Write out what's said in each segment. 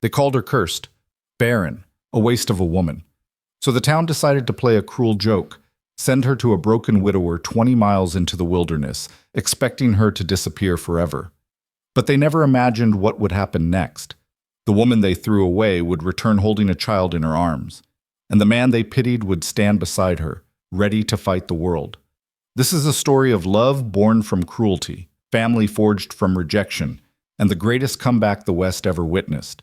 They called her cursed, barren, a waste of a woman. So the town decided to play a cruel joke, send her to a broken widower 20 miles into the wilderness, expecting her to disappear forever. But they never imagined what would happen next. The woman they threw away would return holding a child in her arms, and the man they pitied would stand beside her, ready to fight the world. This is a story of love born from cruelty, family forged from rejection, and the greatest comeback the West ever witnessed.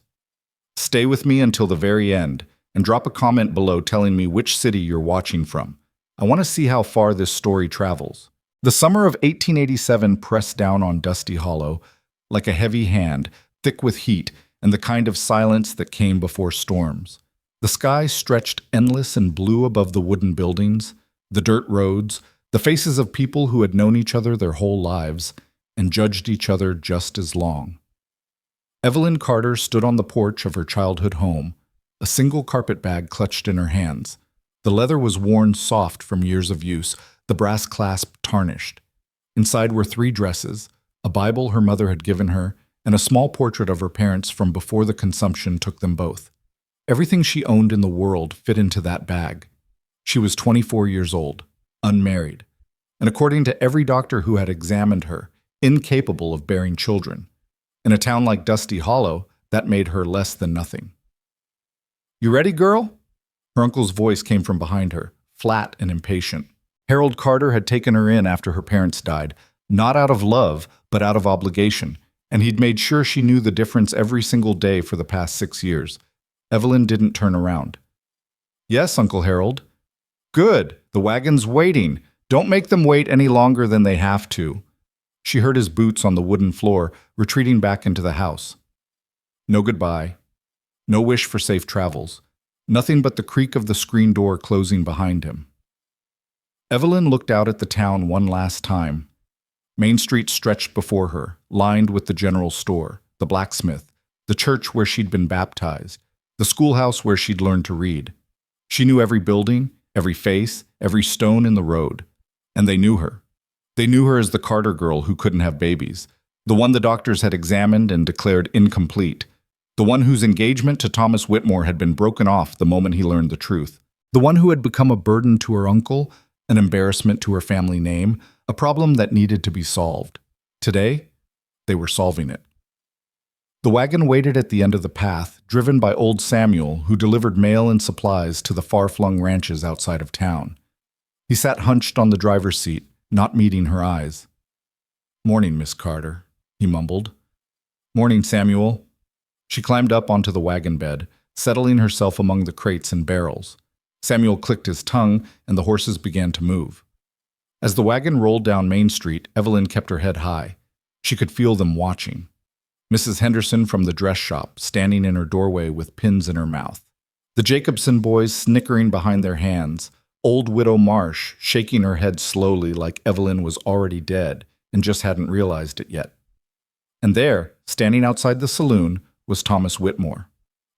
Stay with me until the very end, and drop a comment below telling me which city you're watching from. I want to see how far this story travels. The summer of 1887 pressed down on Dusty Hollow like a heavy hand, thick with heat and the kind of silence that came before storms. The sky stretched endless and blue above the wooden buildings, the dirt roads, the faces of people who had known each other their whole lives and judged each other just as long. Evelyn Carter stood on the porch of her childhood home, a single carpet bag clutched in her hands. The leather was worn soft from years of use, the brass clasp tarnished. Inside were 3 dresses, a Bible her mother had given her, and a small portrait of her parents from before the consumption took them both. Everything she owned in the world fit into that bag. She was 24 years old, unmarried, and according to every doctor who had examined her, incapable of bearing children. In a town like Dusty Hollow, that made her less than nothing. "You ready, girl?" Her uncle's voice came from behind her, flat and impatient. Harold Carter had taken her in after her parents died, not out of love, but out of obligation, and he'd made sure she knew the difference every single day for the past 6 years. Evelyn didn't turn around. "Yes, Uncle Harold." "Good. The wagon's waiting. Don't make them wait any longer than they have to." She heard his boots on the wooden floor, retreating back into the house. No goodbye. No wish for safe travels. Nothing but the creak of the screen door closing behind him. Evelyn looked out at the town one last time. Main Street stretched before her, lined with the general store, the blacksmith, the church where she'd been baptized, the schoolhouse where she'd learned to read. She knew every building, every face, every stone in the road. And they knew her. They knew her as the Carter girl who couldn't have babies, the one the doctors had examined and declared incomplete, the one whose engagement to Thomas Whitmore had been broken off the moment he learned the truth, the one who had become a burden to her uncle, an embarrassment to her family name, a problem that needed to be solved. Today, they were solving it. The wagon waited at the end of the path, driven by old Samuel, who delivered mail and supplies to the far-flung ranches outside of town. He sat hunched on the driver's seat, not meeting her eyes. "Morning, Miss Carter," he mumbled. "Morning, Samuel." She climbed up onto the wagon bed, settling herself among the crates and barrels. Samuel clicked his tongue, and the horses began to move. As the wagon rolled down Main Street, Evelyn kept her head high. She could feel them watching. Mrs. Henderson from the dress shop, standing in her doorway with pins in her mouth. The Jacobson boys snickering behind their hands. Old Widow Marsh shaking her head slowly like Evelyn was already dead and just hadn't realized it yet. And there, standing outside the saloon, was Thomas Whitmore,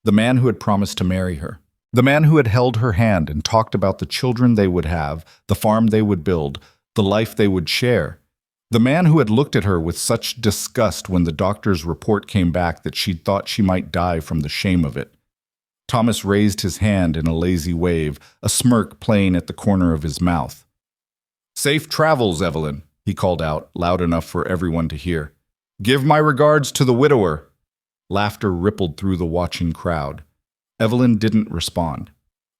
the man who had promised to marry her, the man who had held her hand and talked about the children they would have, the farm they would build, the life they would share, the man who had looked at her with such disgust when the doctor's report came back that she'd thought she might die from the shame of it. Thomas raised his hand in a lazy wave, a smirk playing at the corner of his mouth. "Safe travels, Evelyn," he called out, loud enough for everyone to hear. "Give my regards to the widower." Laughter rippled through the watching crowd. Evelyn didn't respond.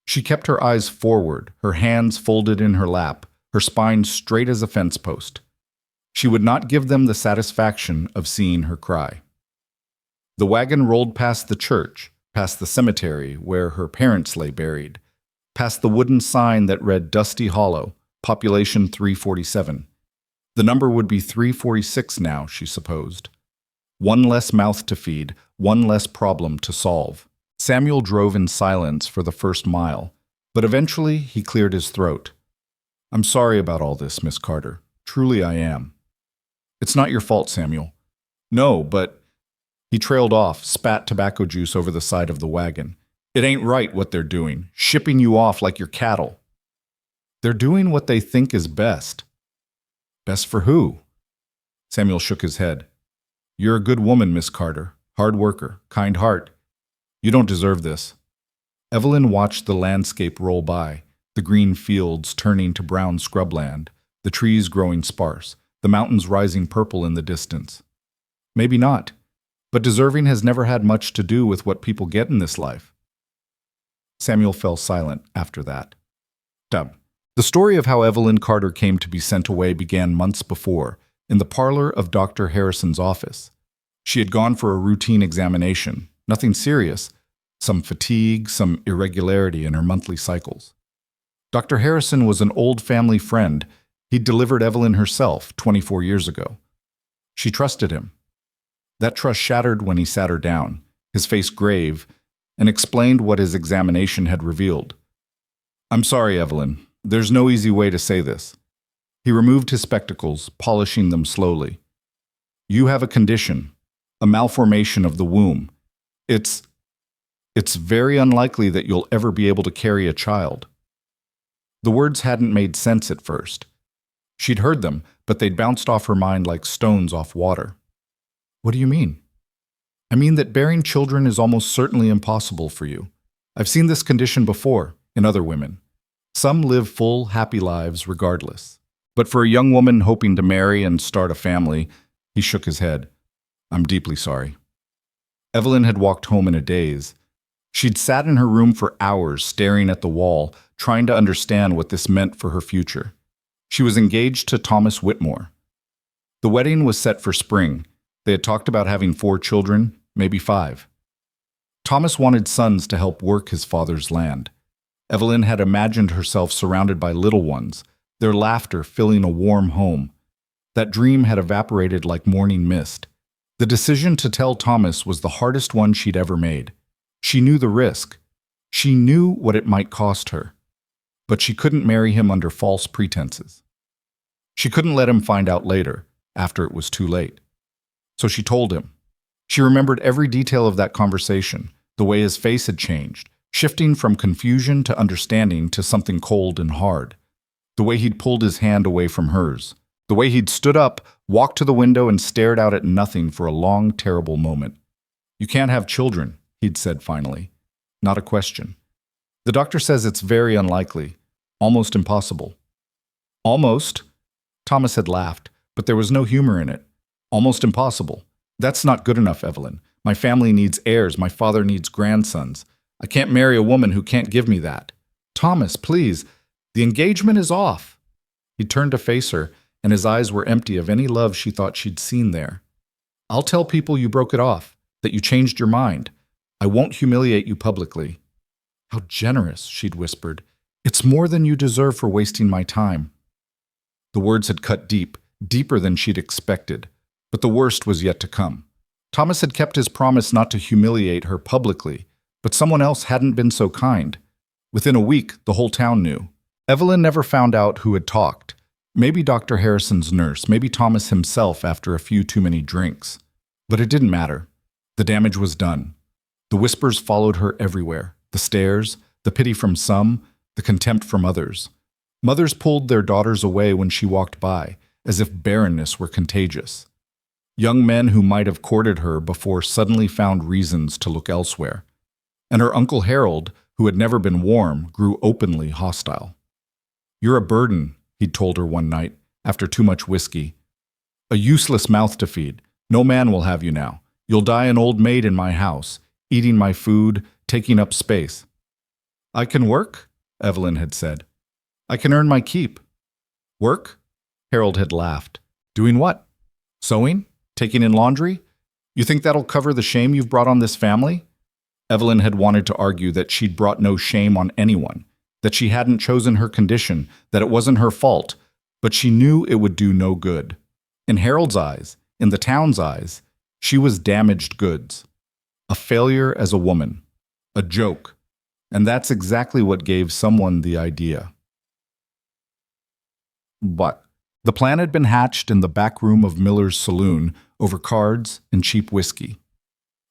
She kept her eyes forward, her hands folded in her lap, her spine straight as a fence post. She would not give them the satisfaction of seeing her cry. The wagon rolled past the church, past the cemetery where her parents lay buried, past the wooden sign that read Dusty Hollow, population 347. The number would be 346 now, she supposed. One less mouth to feed, one less problem to solve. Samuel drove in silence for the first mile, but eventually he cleared his throat. "I'm sorry about all this, Miss Carter. Truly I am." "It's not your fault, Samuel." "No, but—" He trailed off, spat tobacco juice over the side of the wagon. "It ain't right what they're doing, shipping you off like you're cattle." "They're doing what they think is best." "Best for who?" Samuel shook his head. "You're a good woman, Miss Carter. Hard worker, kind heart. You don't deserve this. Evelyn watched the landscape roll by, the green fields turning to brown scrubland, the trees growing sparse, the mountains rising purple in the distance. Maybe not, but deserving has never had much to do with what people get in this life. Samuel fell silent after that. The story of how Evelyn Carter came to be sent away began months before, in the parlor of Dr. Harrison's office. She had gone for a routine examination, nothing serious, some fatigue, some irregularity in her monthly cycles. Dr. Harrison was an old family friend. He'd delivered Evelyn herself 24 years ago. She trusted him. That trust shattered when he sat her down, his face grave, and explained what his examination had revealed. "I'm sorry, Evelyn. There's no easy way to say this." He removed his spectacles, polishing them slowly. "You have a condition, a malformation of the womb. It's very unlikely that you'll ever be able to carry a child." The words hadn't made sense at first. She'd heard them, but they'd bounced off her mind like stones off water. "What do you mean?" "I mean that bearing children is almost certainly impossible for you. I've seen this condition before, in other women. Some live full, happy lives regardless. But for a young woman hoping to marry and start a family," he shook his head. "I'm deeply sorry." Evelyn had walked home in a daze. She'd sat in her room for hours staring at the wall, trying to understand what this meant for her future. She was engaged to Thomas Whitmore. The wedding was set for spring. They had talked about having 4 children, maybe 5. Thomas wanted sons to help work his father's land. Evelyn had imagined herself surrounded by little ones, their laughter filling a warm home. That dream had evaporated like morning mist. The decision to tell Thomas was the hardest one she'd ever made. She knew the risk. She knew what it might cost her. But she couldn't marry him under false pretenses. She couldn't let him find out later, after it was too late. So she told him. She remembered every detail of that conversation, the way his face had changed, shifting from confusion to understanding to something cold and hard. The way he'd pulled his hand away from hers. The way he'd stood up, walked to the window, and stared out at nothing for a long, terrible moment. "You can't have children," he'd said finally. "Not a question. The doctor says it's very unlikely, almost impossible." "Almost?" Thomas had laughed, but there was no humor in it. "Almost impossible. That's not good enough, Evelyn. My family needs heirs. My father needs grandsons. I can't marry a woman who can't give me that. Thomas, please. The engagement is off." He turned to face her, and his eyes were empty of any love she thought she'd seen there. "I'll tell people you broke it off, that you changed your mind. I won't humiliate you publicly." "How generous," she'd whispered. "It's more than you deserve for wasting my time." The words had cut deep, deeper than she'd expected, but the worst was yet to come. Thomas had kept his promise not to humiliate her publicly, but someone else hadn't been so kind. Within a week, the whole town knew. Evelyn never found out who had talked. Maybe Dr. Harrison's nurse, maybe Thomas himself after a few too many drinks. But it didn't matter. The damage was done. The whispers followed her everywhere. The stares, the pity from some, the contempt from others. Mothers pulled their daughters away when she walked by, as if barrenness were contagious. Young men who might have courted her before suddenly found reasons to look elsewhere. And her Uncle Harold, who had never been warm, grew openly hostile. "You're a burden," he'd told her one night, after too much whiskey. "A useless mouth to feed. No man will have you now. You'll die an old maid in my house, eating my food, taking up space." "I can work," Evelyn had said. "I can earn my keep." "Work?" Harold had laughed. "Doing what? Sewing? Taking in laundry? You think that'll cover the shame you've brought on this family?" Evelyn had wanted to argue that she'd brought no shame on anyone, that she hadn't chosen her condition, that it wasn't her fault, but she knew it would do no good. In Harold's eyes, in the town's eyes, she was damaged goods. A failure as a woman. A joke. And that's exactly what gave someone the idea. But the plan had been hatched in the back room of Miller's saloon over cards and cheap whiskey.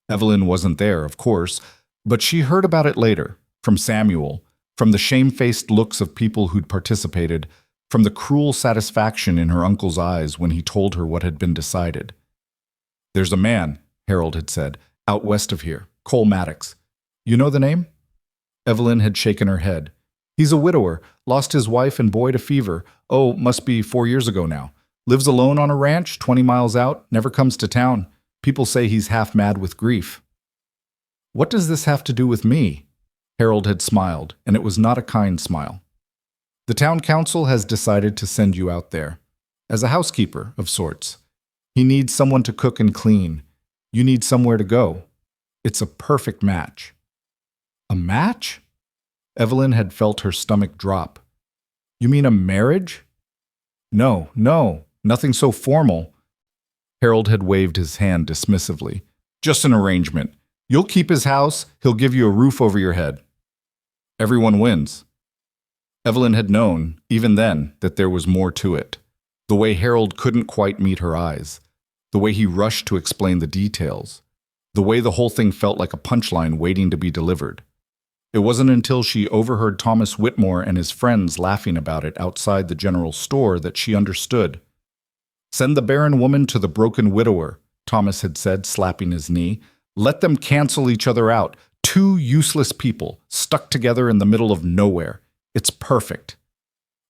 Evelyn wasn't there, of course, but she heard about it later, from Samuel, from the shamefaced looks of people who'd participated, from the cruel satisfaction in her uncle's eyes when he told her what had been decided. "There's a man," Harold had said, "out west of here, Cole Maddox. You know the name? Evelyn had shaken her head. He's a widower, lost his wife and boy to fever. Oh, must be 4 years ago now. Lives alone on a ranch, 20 miles out, never comes to town. People say he's half mad with grief. What does this have to do with me? Harold had smiled, and it was not a kind smile. The town council has decided to send you out there. As a housekeeper, of sorts. He needs someone to cook and clean. You need somewhere to go. It's a perfect match. A match? Evelyn had felt her stomach drop. You mean a marriage? No, nothing so formal. Harold had waved his hand dismissively. Just an arrangement. You'll keep his house, he'll give you a roof over your head. Everyone wins. Evelyn had known, even then, that there was more to it. The way Harold couldn't quite meet her eyes. The way he rushed to explain the details. The way the whole thing felt like a punchline waiting to be delivered. It wasn't until she overheard Thomas Whitmore and his friends laughing about it outside the general store that she understood. Send the barren woman to the broken widower, Thomas had said, slapping his knee. Let them cancel each other out. Two useless people, stuck together in the middle of nowhere. It's perfect.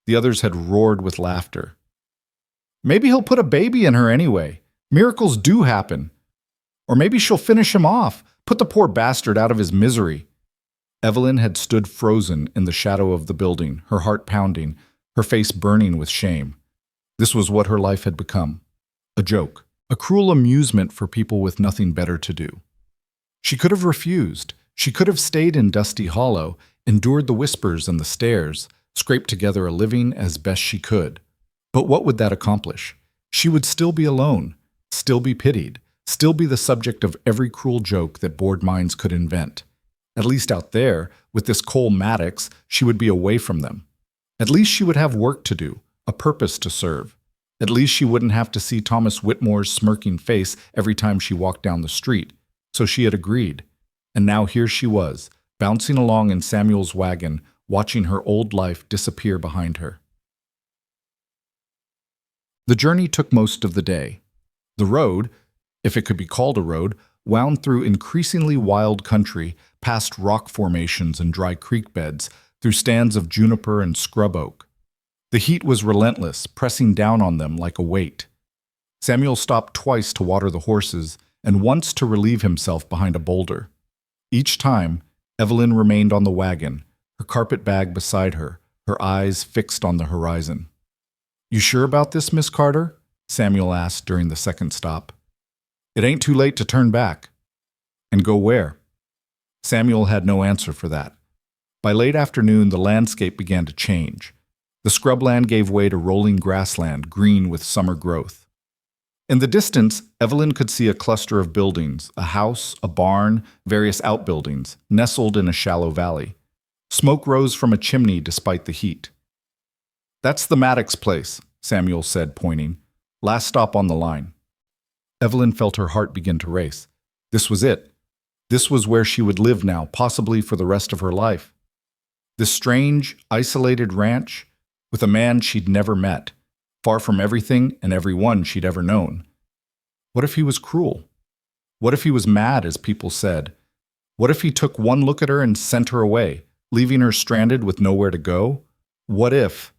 The others had roared with laughter. Maybe he'll put a baby in her anyway. Miracles do happen. Or maybe she'll finish him off, put the poor bastard out of his misery. Evelyn had stood frozen in the shadow of the building, her heart pounding, her face burning with shame. This was what her life had become. A joke, a cruel amusement for people with nothing better to do. She could have refused. She could have stayed in Dusty Hollow, endured the whispers and the stares, scraped together a living as best she could. But what would that accomplish? She would still be alone, still be pitied, still be the subject of every cruel joke that bored minds could invent. At least out there, with this Cole Maddox, she would be away from them. At least she would have work to do, a purpose to serve. At least she wouldn't have to see Thomas Whitmore's smirking face every time she walked down the street. So she had agreed. And now here she was, bouncing along in Samuel's wagon, watching her old life disappear behind her. The journey took most of the day. The road, if it could be called a road, wound through increasingly wild country, past rock formations and dry creek beds, through stands of juniper and scrub oak. The heat was relentless, pressing down on them like a weight. Samuel stopped twice to water the horses, and once to relieve himself behind a boulder. Each time, Evelyn remained on the wagon, her carpet bag beside her, her eyes fixed on the horizon. You sure about this, Miss Carter? Samuel asked during the second stop. It ain't too late to turn back. And go where? Samuel had no answer for that. By late afternoon, the landscape began to change. The scrubland gave way to rolling grassland, green with summer growth. In the distance, Evelyn could see a cluster of buildings, a house, a barn, various outbuildings, nestled in a shallow valley. Smoke rose from a chimney despite the heat. That's the Maddox place, Samuel said, pointing. Last stop on the line. Evelyn felt her heart begin to race. This was it. This was where she would live now, possibly for the rest of her life. This strange, isolated ranch, with a man she'd never met, far from everything and everyone she'd ever known. What if he was cruel? What if he was mad, as people said? What if he took one look at her and sent her away, leaving her stranded with nowhere to go? What if?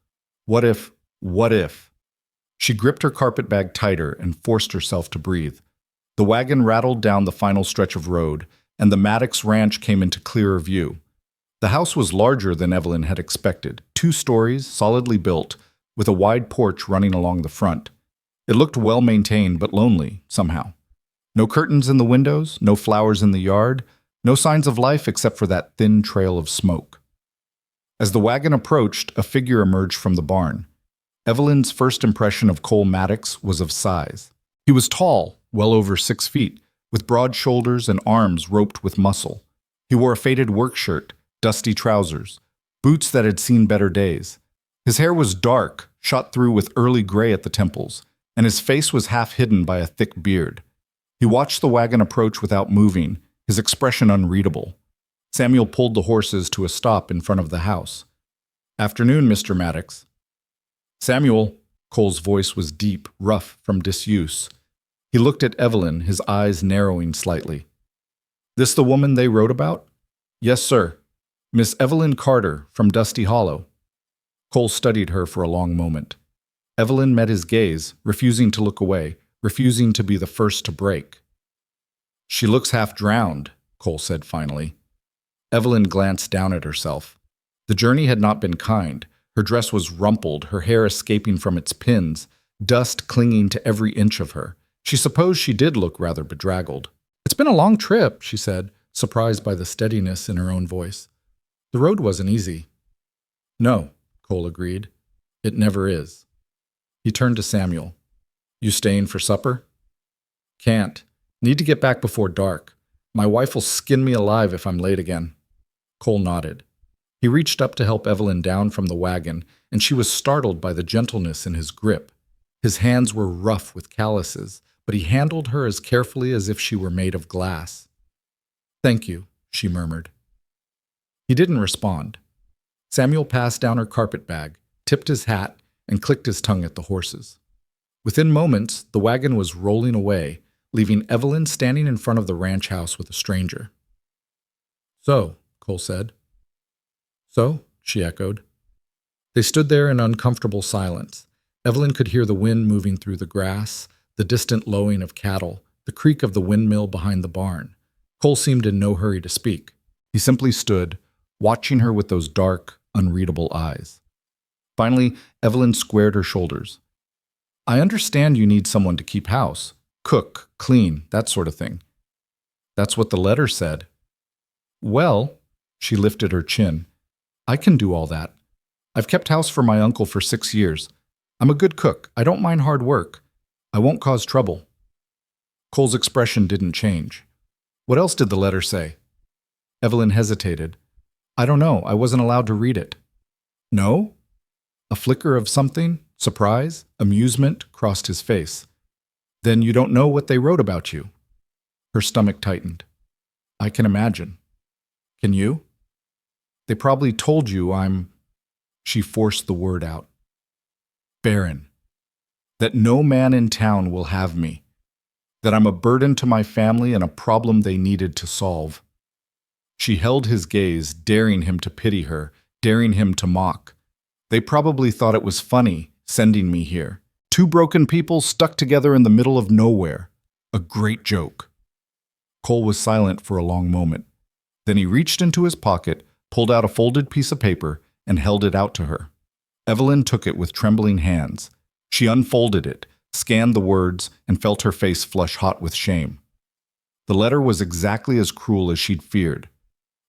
What if? What if? She gripped her carpetbag tighter and forced herself to breathe. The wagon rattled down the final stretch of road, and the Maddox ranch came into clearer view. The house was larger than Evelyn had expected, 2 stories, solidly built, with a wide porch running along the front. It looked well-maintained but lonely, somehow. No curtains in the windows, no flowers in the yard, no signs of life except for that thin trail of smoke. As the wagon approached, a figure emerged from the barn. Evelyn's first impression of Cole Maddox was of size. He was tall, well over 6 feet, with broad shoulders and arms roped with muscle. He wore a faded work shirt, dusty trousers, boots that had seen better days. His hair was dark, shot through with early gray at the temples, and his face was half hidden by a thick beard. He watched the wagon approach without moving, his expression unreadable. Samuel pulled the horses to a stop in front of the house. "Afternoon, Mr. Maddox." "Samuel," Cole's voice was deep, rough from disuse. He looked at Evelyn, his eyes narrowing slightly. "This the woman they wrote about?" Yes, sir. Miss Evelyn Carter from Dusty Hollow. Cole studied her for a long moment. Evelyn met his gaze, refusing to look away, refusing to be the first to break. She looks half drowned, Cole said finally. Evelyn glanced down at herself. The journey had not been kind. Her dress was rumpled, her hair escaping from its pins, dust clinging to every inch of her. She supposed she did look rather bedraggled. It's been a long trip, she said, surprised by the steadiness in her own voice. The road wasn't easy. No, Cole agreed. It never is. He turned to Samuel. You staying for supper? Can't. Need to get back before dark. My wife will skin me alive if I'm late again. Cole nodded. He reached up to help Evelyn down from the wagon, and she was startled by the gentleness in his grip. His hands were rough with calluses, but he handled her as carefully as if she were made of glass. Thank you, she murmured. He didn't respond. Samuel passed down her carpet bag, tipped his hat, and clicked his tongue at the horses. Within moments, the wagon was rolling away, leaving Evelyn standing in front of the ranch house with a stranger. So, Cole said. So, she echoed. They stood there in uncomfortable silence. Evelyn could hear the wind moving through the grass, the distant lowing of cattle, the creak of the windmill behind the barn. Cole seemed in no hurry to speak. He simply stood, watching her with those dark, unreadable eyes. Finally, Evelyn squared her shoulders. I understand you need someone to keep house, cook, clean, that sort of thing. That's what the letter said. Well, she lifted her chin. I can do all that. I've kept house for my uncle for 6 years. I'm a good cook. I don't mind hard work. I won't cause trouble. Cole's expression didn't change. What else did the letter say? Evelyn hesitated. I don't know. I wasn't allowed to read it. No? A flicker of something, surprise, amusement, crossed his face. Then you don't know what they wrote about you. Her stomach tightened. I can imagine. Can you? They probably told you I'm... She forced the word out. Barren. That no man in town will have me. That I'm a burden to my family and a problem they needed to solve. She held his gaze, daring him to pity her, daring him to mock. They probably thought it was funny, sending me here. 2 broken people stuck together in the middle of nowhere. A great joke. Cole was silent for a long moment. Then he reached into his pocket, pulled out a folded piece of paper, and held it out to her. Evelyn took it with trembling hands. She unfolded it, scanned the words, and felt her face flush hot with shame. The letter was exactly as cruel as she'd feared.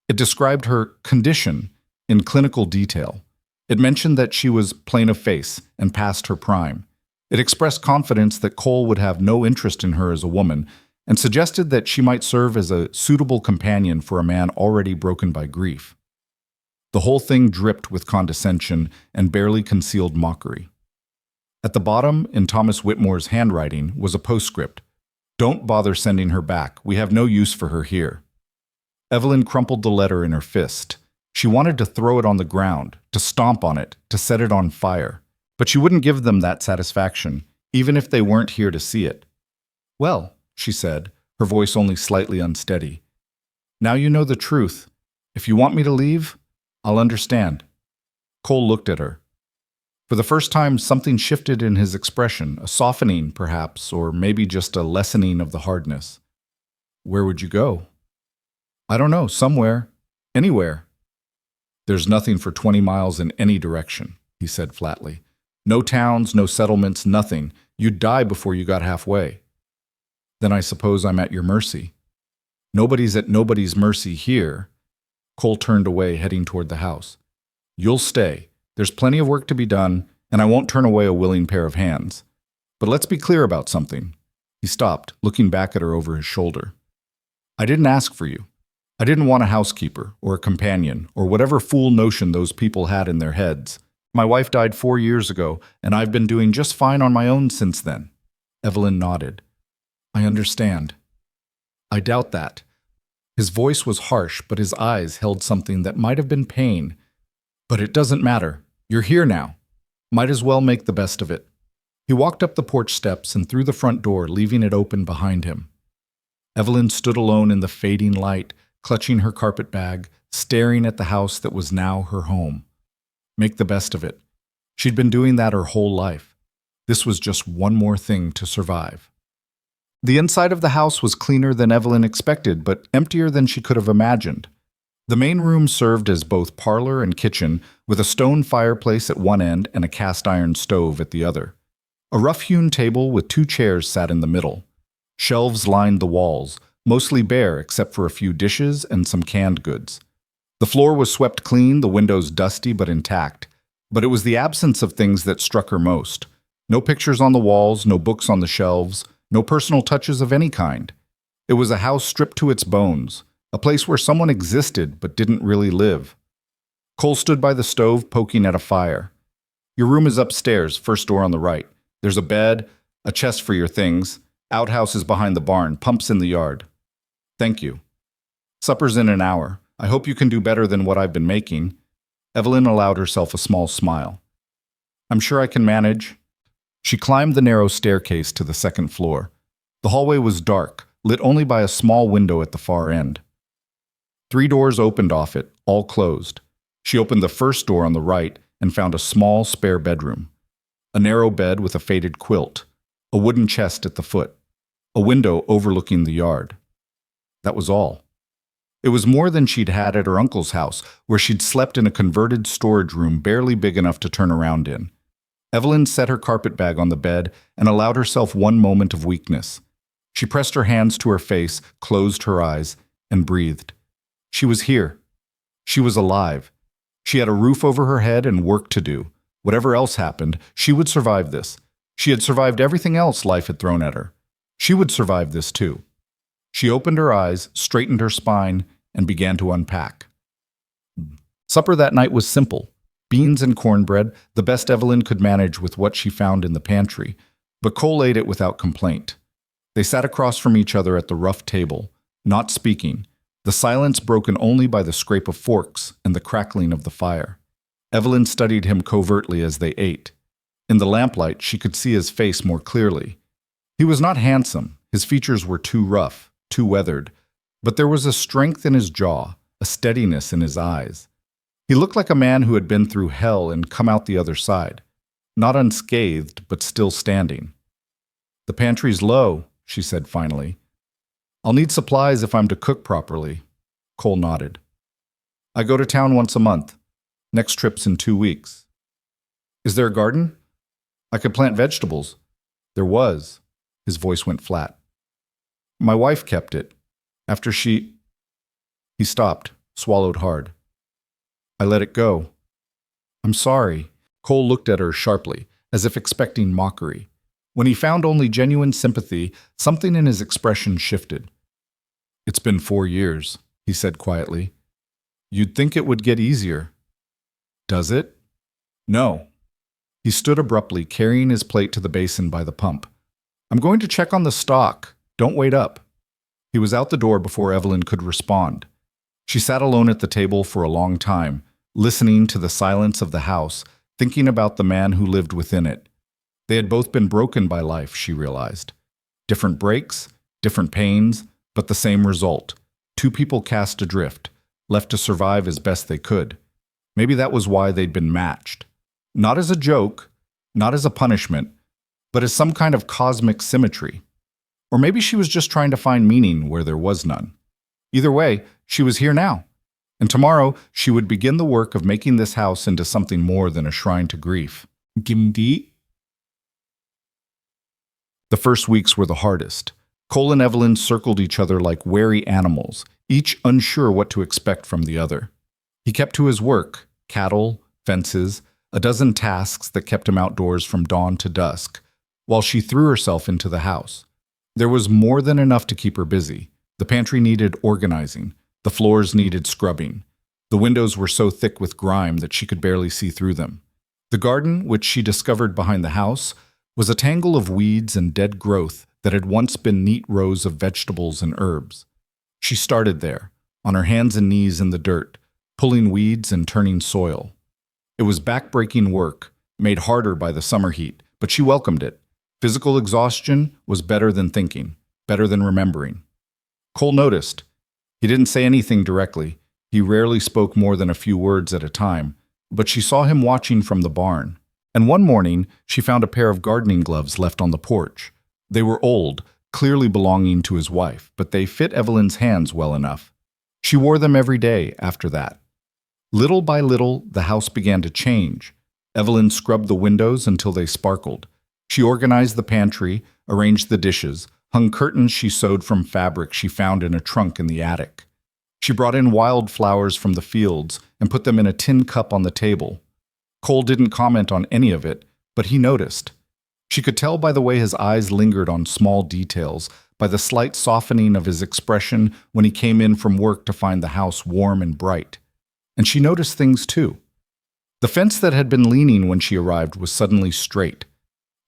It described her condition in clinical detail. It mentioned that she was plain of face and past her prime. It expressed confidence that Cole would have no interest in her as a woman, and suggested that she might serve as a suitable companion for a man already broken by grief. The whole thing dripped with condescension and barely concealed mockery. At the bottom, in Thomas Whitmore's handwriting, was a postscript. Don't bother sending her back. We have no use for her here. Evelyn crumpled the letter in her fist. She wanted to throw it on the ground, to stomp on it, to set it on fire. But she wouldn't give them that satisfaction, even if they weren't here to see it. Well, she said, her voice only slightly unsteady. Now you know the truth. If you want me to leave, I'll understand. Cole looked at her. For the first time, something shifted in his expression, a softening, perhaps, or maybe just a lessening of the hardness. Where would you go? I don't know, somewhere. Anywhere. There's nothing for 20 miles in any direction, he said flatly. No towns, no settlements, nothing. You'd die before you got halfway. Then I suppose I'm at your mercy. Nobody's at nobody's mercy here. Cole turned away, heading toward the house. You'll stay. There's plenty of work to be done, and I won't turn away a willing pair of hands. But let's be clear about something. He stopped, looking back at her over his shoulder. I didn't ask for you. I didn't want a housekeeper, or a companion, or whatever fool notion those people had in their heads. My wife died 4 years ago, and I've been doing just fine on my own since then. Evelyn nodded. I understand. I doubt that. His voice was harsh, but his eyes held something that might have been pain. But it doesn't matter. You're here now. Might as well make the best of it. He walked up the porch steps and through the front door, leaving it open behind him. Evelyn stood alone in the fading light, clutching her carpet bag, staring at the house that was now her home. Make the best of it. She'd been doing that her whole life. This was just one more thing to survive. The inside of the house was cleaner than Evelyn expected, but emptier than she could have imagined. The main room served as both parlor and kitchen, with a stone fireplace at one end and a cast-iron stove at the other. A rough-hewn table with 2 chairs sat in the middle. Shelves lined the walls, mostly bare except for a few dishes and some canned goods. The floor was swept clean, the windows dusty but intact. But it was the absence of things that struck her most. No pictures on the walls, no books on the shelves, no personal touches of any kind. It was a house stripped to its bones, a place where someone existed but didn't really live. Cole stood by the stove, poking at a fire. Your room is upstairs, first door on the right. There's a bed, a chest for your things. Outhouse is behind the barn, pumps in the yard. Thank you. Supper's in an hour. I hope you can do better than what I've been making. Evelyn allowed herself a small smile. I'm sure I can manage. She climbed the narrow staircase to the second floor. The hallway was dark, lit only by a small window at the far end. 3 doors opened off it, all closed. She opened the first door on the right and found a small spare bedroom. A narrow bed with a faded quilt, a wooden chest at the foot, a window overlooking the yard. That was all. It was more than she'd had at her uncle's house, where she'd slept in a converted storage room barely big enough to turn around in. Evelyn set her carpet bag on the bed and allowed herself one moment of weakness. She pressed her hands to her face, closed her eyes, and breathed. She was here. She was alive. She had a roof over her head and work to do. Whatever else happened, she would survive this. She had survived everything else life had thrown at her. She would survive this too. She opened her eyes, straightened her spine, and began to unpack. Supper that night was simple. Beans and cornbread, the best Evelyn could manage with what she found in the pantry, but Cole ate it without complaint. They sat across from each other at the rough table, not speaking, the silence broken only by the scrape of forks and the crackling of the fire. Evelyn studied him covertly as they ate. In the lamplight, she could see his face more clearly. He was not handsome, his features were too rough, too weathered, but there was a strength in his jaw, a steadiness in his eyes. He looked like a man who had been through hell and come out the other side, not unscathed, but still standing. The pantry's low, she said finally. I'll need supplies if I'm to cook properly. Cole nodded. I go to town once a month. Next trip's in 2 weeks. Is there a garden? I could plant vegetables. There was. His voice went flat. My wife kept it. After she... He stopped, swallowed hard. I let it go. I'm sorry. Cole looked at her sharply, as if expecting mockery. When he found only genuine sympathy, something in his expression shifted. It's been 4 years, he said quietly. You'd think it would get easier. Does it? No. He stood abruptly, carrying his plate to the basin by the pump. I'm going to check on the stock. Don't wait up. He was out the door before Evelyn could respond. She sat alone at the table for a long time, listening to the silence of the house, thinking about the man who lived within it. They had both been broken by life, she realized. Different breaks, different pains, but the same result. 2 people cast adrift, left to survive as best they could. Maybe that was why they'd been matched. Not as a joke, not as a punishment, but as some kind of cosmic symmetry. Or maybe she was just trying to find meaning where there was none. Either way, she was here now. And tomorrow, she would begin the work of making this house into something more than a shrine to grief. Gimdi? The first weeks were the hardest. Cole and Evelyn circled each other like wary animals, each unsure what to expect from the other. He kept to his work, cattle, fences, a dozen tasks that kept him outdoors from dawn to dusk, while she threw herself into the house. There was more than enough to keep her busy. The pantry needed organizing. The floors needed scrubbing. The windows were so thick with grime that she could barely see through them. The garden, which she discovered behind the house, was a tangle of weeds and dead growth that had once been neat rows of vegetables and herbs. She started there, on her hands and knees in the dirt, pulling weeds and turning soil. It was back-breaking work, made harder by the summer heat, but she welcomed it. Physical exhaustion was better than thinking, better than remembering. Cole noticed. He didn't say anything directly. He rarely spoke more than a few words at a time, but she saw him watching from the barn. And one morning, she found a pair of gardening gloves left on the porch. They were old, clearly belonging to his wife, but they fit Evelyn's hands well enough. She wore them every day after that. Little by little, the house began to change. Evelyn scrubbed the windows until they sparkled. She organized the pantry, arranged the dishes, hung curtains she sewed from fabric she found in a trunk in the attic. She brought in wildflowers from the fields and put them in a tin cup on the table. Cole didn't comment on any of it, but he noticed. She could tell by the way his eyes lingered on small details, by the slight softening of his expression when he came in from work to find the house warm and bright. And she noticed things too. The fence that had been leaning when she arrived was suddenly straight.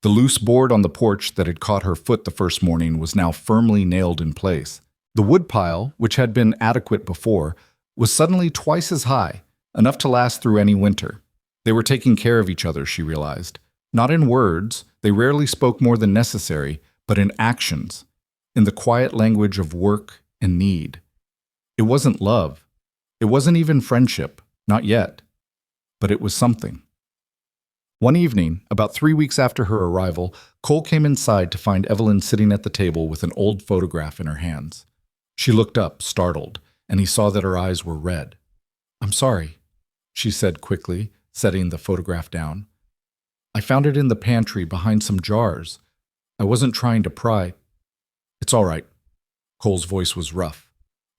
The loose board on the porch that had caught her foot the first morning was now firmly nailed in place. The woodpile, which had been adequate before, was suddenly twice as high, enough to last through any winter. They were taking care of each other, she realized. Not in words, they rarely spoke more than necessary, but in actions, in the quiet language of work and need. It wasn't love. It wasn't even friendship, not yet. But it was something. One evening, about 3 weeks after her arrival, Cole came inside to find Evelyn sitting at the table with an old photograph in her hands. She looked up, startled, and he saw that her eyes were red. "I'm sorry," she said quickly, setting the photograph down. "I found it in the pantry behind some jars. I wasn't trying to pry." "It's all right." Cole's voice was rough.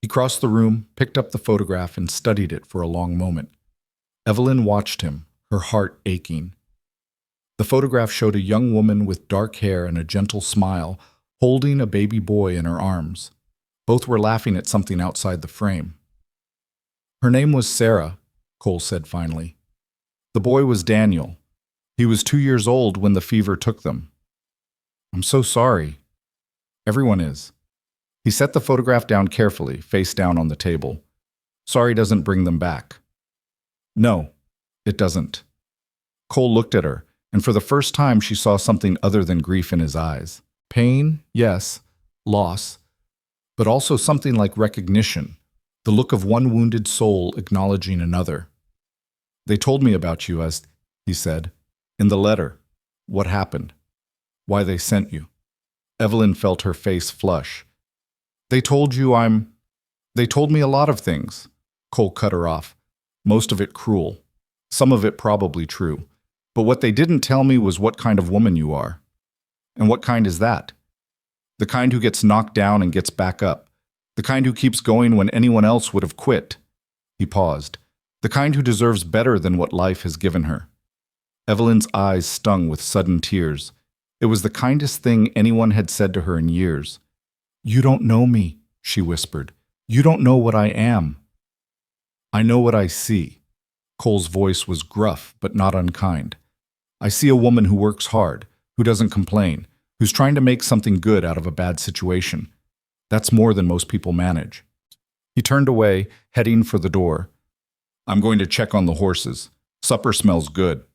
He crossed the room, picked up the photograph, and studied it for a long moment. Evelyn watched him, her heart aching. The photograph showed a young woman with dark hair and a gentle smile, holding a baby boy in her arms. Both were laughing at something outside the frame. "Her name was Sarah," Cole said finally. "The boy was Daniel. He was 2 years old when the fever took them." "I'm so sorry." "Everyone is." He set the photograph down carefully, face down on the table. "Sorry doesn't bring them back." "No, it doesn't." Cole looked at her, and for the first time she saw something other than grief in his eyes. Pain, yes, loss, but also something like recognition, the look of one wounded soul acknowledging another. "They told me about you, as he said, in the letter. What happened? Why they sent you." Evelyn felt her face flush. They told me a lot of things." Cole cut her off. "Most of it cruel. Some of it probably true. But what they didn't tell me was what kind of woman you are." "And what kind is that?" "The kind who gets knocked down and gets back up. The kind who keeps going when anyone else would have quit." He paused. "The kind who deserves better than what life has given her." Evelyn's eyes stung with sudden tears. It was the kindest thing anyone had said to her in years. "You don't know me," she whispered. "You don't know what I am." "I know what I see." Cole's voice was gruff but not unkind. "I see a woman who works hard, who doesn't complain, who's trying to make something good out of a bad situation. That's more than most people manage." He turned away, heading for the door. "I'm going to check on the horses. Supper smells good."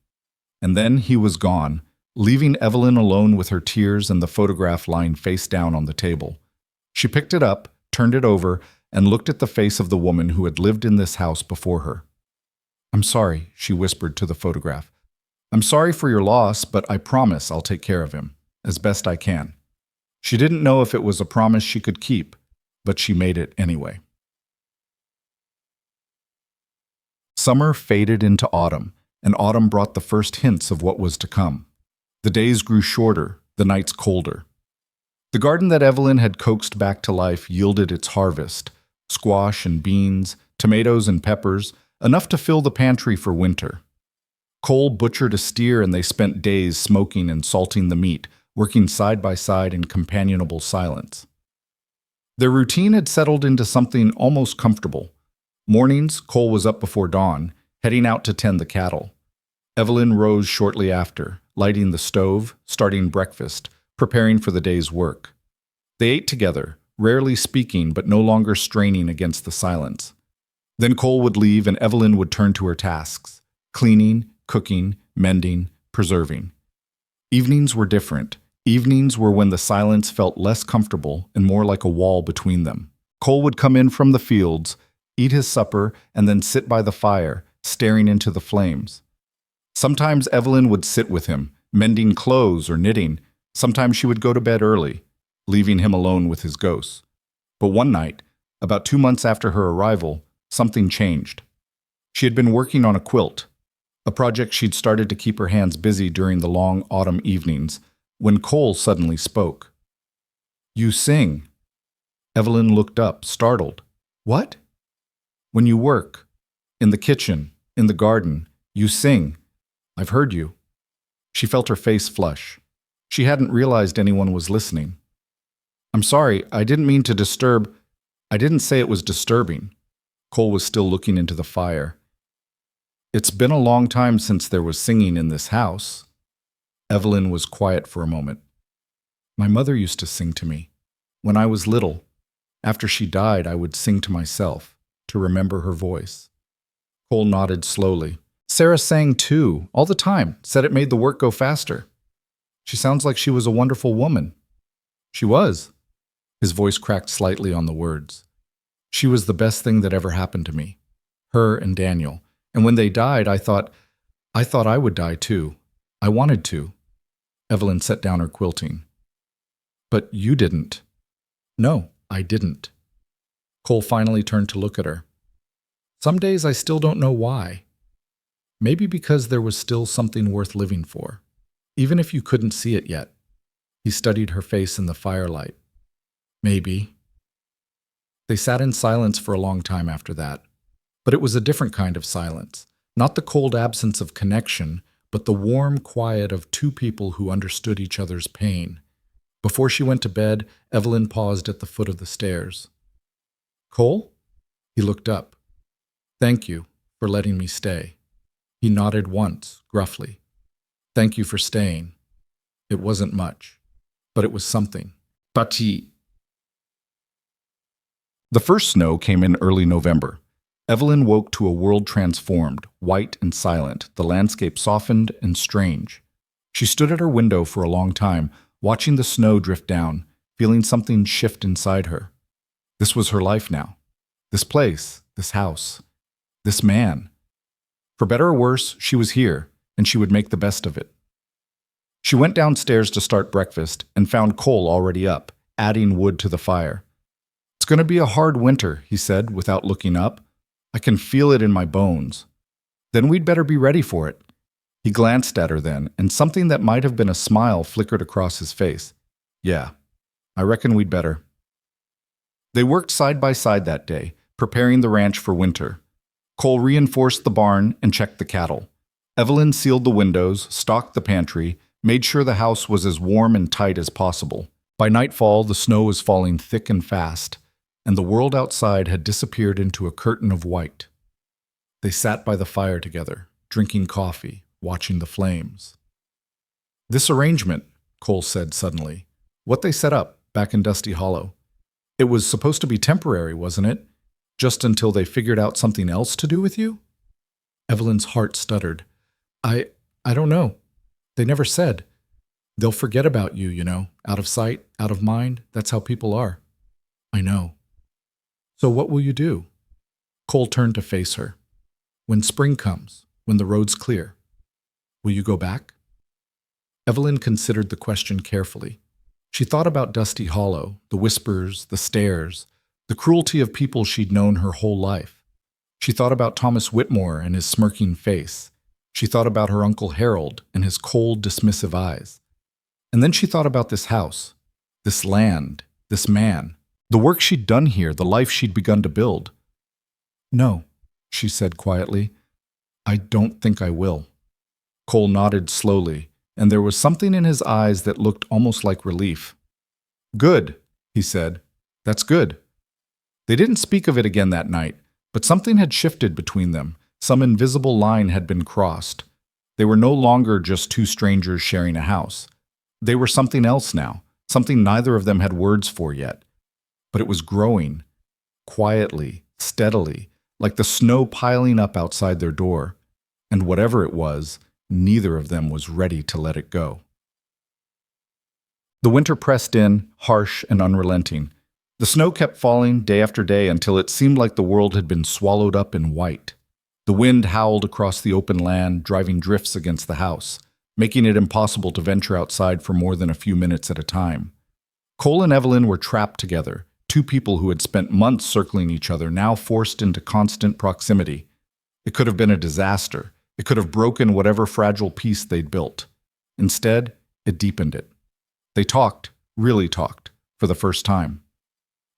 And then he was gone, leaving Evelyn alone with her tears and the photograph lying face down on the table. She picked it up, turned it over, and looked at the face of the woman who had lived in this house before her. "I'm sorry," she whispered to the photograph. "I'm sorry for your loss, but I promise I'll take care of him, as best I can." She didn't know if it was a promise she could keep, but she made it anyway. Summer faded into autumn, and autumn brought the first hints of what was to come. The days grew shorter, the nights colder. The garden that Evelyn had coaxed back to life yielded its harvest: squash and beans, tomatoes and peppers, enough to fill the pantry for winter. Cole butchered a steer and they spent days smoking and salting the meat, working side by side in companionable silence. Their routine had settled into something almost comfortable. Mornings, Cole was up before dawn, heading out to tend the cattle. Evelyn rose shortly after, lighting the stove, starting breakfast, preparing for the day's work. They ate together, rarely speaking but no longer straining against the silence. Then Cole would leave and Evelyn would turn to her tasks: cleaning, cooking, mending, preserving. Evenings were different. Evenings were when the silence felt less comfortable and more like a wall between them. Cole would come in from the fields, eat his supper, and then sit by the fire, staring into the flames. Sometimes Evelyn would sit with him, mending clothes or knitting. Sometimes she would go to bed early, leaving him alone with his ghosts. But one night, about 2 months after her arrival, something changed. She had been working on a quilt, a project she'd started to keep her hands busy during the long autumn evenings, when Cole suddenly spoke. "You sing." Evelyn looked up, startled. "What?" "When you work, in the kitchen, in the garden, you sing. I've heard you." She felt her face flush. She hadn't realized anyone was listening. "I'm sorry, I didn't mean to disturb." "I didn't say it was disturbing." Cole was still looking into the fire. "It's been a long time since there was singing in this house." Evelyn was quiet for a moment. "My mother used to sing to me. When I was little, after she died, I would sing to myself, to remember her voice." Cole nodded slowly. "Sarah sang too, all the time, said it made the work go faster. She sounds like she was a wonderful woman." "She was." His voice cracked slightly on the words. "She was the best thing that ever happened to me. Her and Daniel. And when they died, I thought I would die too. I wanted to." Evelyn set down her quilting. "But you didn't." "No, I didn't." Cole finally turned to look at her. "Some days I still don't know why. Maybe because there was still something worth living for, even if you couldn't see it yet." He studied her face in the firelight. "Maybe." They sat in silence for a long time after that. But it was a different kind of silence. Not the cold absence of connection, but the warm quiet of two people who understood each other's pain. Before she went to bed, Evelyn paused at the foot of the stairs. "Cole?" He looked up. "Thank you for letting me stay." He nodded once, gruffly. "Thank you for staying. It wasn't much, but it was something." Bati. The first snow came in early November. Evelyn woke to a world transformed, white and silent, the landscape softened and strange. She stood at her window for a long time, watching the snow drift down, feeling something shift inside her. This was her life now. This place, this house, this man. For better or worse, she was here, and she would make the best of it. She went downstairs to start breakfast and found Cole already up, adding wood to the fire. "It's going to be a hard winter," he said without looking up. "I can feel it in my bones." "Then we'd better be ready for it." He glanced at her then, and something that might have been a smile flickered across his face. "Yeah, I reckon we'd better." They worked side by side that day, preparing the ranch for winter. Cole reinforced the barn and checked the cattle. Evelyn sealed the windows, stocked the pantry, made sure the house was as warm and tight as possible. By nightfall, the snow was falling thick and fast, and the world outside had disappeared into a curtain of white. They sat by the fire together, drinking coffee, watching the flames. "This arrangement," Cole said suddenly, "what they set up back in Dusty Hollow, it was supposed to be temporary, wasn't it? Just until they figured out something else to do with you?" Evelyn's heart stuttered. I don't know. They never said. They'll forget about you, you know, out of sight, out of mind. That's how people are." "I know." "So what will you do?" Cole turned to face her. "When spring comes, when the road's clear, will you go back?" Evelyn considered the question carefully. She thought about Dusty Hollow, the whispers, the stares, the cruelty of people she'd known her whole life. She thought about Thomas Whitmore and his smirking face. She thought about her Uncle Harold and his cold, dismissive eyes. And then she thought about this house, this land, this man, the work she'd done here, the life she'd begun to build. "No," she said quietly. "I don't think I will." Cole nodded slowly, and there was something in his eyes that looked almost like relief. "Good," he said. "That's good." They didn't speak of it again that night, but something had shifted between them. Some invisible line had been crossed. They were no longer just two strangers sharing a house. They were something else now, something neither of them had words for yet. But it was growing, quietly, steadily, like the snow piling up outside their door. And whatever it was, neither of them was ready to let it go. The winter pressed in, harsh and unrelenting. The snow kept falling day after day until it seemed like the world had been swallowed up in white. The wind howled across the open land, driving drifts against the house, making it impossible to venture outside for more than a few minutes at a time. Cole and Evelyn were trapped together, two people who had spent months circling each other, now forced into constant proximity. It could have been a disaster. It could have broken whatever fragile peace they'd built. Instead, it deepened it. They talked, really talked, for the first time.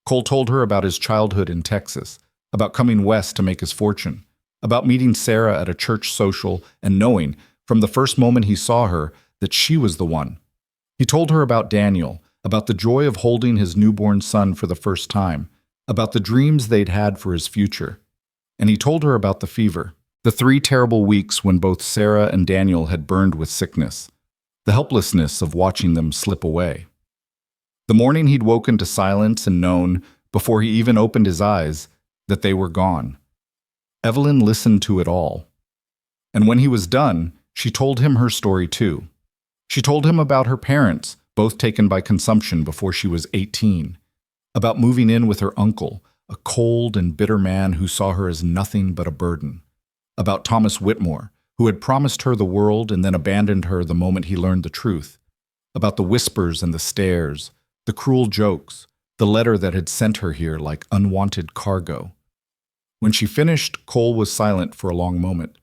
Cole told her about his childhood in Texas, about coming west to make his fortune, about meeting Sarah at a church social and knowing, from the first moment he saw her, that she was the one. He told her about Daniel, about the joy of holding his newborn son for the first time, about the dreams they'd had for his future. And he told her about the fever, the 3 terrible weeks when both Sarah and Daniel had burned with sickness, the helplessness of watching them slip away. The morning he'd woken to silence and known, before he even opened his eyes, that they were gone. Evelyn listened to it all. And when he was done, she told him her story too. She told him about her parents, both taken by consumption before she was 18, about moving in with her uncle, a cold and bitter man who saw her as nothing but a burden, about Thomas Whitmore, who had promised her the world and then abandoned her the moment he learned the truth, about the whispers and the stares, the cruel jokes, the letter that had sent her here like unwanted cargo. When she finished, Cole was silent for a long moment.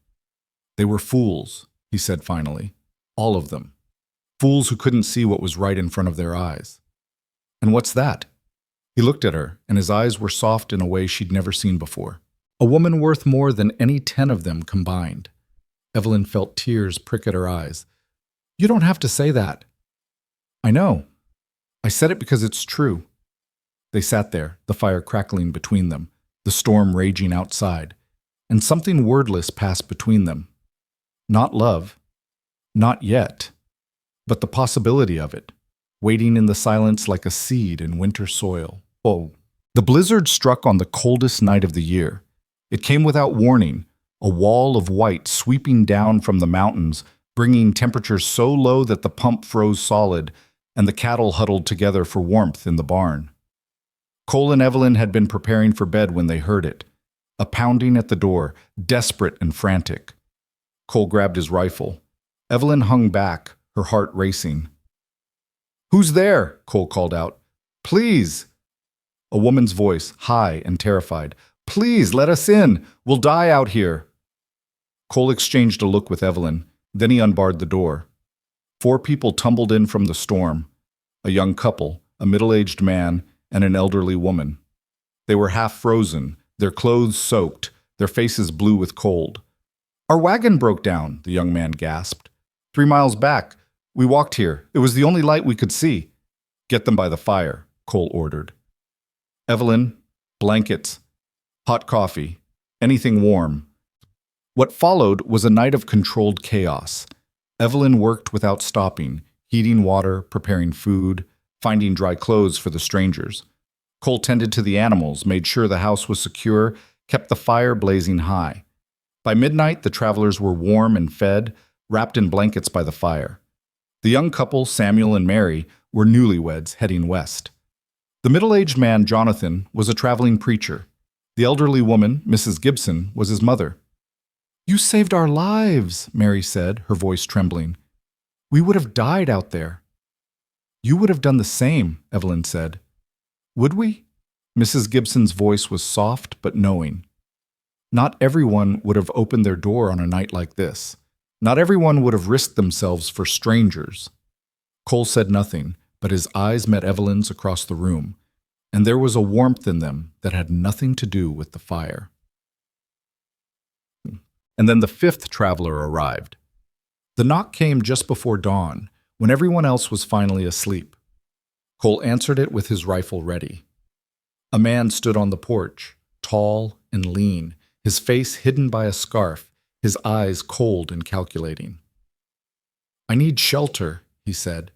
They were fools, he said finally, all of them. Fools who couldn't see what was right in front of their eyes. And what's that? He looked at her, and his eyes were soft in a way she'd never seen before. A woman worth more than any 10 of them combined. Evelyn felt tears prick at her eyes. You don't have to say that. I know. I said it because it's true. They sat there, the fire crackling between them, the storm raging outside, and something wordless passed between them. Not love. Not yet. But the possibility of it, waiting in the silence like a seed in winter soil. Oh. The blizzard struck on the coldest night of the year. It came without warning, a wall of white sweeping down from the mountains, bringing temperatures so low that the pump froze solid, and the cattle huddled together for warmth in the barn. Cole and Evelyn had been preparing for bed when they heard it, a pounding at the door, desperate and frantic. Cole grabbed his rifle. Evelyn hung back, her heart racing. Who's there? Cole called out. Please. A woman's voice, high and terrified. Please, let us in. We'll die out here. Cole exchanged a look with Evelyn. Then he unbarred the door. 4 people tumbled in from the storm. A young couple, a middle-aged man, and an elderly woman. They were half frozen, their clothes soaked, their faces blue with cold. Our wagon broke down, the young man gasped. 3 miles back. We walked here. It was the only light we could see. Get them by the fire, Cole ordered. Evelyn, blankets, hot coffee, anything warm. What followed was a night of controlled chaos. Evelyn worked without stopping, heating water, preparing food, finding dry clothes for the strangers. Cole tended to the animals, made sure the house was secure, kept the fire blazing high. By midnight, the travelers were warm and fed, wrapped in blankets by the fire. The young couple, Samuel and Mary, were newlyweds heading west. The middle-aged man, Jonathan, was a traveling preacher. The elderly woman, Mrs. Gibson, was his mother. You saved our lives, Mary said, her voice trembling. We would have died out there. You would have done the same, Evelyn said. Would we? Mrs. Gibson's voice was soft but knowing. Not everyone would have opened their door on a night like this. Not everyone would have risked themselves for strangers. Cole said nothing, but his eyes met Evelyn's across the room, and there was a warmth in them that had nothing to do with the fire. And then the 5th traveler arrived. The knock came just before dawn, when everyone else was finally asleep. Cole answered it with his rifle ready. A man stood on the porch, tall and lean, his face hidden by a scarf, his eyes cold and calculating. I need shelter, he said.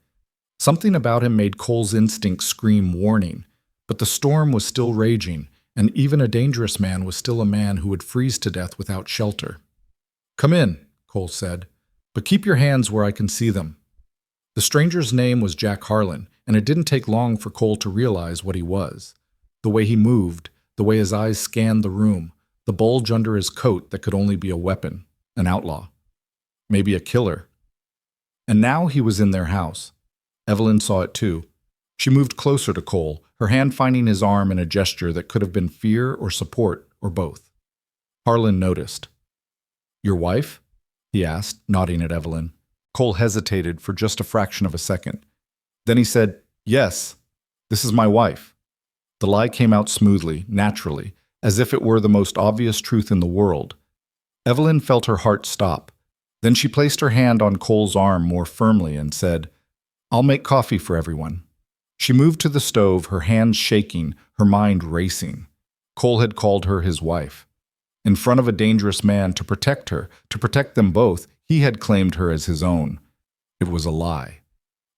Something about him made Cole's instinct scream warning, but the storm was still raging, and even a dangerous man was still a man who would freeze to death without shelter. Come in, Cole said, but keep your hands where I can see them. The stranger's name was Jack Harlan, and it didn't take long for Cole to realize what he was. The way he moved, the way his eyes scanned the room, the bulge under his coat that could only be a weapon, an outlaw, maybe a killer. And now he was in their house. Evelyn saw it too. She moved closer to Cole, her hand finding his arm in a gesture that could have been fear or support or both. Harlan noticed. "Your wife?" he asked, nodding at Evelyn. Cole hesitated for just a fraction of a second. Then he said, "Yes, this is my wife." The lie came out smoothly, naturally, as if it were the most obvious truth in the world. Evelyn felt her heart stop. Then she placed her hand on Cole's arm more firmly and said, "I'll make coffee for everyone." She moved to the stove, her hands shaking, her mind racing. Cole had called her his wife. In front of a dangerous man to protect her, to protect them both, he had claimed her as his own. It was a lie.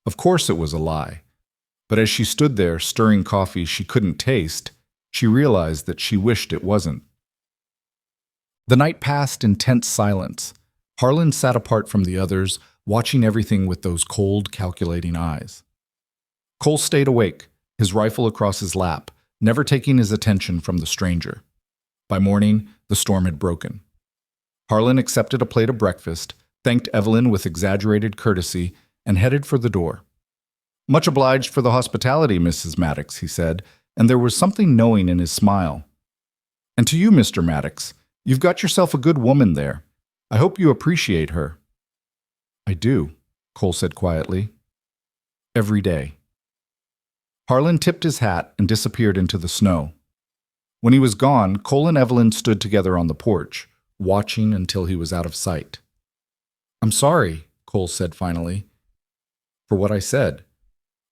Of course it was a lie. But as she stood there, stirring coffee she couldn't taste, she realized that she wished it wasn't. The night passed in tense silence. Harlan sat apart from the others, watching everything with those cold, calculating eyes. Cole stayed awake, his rifle across his lap, never taking his attention from the stranger. By morning, the storm had broken. Harlan accepted a plate of breakfast, thanked Evelyn with exaggerated courtesy, and headed for the door. "Much obliged for the hospitality, Mrs. Maddox," he said, and there was something knowing in his smile. "And to you, Mr. Maddox, you've got yourself a good woman there. I hope you appreciate her." "I do," Cole said quietly. "Every day." Harlan tipped his hat and disappeared into the snow. When he was gone, Cole and Evelyn stood together on the porch, watching until he was out of sight. "I'm sorry," Cole said finally, "for what I said,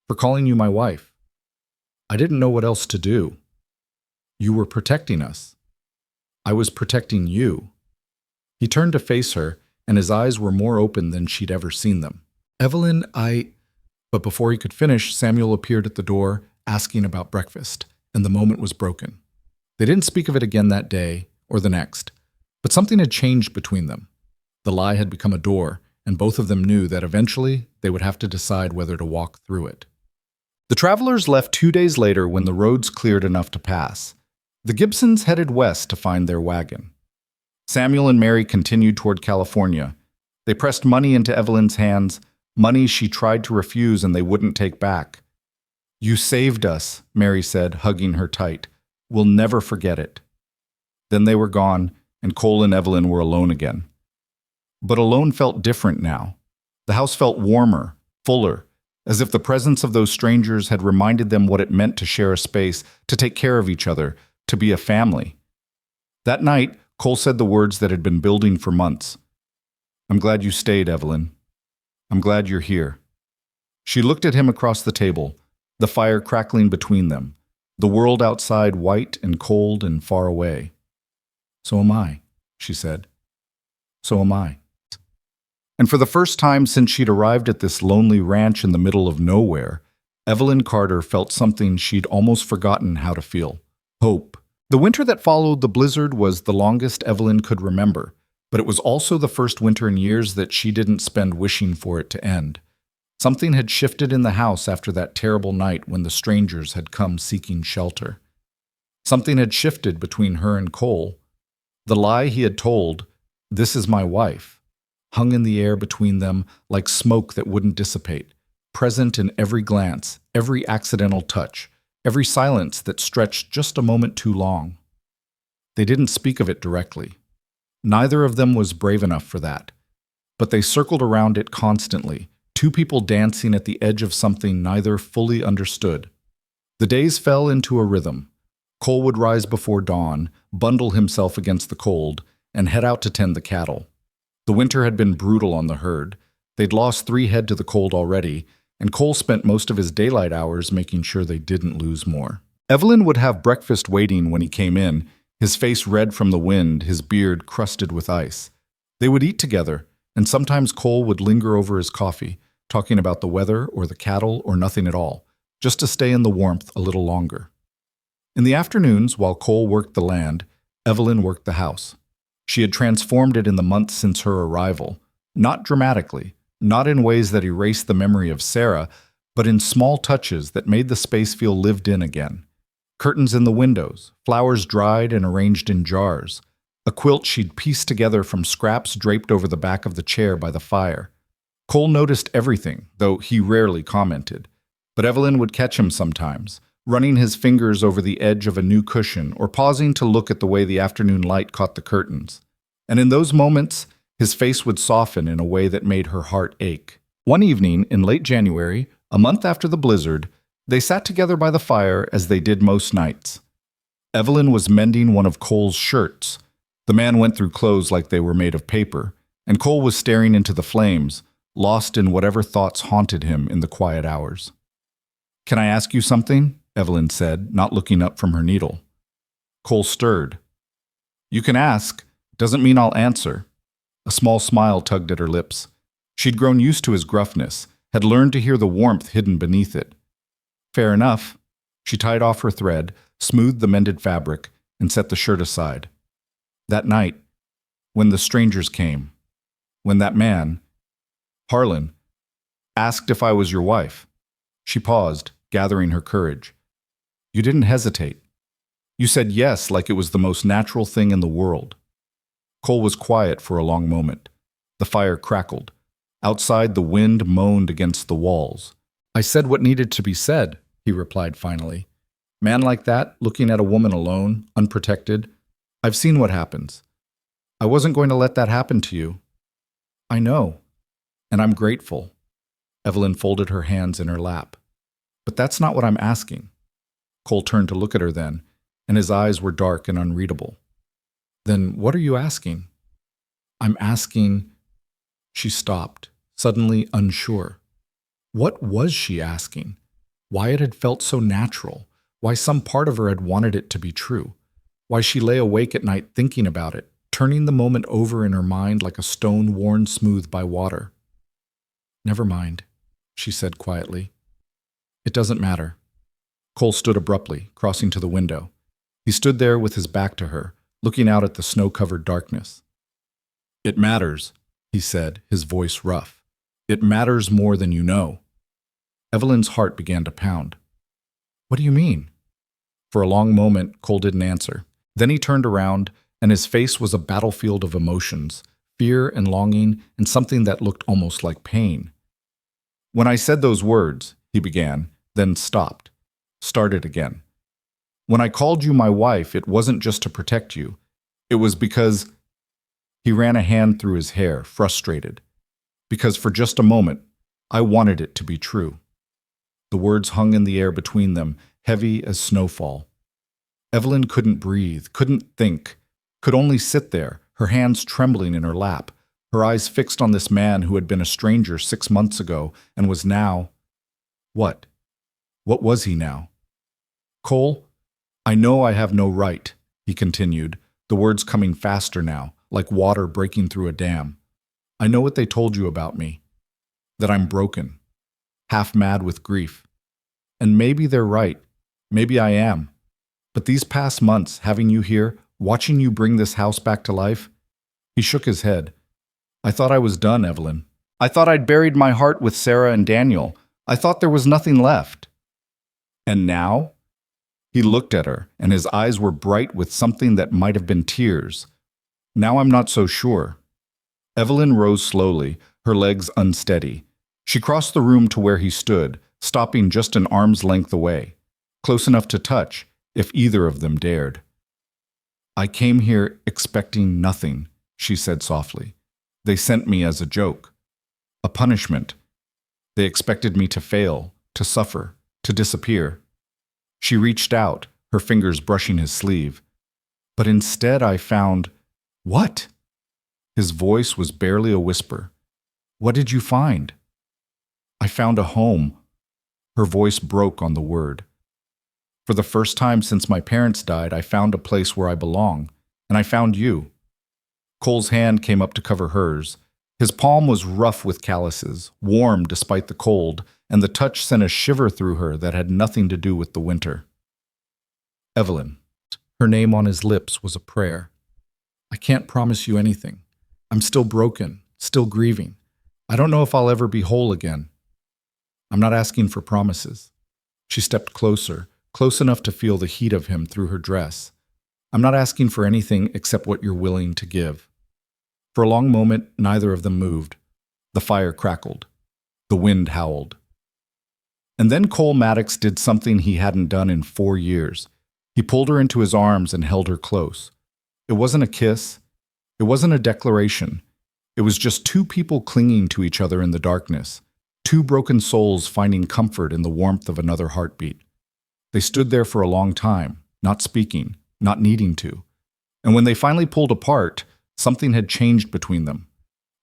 for calling you my wife. I didn't know what else to do. You were protecting us. I was protecting you." He turned to face her, and his eyes were more open than she'd ever seen them. "Evelyn, But before he could finish, Samuel appeared at the door, asking about breakfast, and the moment was broken. They didn't speak of it again that day, or the next, but something had changed between them. The lie had become a door, and both of them knew that eventually they would have to decide whether to walk through it. The travelers left 2 days later when the roads cleared enough to pass. The Gibsons headed west to find their wagon. Samuel and Mary continued toward California. They pressed money into Evelyn's hands, money she tried to refuse and they wouldn't take back. "You saved us," Mary said, hugging her tight. "We'll never forget it." Then they were gone, and Cole and Evelyn were alone again. But alone felt different now. The house felt warmer, fuller, as if the presence of those strangers had reminded them what it meant to share a space, to take care of each other, to be a family. That night, Cole said the words that had been building for months. "I'm glad you stayed, Evelyn. I'm glad you're here." She looked at him across the table, the fire crackling between them, the world outside white and cold and far away. "So am I," she said. "So am I." And for the first time since she'd arrived at this lonely ranch in the middle of nowhere, Evelyn Carter felt something she'd almost forgotten how to feel: hope. The winter that followed the blizzard was the longest Evelyn could remember, but it was also the first winter in years that she didn't spend wishing for it to end. Something had shifted in the house after that terrible night when the strangers had come seeking shelter. Something had shifted between her and Cole. The lie he had told, "This is my wife," hung in the air between them like smoke that wouldn't dissipate, present in every glance, every accidental touch, every silence that stretched just a moment too long. They didn't speak of it directly. Neither of them was brave enough for that. But they circled around it constantly, two people dancing at the edge of something neither fully understood. The days fell into a rhythm. Cole would rise before dawn, bundle himself against the cold, and head out to tend the cattle. The winter had been brutal on the herd. They'd lost 3 head to the cold already, and Cole spent most of his daylight hours making sure they didn't lose more. Evelyn would have breakfast waiting when he came in, his face red from the wind, his beard crusted with ice. They would eat together, and sometimes Cole would linger over his coffee, talking about the weather or the cattle or nothing at all, just to stay in the warmth a little longer. In the afternoons, while Cole worked the land, Evelyn worked the house. She had transformed it in the months since her arrival, not dramatically, not in ways that erased the memory of Sarah, but in small touches that made the space feel lived in again. Curtains in the windows, flowers dried and arranged in jars, a quilt she'd pieced together from scraps draped over the back of the chair by the fire. Cole noticed everything, though he rarely commented. But Evelyn would catch him sometimes, running his fingers over the edge of a new cushion or pausing to look at the way the afternoon light caught the curtains. And in those moments, his face would soften in a way that made her heart ache. One evening in late January, a month after the blizzard, they sat together by the fire as they did most nights. Evelyn was mending one of Cole's shirts. The man went through clothes like they were made of paper, and Cole was staring into the flames, lost in whatever thoughts haunted him in the quiet hours. "Can I ask you something?" Evelyn said, not looking up from her needle. Cole stirred. "You can ask. Doesn't mean I'll answer." A small smile tugged at her lips. She'd grown used to his gruffness, had learned to hear the warmth hidden beneath it. "Fair enough." She tied off her thread, smoothed the mended fabric, and set the shirt aside. "That night, when the strangers came, when that man, Harlan, asked if I was your wife." She paused, gathering her courage. "You didn't hesitate. You said yes like it was the most natural thing in the world." Cole was quiet for a long moment. The fire crackled. Outside, the wind moaned against the walls. "I said what needed to be said," he replied finally. "Man like that, looking at a woman alone, unprotected. I've seen what happens. I wasn't going to let that happen to you." "I know. And I'm grateful." Evelyn folded her hands in her lap. "But that's not what I'm asking." Cole turned to look at her then, and his eyes were dark and unreadable. "Then what are you asking?" "I'm asking—" She stopped, suddenly unsure. What was she asking? Why it had felt so natural? Why some part of her had wanted it to be true? Why she lay awake at night thinking about it, turning the moment over in her mind like a stone worn smooth by water? "Never mind," she said quietly. "It doesn't matter." Cole stood abruptly, crossing to the window. He stood there with his back to her, looking out at the snow-covered darkness. "It matters," he said, his voice rough. "It matters more than you know." Evelyn's heart began to pound. "What do you mean?" For a long moment, Cole didn't answer. Then he turned around, and his face was a battlefield of emotions, fear and longing, and something that looked almost like pain. "When I said those words," he began, then stopped, started again. "When I called you my wife, it wasn't just to protect you. It was because—" He ran a hand through his hair, frustrated. "Because for just a moment, I wanted it to be true." The words hung in the air between them, heavy as snowfall. Evelyn couldn't breathe, couldn't think, could only sit there, her hands trembling in her lap, her eyes fixed on this man who had been a stranger 6 months ago and was now— What? What was he now? "Cole, I know I have no right," he continued, the words coming faster now, like water breaking through a dam. "I know what they told you about me, that I'm broken, half mad with grief. And maybe they're right, maybe I am. But these past months, having you here, watching you bring this house back to life—" He shook his head. "I thought I was done, Evelyn. I thought I'd buried my heart with Sarah and Daniel. I thought there was nothing left. And now?" He looked at her, and his eyes were bright with something that might have been tears. "Now I'm not so sure." Evelyn rose slowly, her legs unsteady. She crossed the room to where he stood, stopping just an arm's length away, close enough to touch, if either of them dared. "I came here expecting nothing," she said softly. "They sent me as a joke, a punishment. They expected me to fail, to suffer, to disappear." She reached out, her fingers brushing his sleeve. "But instead I found—" "What?" His voice was barely a whisper. "What did you find?" "I found a home." Her voice broke on the word. "For the first time since my parents died, I found a place where I belong, and I found you." Cole's hand came up to cover hers. His palm was rough with calluses, warm despite the cold, and the touch sent a shiver through her that had nothing to do with the winter. "Evelyn." Her name on his lips was a prayer. "I can't promise you anything. I'm still broken, still grieving. I don't know if I'll ever be whole again. I'm not asking for promises." She stepped closer, close enough to feel the heat of him through her dress. I'm not asking for anything except what you're willing to give. For a long moment, neither of them moved. The fire crackled. The wind howled. And then Cole Maddox did something he hadn't done in 4 years. He pulled her into his arms and held her close. It wasn't a kiss. It wasn't a declaration. It was just two people clinging to each other in the darkness, two broken souls finding comfort in the warmth of another heartbeat. They stood there for a long time, not speaking, not needing to. And when they finally pulled apart, something had changed between them.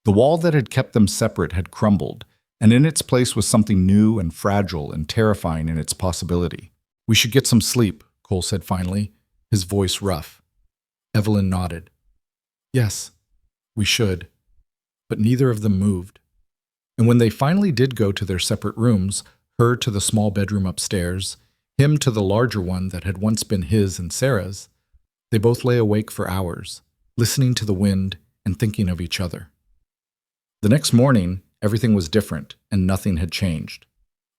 The wall that had kept them separate had crumbled, and in its place was something new and fragile and terrifying in its possibility. "We should get some sleep," Cole said finally, his voice rough. Evelyn nodded. "Yes, we should." But neither of them moved. And when they finally did go to their separate rooms, her to the small bedroom upstairs, him to the larger one that had once been his and Sarah's, they both lay awake for hours, listening to the wind and thinking of each other. The next morning, everything was different, and nothing had changed.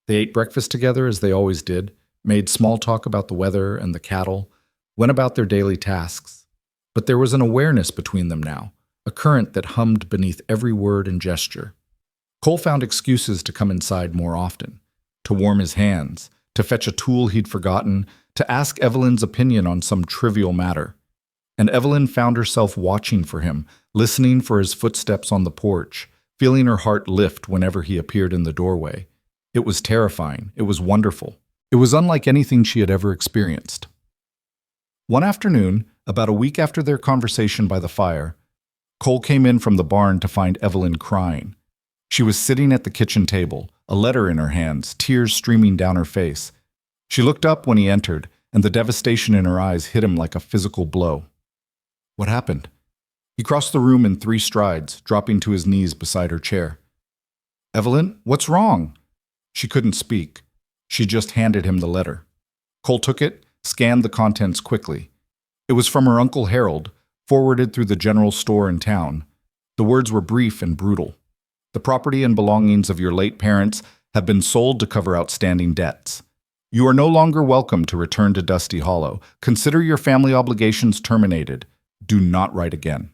They ate breakfast together as they always did, made small talk about the weather and the cattle, went about their daily tasks. But there was an awareness between them now, a current that hummed beneath every word and gesture. Cole found excuses to come inside more often, to warm his hands, to fetch a tool he'd forgotten, to ask Evelyn's opinion on some trivial matter. And Evelyn found herself watching for him, listening for his footsteps on the porch, feeling her heart lift whenever he appeared in the doorway. It was terrifying. It was wonderful. It was unlike anything she had ever experienced. One afternoon, about a week after their conversation by the fire, Cole came in from the barn to find Evelyn crying. She was sitting at the kitchen table, a letter in her hands, tears streaming down her face. She looked up when he entered, and the devastation in her eyes hit him like a physical blow. "What happened?" He crossed the room in 3 strides, dropping to his knees beside her chair. "Evelyn, what's wrong?" She couldn't speak. She just handed him the letter. Cole took it, scanned the contents quickly. It was from her Uncle Harold, forwarded through the general store in town. The words were brief and brutal. "The property and belongings of your late parents have been sold to cover outstanding debts. You are no longer welcome to return to Dusty Hollow. Consider your family obligations terminated. Do not write again."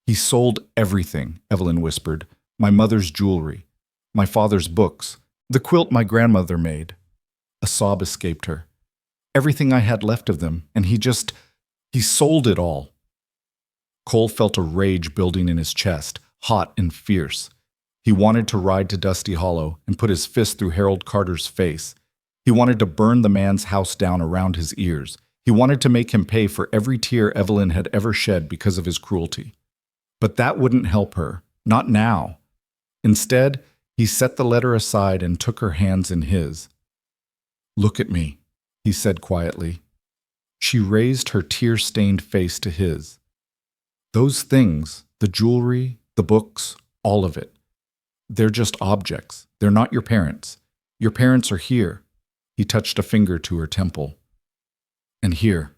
"He sold everything," Evelyn whispered. "My mother's jewelry, my father's books, the quilt my grandmother made." A sob escaped her. "Everything I had left of them, and he sold it all." Cole felt a rage building in his chest, hot and fierce. He wanted to ride to Dusty Hollow and put his fist through Harold Carter's face. He wanted to burn the man's house down around his ears. He wanted to make him pay for every tear Evelyn had ever shed because of his cruelty. But that wouldn't help her, not now. Instead, he set the letter aside and took her hands in his. "Look at me," he said quietly. She raised her tear-stained face to his. "Those things, the jewelry, the books, all of it, they're just objects. They're not your parents. Your parents are here." He touched a finger to her temple. "And here."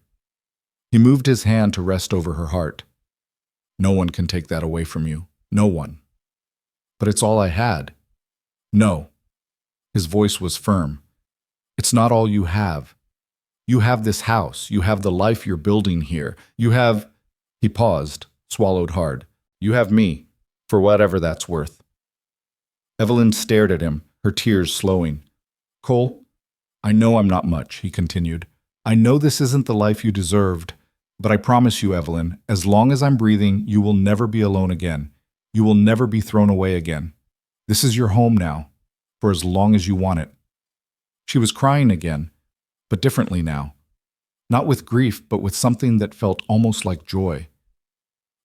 He moved his hand to rest over her heart. "No one can take that away from you. No one." "But it's all I had." "No." His voice was firm. "It's not all you have. You have this house. You have the life you're building here. You have—" He paused, swallowed hard. "You have me, for whatever that's worth." Evelyn stared at him, her tears slowing. "Cole, I know I'm not much," he continued. "I know this isn't the life you deserved. But I promise you, Evelyn, as long as I'm breathing, you will never be alone again. You will never be thrown away again. This is your home now, for as long as you want it." She was crying again, but differently now. Not with grief, but with something that felt almost like joy.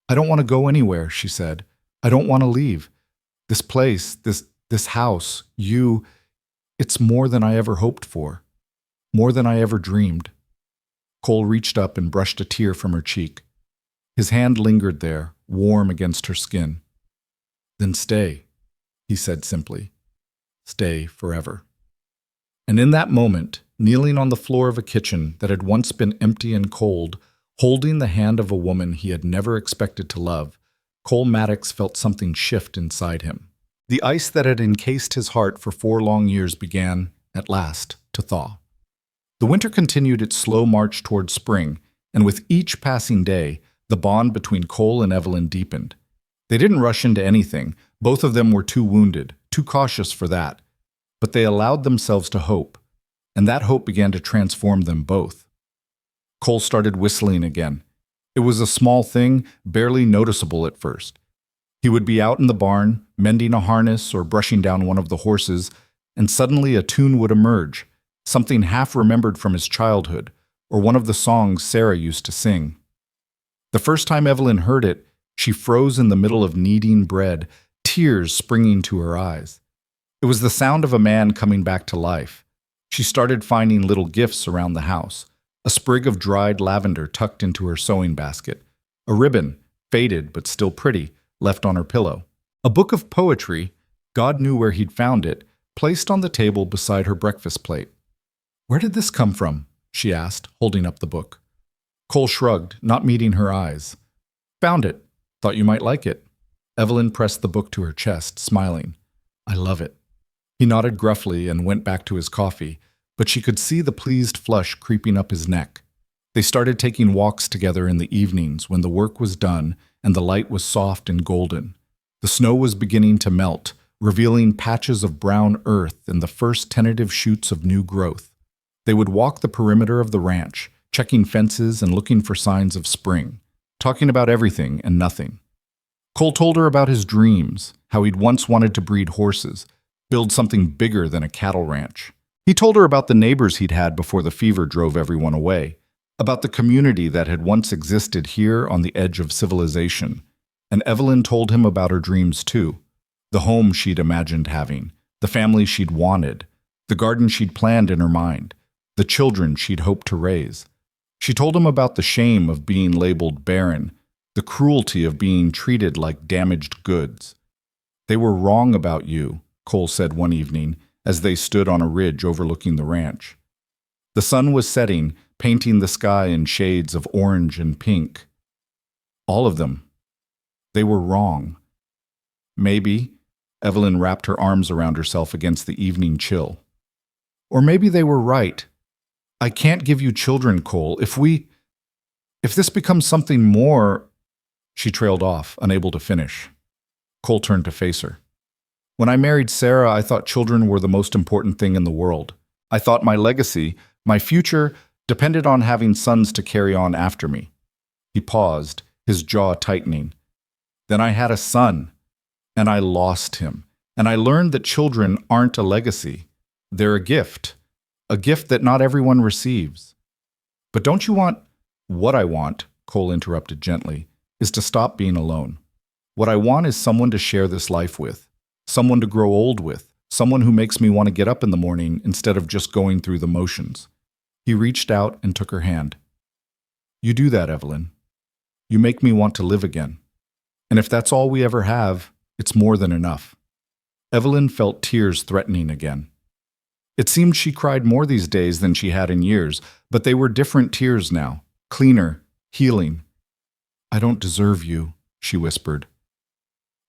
"I don't want to go anywhere," she said. "I don't want to leave. This place, this house, it's more than I ever hoped for, more than I ever dreamed." Cole reached up and brushed a tear from her cheek. His hand lingered there, warm against her skin. "Then stay," he said simply. "Stay forever." And in that moment, kneeling on the floor of a kitchen that had once been empty and cold, holding the hand of a woman he had never expected to love, Cole Maddox felt something shift inside him. The ice that had encased his heart for 4 long years began, at last, to thaw. The winter continued its slow march toward spring, and with each passing day, the bond between Cole and Evelyn deepened. They didn't rush into anything. Both of them were too wounded, too cautious for that. But they allowed themselves to hope, and that hope began to transform them both. Cole started whistling again. It was a small thing, barely noticeable at first. He would be out in the barn, mending a harness or brushing down one of the horses, and suddenly a tune would emerge, something half remembered from his childhood, or one of the songs Sarah used to sing. The first time Evelyn heard it, she froze in the middle of kneading bread, tears springing to her eyes. It was the sound of a man coming back to life. She started finding little gifts around the house, a sprig of dried lavender tucked into her sewing basket, a ribbon, faded but still pretty, left on her pillow, a book of poetry, God knew where he'd found it, placed on the table beside her breakfast plate. "Where did this come from?" she asked, holding up the book. Cole shrugged, not meeting her eyes. "Found it. Thought you might like it." Evelyn pressed the book to her chest, smiling. "I love it." He nodded gruffly and went back to his coffee, but she could see the pleased flush creeping up his neck. They started taking walks together in the evenings when the work was done and the light was soft and golden. The snow was beginning to melt, revealing patches of brown earth and the first tentative shoots of new growth. They would walk the perimeter of the ranch, checking fences and looking for signs of spring, talking about everything and nothing. Cole told her about his dreams, how he'd once wanted to breed horses, build something bigger than a cattle ranch. He told her about the neighbors he'd had before the fever drove everyone away, about the community that had once existed here on the edge of civilization. And Evelyn told him about her dreams too, the home she'd imagined having, the family she'd wanted, the garden she'd planned in her mind, the children she'd hoped to raise. She told him about the shame of being labeled barren, the cruelty of being treated like damaged goods. "They were wrong about you," Cole said one evening as they stood on a ridge overlooking the ranch. The sun was setting, painting the sky in shades of orange and pink. All of them. They were wrong. Maybe, Evelyn wrapped her arms around herself against the evening chill. Or maybe they were right. I can't give you children, Cole. If this becomes something more... She trailed off, unable to finish. Cole turned to face her. "When I married Sarah, I thought children were the most important thing in the world. I thought my legacy, my future, depended on having sons to carry on after me." He paused, his jaw tightening. "Then I had a son, and I lost him. And I learned that children aren't a legacy. They're a gift that not everyone receives." "But don't you want—" "What I want," Cole interrupted gently, "is to stop being alone. What I want is someone to share this life with, someone to grow old with, someone who makes me want to get up in the morning instead of just going through the motions." He reached out and took her hand. "You do that, Evelyn. You make me want to live again. And if that's all we ever have, it's more than enough." Evelyn felt tears threatening again. It seemed she cried more these days than she had in years, but they were different tears now, cleaner, healing. "I don't deserve you," she whispered.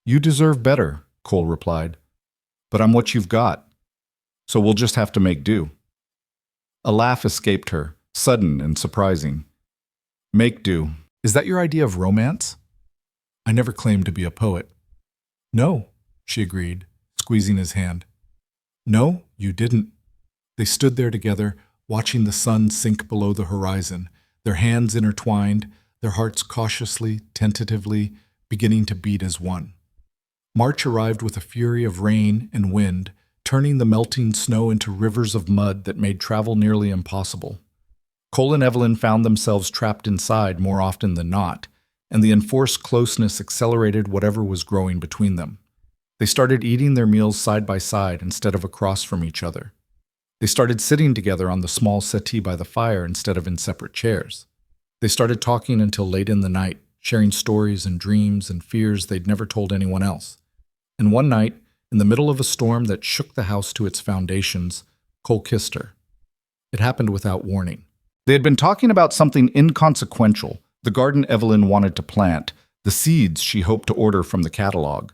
"You deserve better," Cole replied. "But I'm what you've got, so we'll just have to make do." A laugh escaped her, sudden and surprising. "Make do. Is that your idea of romance?" "I never claimed to be a poet." "No," she agreed, squeezing his hand. "No, you didn't." They stood there together, watching the sun sink below the horizon, their hands intertwined, their hearts cautiously, tentatively, beginning to beat as one. March arrived with a fury of rain and wind, turning the melting snow into rivers of mud that made travel nearly impossible. Cole and Evelyn found themselves trapped inside more often than not, and the enforced closeness accelerated whatever was growing between them. They started eating their meals side by side instead of across from each other. They started sitting together on the small settee by the fire instead of in separate chairs. They started talking until late in the night, sharing stories and dreams and fears they'd never told anyone else. And one night, in the middle of a storm that shook the house to its foundations, Cole kissed her. It happened without warning. They had been talking about something inconsequential, the garden Evelyn wanted to plant, the seeds she hoped to order from the catalog,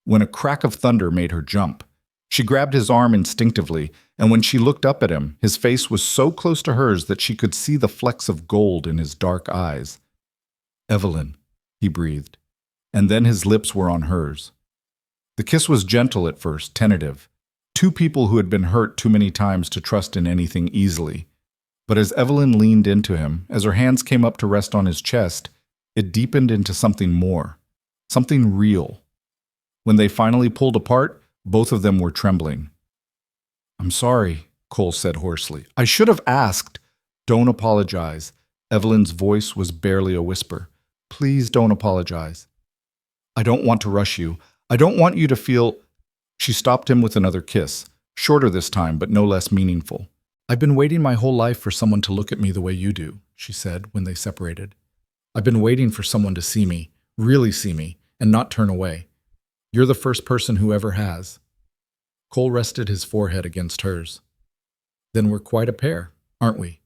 when a crack of thunder made her jump. She grabbed his arm instinctively, and when she looked up at him, his face was so close to hers that she could see the flecks of gold in his dark eyes. "Evelyn," he breathed, and then his lips were on hers. The kiss was gentle at first, tentative. Two people who had been hurt too many times to trust in anything easily. But as Evelyn leaned into him, as her hands came up to rest on his chest, it deepened into something more, something real. When they finally pulled apart, both of them were trembling. "I'm sorry," Cole said hoarsely. "I should have asked." "Don't apologize." Evelyn's voice was barely a whisper. "Please don't apologize. I don't want to rush you. I don't want you to feel—" She stopped him with another kiss, shorter this time, but no less meaningful. "I've been waiting my whole life for someone to look at me the way you do," she said when they separated. "I've been waiting for someone to see me, really see me, and not turn away. You're the first person who ever has." Cole rested his forehead against hers. "Then we're quite a pair, aren't we?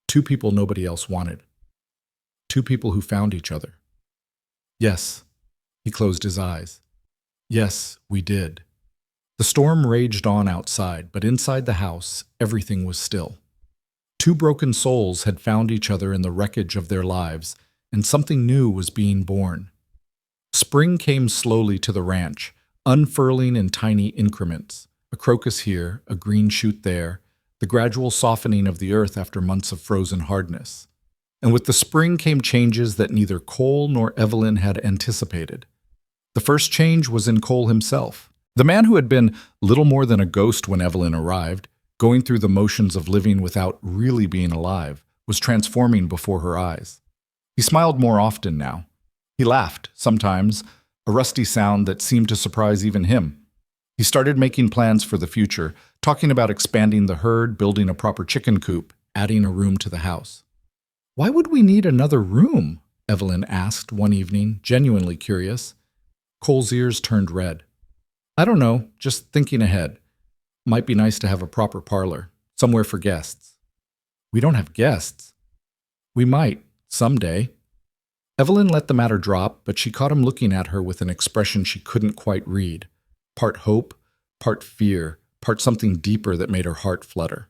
Two people nobody else wanted. Two people who found each other." "Yes." He closed his eyes. "Yes, we did." The storm raged on outside, but inside the house, everything was still. Two broken souls had found each other in the wreckage of their lives, and something new was being born. Spring came slowly to the ranch, unfurling in tiny increments. A crocus here, a green shoot there, the gradual softening of the earth after months of frozen hardness. And with the spring came changes that neither Cole nor Evelyn had anticipated. The first change was in Cole himself. The man who had been little more than a ghost when Evelyn arrived, going through the motions of living without really being alive, was transforming before her eyes. He smiled more often now. He laughed, sometimes, a rusty sound that seemed to surprise even him. He started making plans for the future, talking about expanding the herd, building a proper chicken coop, adding a room to the house. "Why would we need another room?" Evelyn asked one evening, genuinely curious. Cole's ears turned red. "I don't know, just thinking ahead. Might be nice to have a proper parlor, somewhere for guests." "We don't have guests." "We might, someday." Evelyn let the matter drop, but she caught him looking at her with an expression she couldn't quite read. Part hope, part fear, part something deeper that made her heart flutter.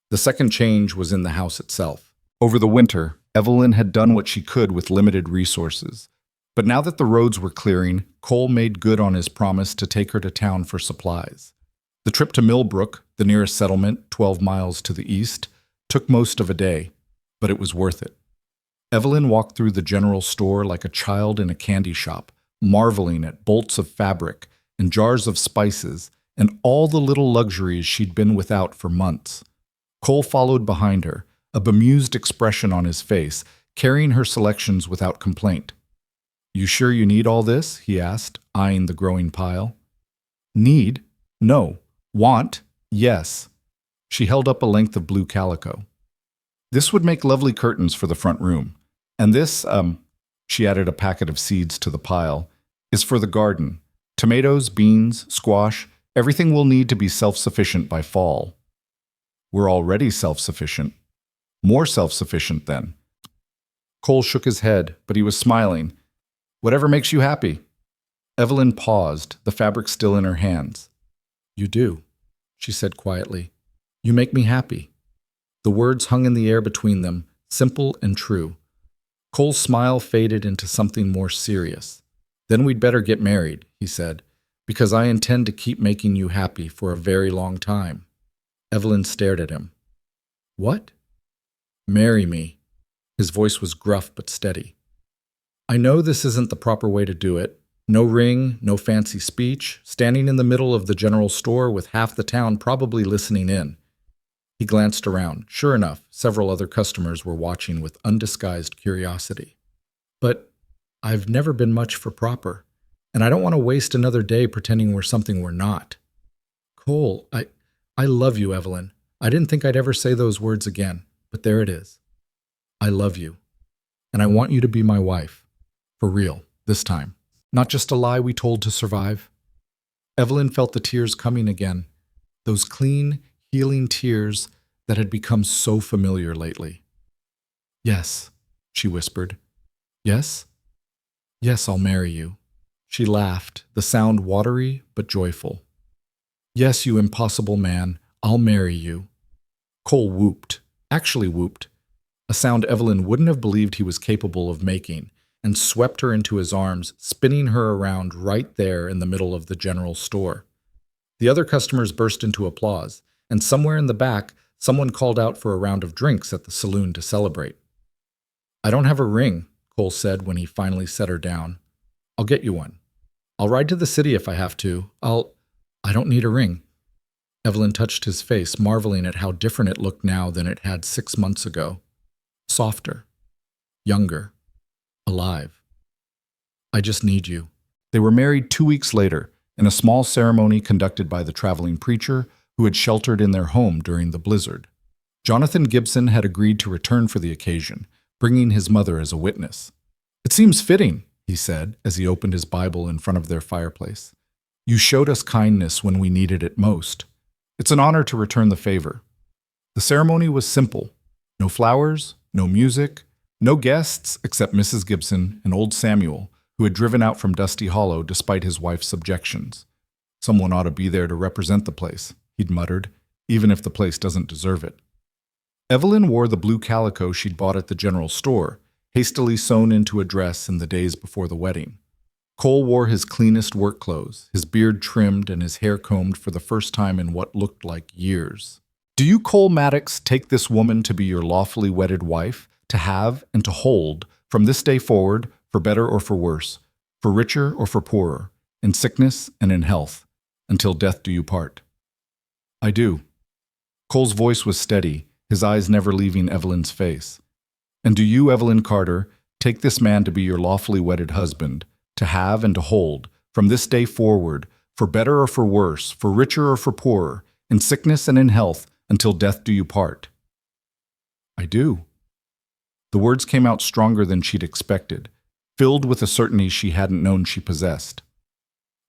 The second change was in the house itself. Over the winter, Evelyn had done what she could with limited resources. But now that the roads were clearing, Cole made good on his promise to take her to town for supplies. The trip to Millbrook, the nearest settlement, 12 miles to the east, took most of a day, but it was worth it. Evelyn walked through the general store like a child in a candy shop, marveling at bolts of fabric and jars of spices and all the little luxuries she'd been without for months. Cole followed behind her, a bemused expression on his face, carrying her selections without complaint. "You sure you need all this?" he asked, eyeing the growing pile. "Need? No. Want? Yes." She held up a length of blue calico. "This would make lovely curtains for the front room. And this, she added a packet of seeds to the pile, is for the garden. Tomatoes, beans, squash, everything we'll need to be self-sufficient by fall." "We're already self-sufficient." "More self-sufficient, then." Cole shook his head, but he was smiling. "Whatever makes you happy." Evelyn paused, the fabric still in her hands. "You do," she said quietly. "You make me happy." The words hung in the air between them, simple and true. Cole's smile faded into something more serious. "Then we'd better get married," he said, "because I intend to keep making you happy for a very long time." Evelyn stared at him. "What?" "Marry me." His voice was gruff but steady. "I know this isn't the proper way to do it. No ring, no fancy speech, standing in the middle of the general store with half the town probably listening in." He glanced around. Sure enough, several other customers were watching with undisguised curiosity. "But I've never been much for proper, and I don't want to waste another day pretending we're something we're not." "Cole, I love you, Evelyn. I didn't think I'd ever say those words again, but there it is. I love you, and I want you to be my wife. For real, this time. Not just a lie we told to survive." Evelyn felt the tears coming again, those clean, healing tears that had become so familiar lately. "Yes," she whispered. "Yes? Yes, I'll marry you." She laughed, the sound watery but joyful. Yes, you impossible man, I'll marry you. Cole whooped, actually whooped, a sound Evelyn wouldn't have believed he was capable of making, and swept her into his arms, spinning her around right there in the middle of the general store. The other customers burst into applause, and somewhere in the back, someone called out for a round of drinks at the saloon to celebrate. I don't have a ring, Cole said when he finally set her down. I'll get you one. I'll ride to the city if I have to. I don't need a ring. Evelyn touched his face, marveling at how different it looked now than it had 6 months ago. Softer. Younger. Alive. I just need you. They were married 2 weeks later, in a small ceremony conducted by the traveling preacher who had sheltered in their home during the blizzard. Jonathan Gibson had agreed to return for the occasion, bringing his mother as a witness. It seems fitting, he said as he opened his Bible in front of their fireplace. You showed us kindness when we needed it most. It's an honor to return the favor. The ceremony was simple. No flowers, no music, no guests except Mrs. Gibson and old Samuel, who had driven out from Dusty Hollow despite his wife's objections. Someone ought to be there to represent the place, he'd muttered, even if the place doesn't deserve it. Evelyn wore the blue calico she'd bought at the general store, hastily sewn into a dress in the days before the wedding. Cole wore his cleanest work clothes, his beard trimmed and his hair combed for the first time in what looked like years. Do you, Cole Maddox, take this woman to be your lawfully wedded wife, to have and to hold, from this day forward, for better or for worse, for richer or for poorer, in sickness and in health, until death do you part? I do. Cole's voice was steady, his eyes never leaving Evelyn's face. And do you, Evelyn Carter, take this man to be your lawfully wedded husband, to have and to hold, from this day forward, for better or for worse, for richer or for poorer, in sickness and in health, until death do you part? I do. The words came out stronger than she'd expected, filled with a certainty she hadn't known she possessed.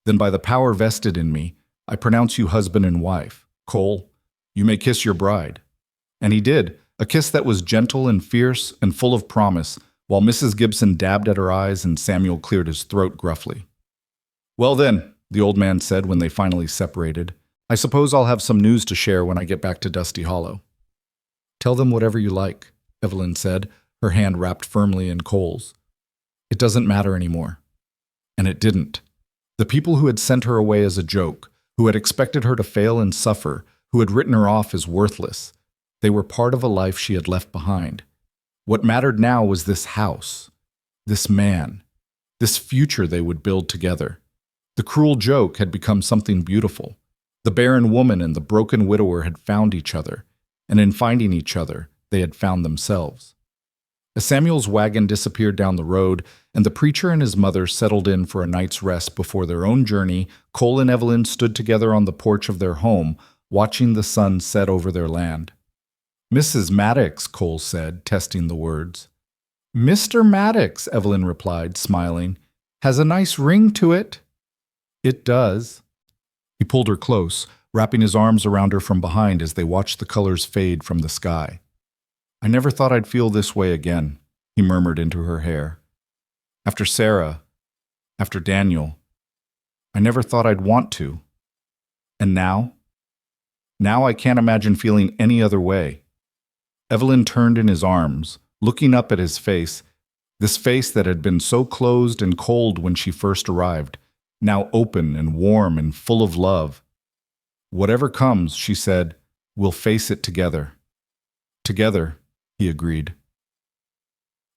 Then by the power vested in me, I pronounce you husband and wife. Cole, you may kiss your bride. And he did, a kiss that was gentle and fierce and full of promise, while Mrs. Gibson dabbed at her eyes and Samuel cleared his throat gruffly. Well then, the old man said when they finally separated, I suppose I'll have some news to share when I get back to Dusty Hollow. Tell them whatever you like, Evelyn said, her hand wrapped firmly in Cole's. It doesn't matter anymore. And it didn't. The people who had sent her away as a joke, who had expected her to fail and suffer, who had written her off as worthless, they were part of a life she had left behind. What mattered now was this house, this man, this future they would build together. The cruel joke had become something beautiful. The barren woman and the broken widower had found each other, and in finding each other, they had found themselves. As Samuel's wagon disappeared down the road, and the preacher and his mother settled in for a night's rest before their own journey, Cole and Evelyn stood together on the porch of their home, watching the sun set over their land. Mrs. Maddox, Cole said, testing the words. Mr. Maddox, Evelyn replied, smiling, has a nice ring to it. It does. He pulled her close, wrapping his arms around her from behind as they watched the colors fade from the sky. I never thought I'd feel this way again, he murmured into her hair. After Sarah, after Daniel, I never thought I'd want to. And now? Now I can't imagine feeling any other way. Evelyn turned in his arms, looking up at his face, this face that had been so closed and cold when she first arrived, now open and warm and full of love. Whatever comes, she said, we'll face it together. Together, he agreed.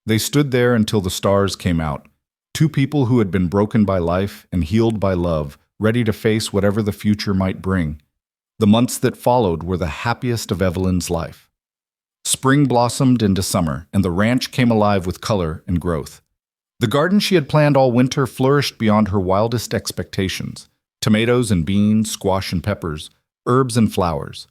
They stood there until the stars came out, two people who had been broken by life and healed by love, ready to face whatever the future might bring. The months that followed were the happiest of Evelyn's life. Spring blossomed into summer, and the ranch came alive with color and growth. The garden she had planned all winter flourished beyond her wildest expectations. Tomatoes and beans, squash and peppers, herbs and flowers.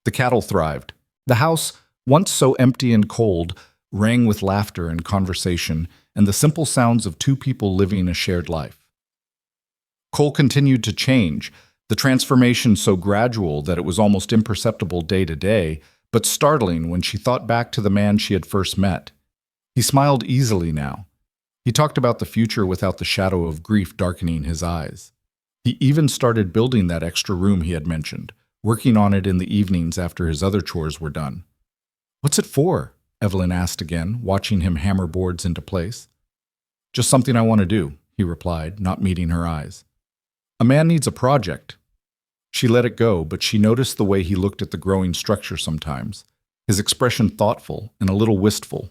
The cattle thrived. The house, once so empty and cold, rang with laughter and conversation and the simple sounds of two people living a shared life. Cole continued to change, the transformation so gradual that it was almost imperceptible day to day, but startling when she thought back to the man she had first met. He smiled easily now. He talked about the future without the shadow of grief darkening his eyes. He even started building that extra room he had mentioned, working on it in the evenings after his other chores were done. "What's it for?" Evelyn asked again, watching him hammer boards into place. "Just something I want to do," he replied, not meeting her eyes. "A man needs a project." She let it go, but she noticed the way he looked at the growing structure sometimes, his expression thoughtful and a little wistful.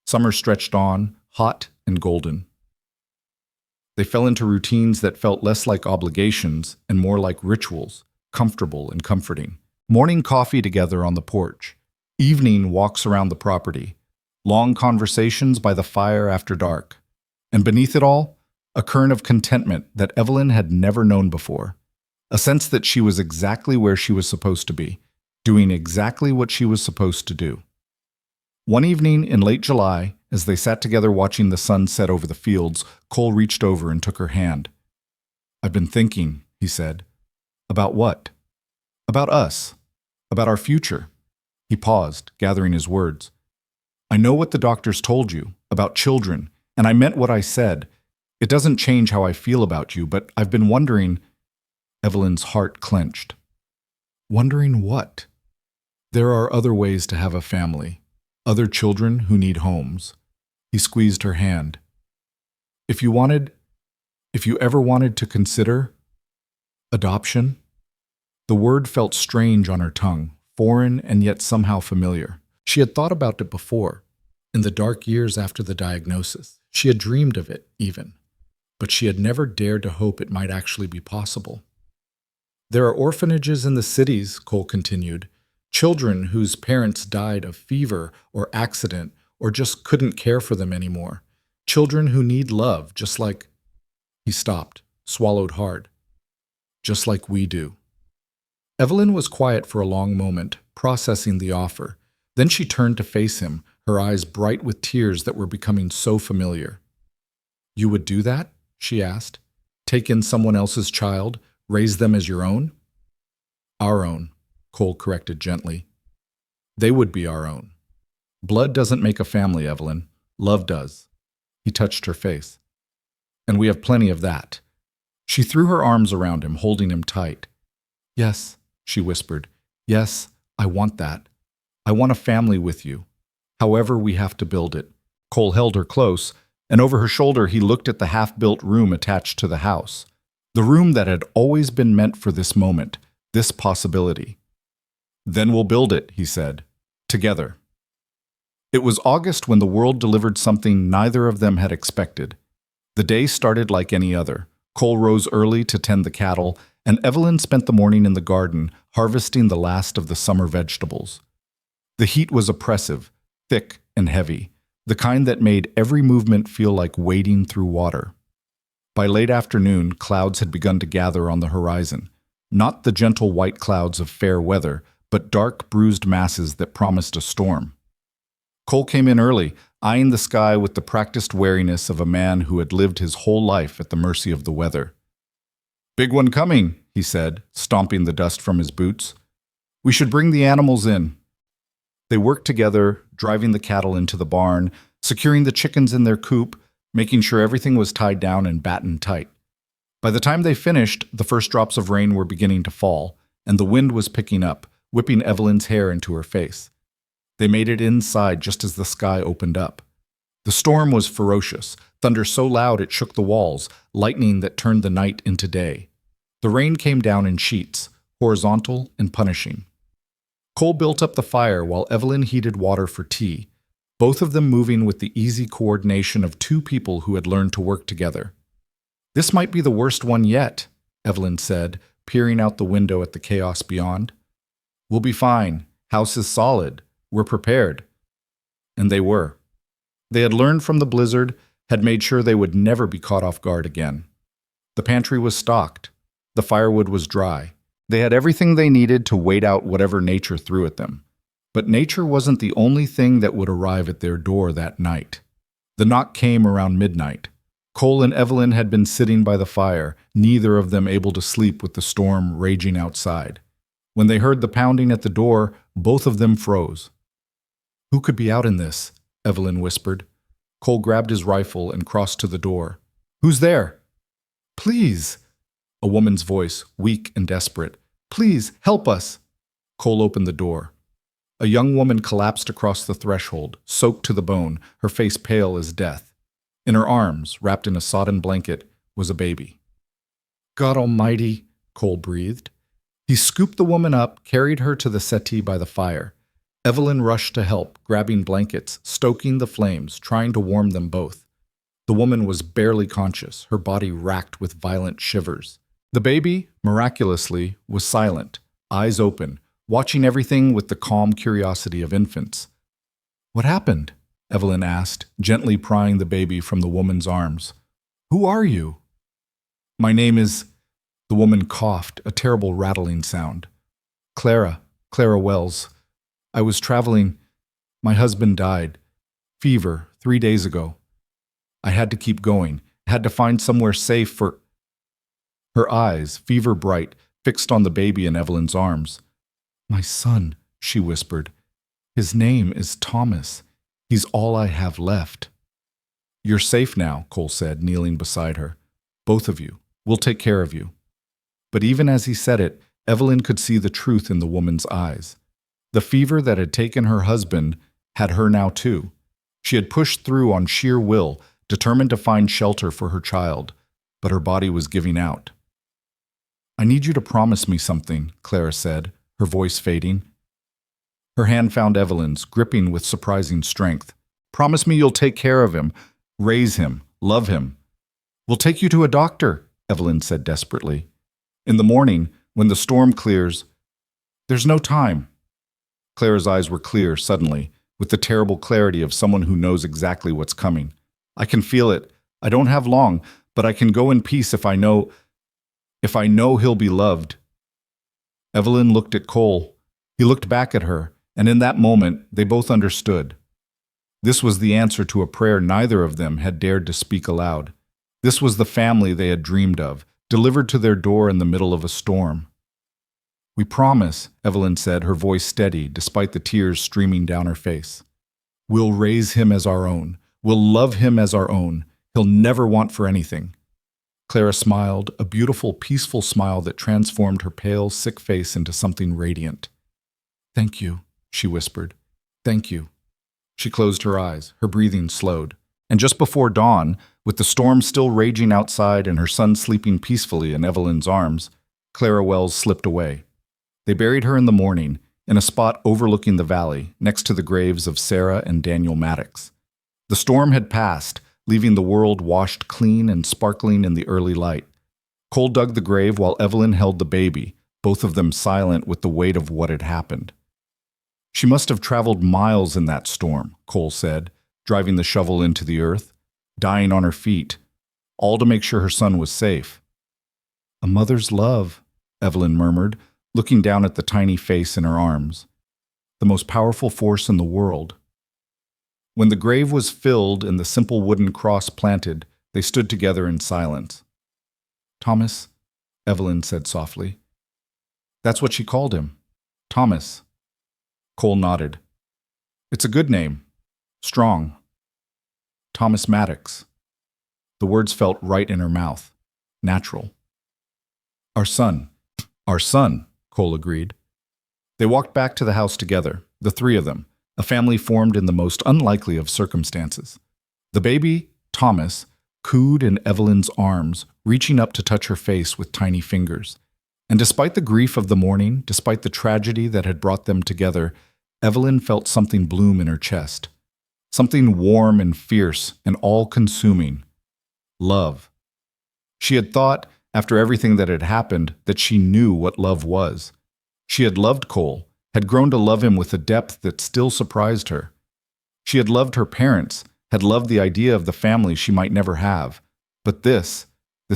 Summer stretched on, hot and golden. They fell into routines that felt less like obligations and more like rituals, comfortable and comforting. Morning coffee together on the porch, evening walks around the property, long conversations by the fire after dark. And beneath it all, a current of contentment that Evelyn had never known before. A sense that she was exactly where she was supposed to be, doing exactly what she was supposed to do. One evening in late July, as they sat together watching the sun set over the fields, Cole reached over and took her hand. "I've been thinking," he said. "About what?" "About us. About our future." He paused, gathering his words. "I know what the doctors told you, about children, and I meant what I said. It doesn't change how I feel about you, but I've been wondering—" Evelyn's heart clenched. "Wondering what?" "There are other ways to have a family, other children who need homes." He squeezed her hand. If you ever wanted to consider adoption?" The word felt strange on her tongue, foreign and yet somehow familiar. She had thought about it before, in the dark years after the diagnosis. She had dreamed of it, even. But she had never dared to hope it might actually be possible. "There are orphanages in the cities," Cole continued. "Children whose parents died of fever or accident or just couldn't care for them anymore. Children who need love, just like—" He stopped, swallowed hard. "Just like we do." Evelyn was quiet for a long moment, processing the offer. Then she turned to face him, her eyes bright with tears that were becoming so familiar. "You would do that?" she asked. "Take in someone else's child, raise them as your own?" "Our own," Cole corrected gently. "They would be our own. Blood doesn't make a family, Evelyn. Love does." He touched her face. "And we have plenty of that." She threw her arms around him, holding him tight. "Yes," she whispered. "Yes, I want that. I want a family with you. However we have to build it." Cole held her close, and over her shoulder he looked at the half-built room attached to the house. The room that had always been meant for this moment, this possibility. "Then we'll build it," he said. "Together." It was August when the world delivered something neither of them had expected. The day started like any other. Cole rose early to tend the cattle, and Evelyn spent the morning in the garden, harvesting the last of the summer vegetables. The heat was oppressive, thick and heavy, the kind that made every movement feel like wading through water. By late afternoon, clouds had begun to gather on the horizon, not the gentle white clouds of fair weather, but dark, bruised masses that promised a storm. Cole came in early, eyeing the sky with the practiced wariness of a man who had lived his whole life at the mercy of the weather. "Big one coming," he said, stomping the dust from his boots. "We should bring the animals in." They worked together, driving the cattle into the barn, securing the chickens in their coop, making sure everything was tied down and battened tight. By the time they finished, the first drops of rain were beginning to fall, and the wind was picking up, whipping Evelyn's hair into her face. They made it inside just as the sky opened up. The storm was ferocious, thunder so loud it shook the walls, lightning that turned the night into day. The rain came down in sheets, horizontal and punishing. Cole built up the fire while Evelyn heated water for tea, both of them moving with the easy coordination of two people who had learned to work together. "This might be the worst one yet," Evelyn said, peering out the window at the chaos beyond. "We'll be fine. House is solid. We're prepared." And they were. They had learned from the blizzard, had made sure they would never be caught off guard again. The pantry was stocked. The firewood was dry. They had everything they needed to wait out whatever nature threw at them. But nature wasn't the only thing that would arrive at their door that night. The knock came around midnight. Cole and Evelyn had been sitting by the fire, neither of them able to sleep with the storm raging outside. When they heard the pounding at the door, both of them froze. "Who could be out in this?" Evelyn whispered. Cole grabbed his rifle and crossed to the door. "Who's there?" "Please!" A woman's voice, weak and desperate. Please, help us. Cole opened the door. A young woman collapsed across the threshold, soaked to the bone, her face pale as death. In her arms, wrapped in a sodden blanket, was a baby. God Almighty, Cole breathed. He scooped the woman up, carried her to the settee by the fire. Evelyn rushed to help, grabbing blankets, stoking the flames, trying to warm them both. The woman was barely conscious, her body racked with violent shivers. The baby, miraculously, was silent, eyes open, watching everything with the calm curiosity of infants. What happened? Evelyn asked, gently prying the baby from the woman's arms. Who are you? My name is... The woman coughed, a terrible rattling sound. Clara Wells. I was traveling. My husband died. Fever, 3 days ago. I had to keep going, had to find somewhere safe for... Her eyes, fever bright, fixed on the baby in Evelyn's arms. My son, she whispered. His name is Thomas. He's all I have left. You're safe now, Cole said, kneeling beside her. Both of you. We'll take care of you. But even as he said it, Evelyn could see the truth in the woman's eyes. The fever that had taken her husband had her now too. She had pushed through on sheer will, determined to find shelter for her child, but her body was giving out. I need you to promise me something, Clara said, her voice fading. Her hand found Evelyn's, gripping with surprising strength. Promise me you'll take care of him, raise him, love him. We'll take you to a doctor, Evelyn said desperately. In the morning, when the storm clears, there's no time. Clara's eyes were clear suddenly, with the terrible clarity of someone who knows exactly what's coming. I can feel it. I don't have long, but I can go in peace if I know he'll be loved. Evelyn looked at Cole. He looked back at her, and in that moment, they both understood. This was the answer to a prayer neither of them had dared to speak aloud. This was the family they had dreamed of, delivered to their door in the middle of a storm. We promise, Evelyn said, her voice steady despite the tears streaming down her face. We'll raise him as our own. We'll love him as our own. He'll never want for anything. Clara smiled, a beautiful, peaceful smile that transformed her pale, sick face into something radiant. Thank you, she whispered. Thank you. She closed her eyes, her breathing slowed. And just before dawn, with the storm still raging outside and her son sleeping peacefully in Evelyn's arms, Clara Wells slipped away. They buried her in the morning, in a spot overlooking the valley, next to the graves of Sarah and Daniel Maddox. The storm had passed, leaving the world washed clean and sparkling in the early light. Cole dug the grave while Evelyn held the baby, both of them silent with the weight of what had happened. She must have traveled miles in that storm, Cole said, driving the shovel into the earth, dying on her feet, all to make sure her son was safe. A mother's love, Evelyn murmured, looking down at the tiny face in her arms. The most powerful force in the world. When the grave was filled and the simple wooden cross planted, they stood together in silence. Thomas, Evelyn said softly. That's what she called him. Thomas. Cole nodded. It's a good name. Strong. Thomas Maddox. The words felt right in her mouth. Natural. Our son, Cole agreed. They walked back to the house together, the three of them, a family formed in the most unlikely of circumstances. The baby, Thomas, cooed in Evelyn's arms, reaching up to touch her face with tiny fingers. And despite the grief of the morning, despite the tragedy that had brought them together, Evelyn felt something bloom in her chest. Something warm and fierce and all-consuming. Love. She had thought, after everything that had happened, that she knew what love was. She had loved Cole, had grown to love him with a depth that still surprised her. She had loved her parents, had loved the idea of the family she might never have. But this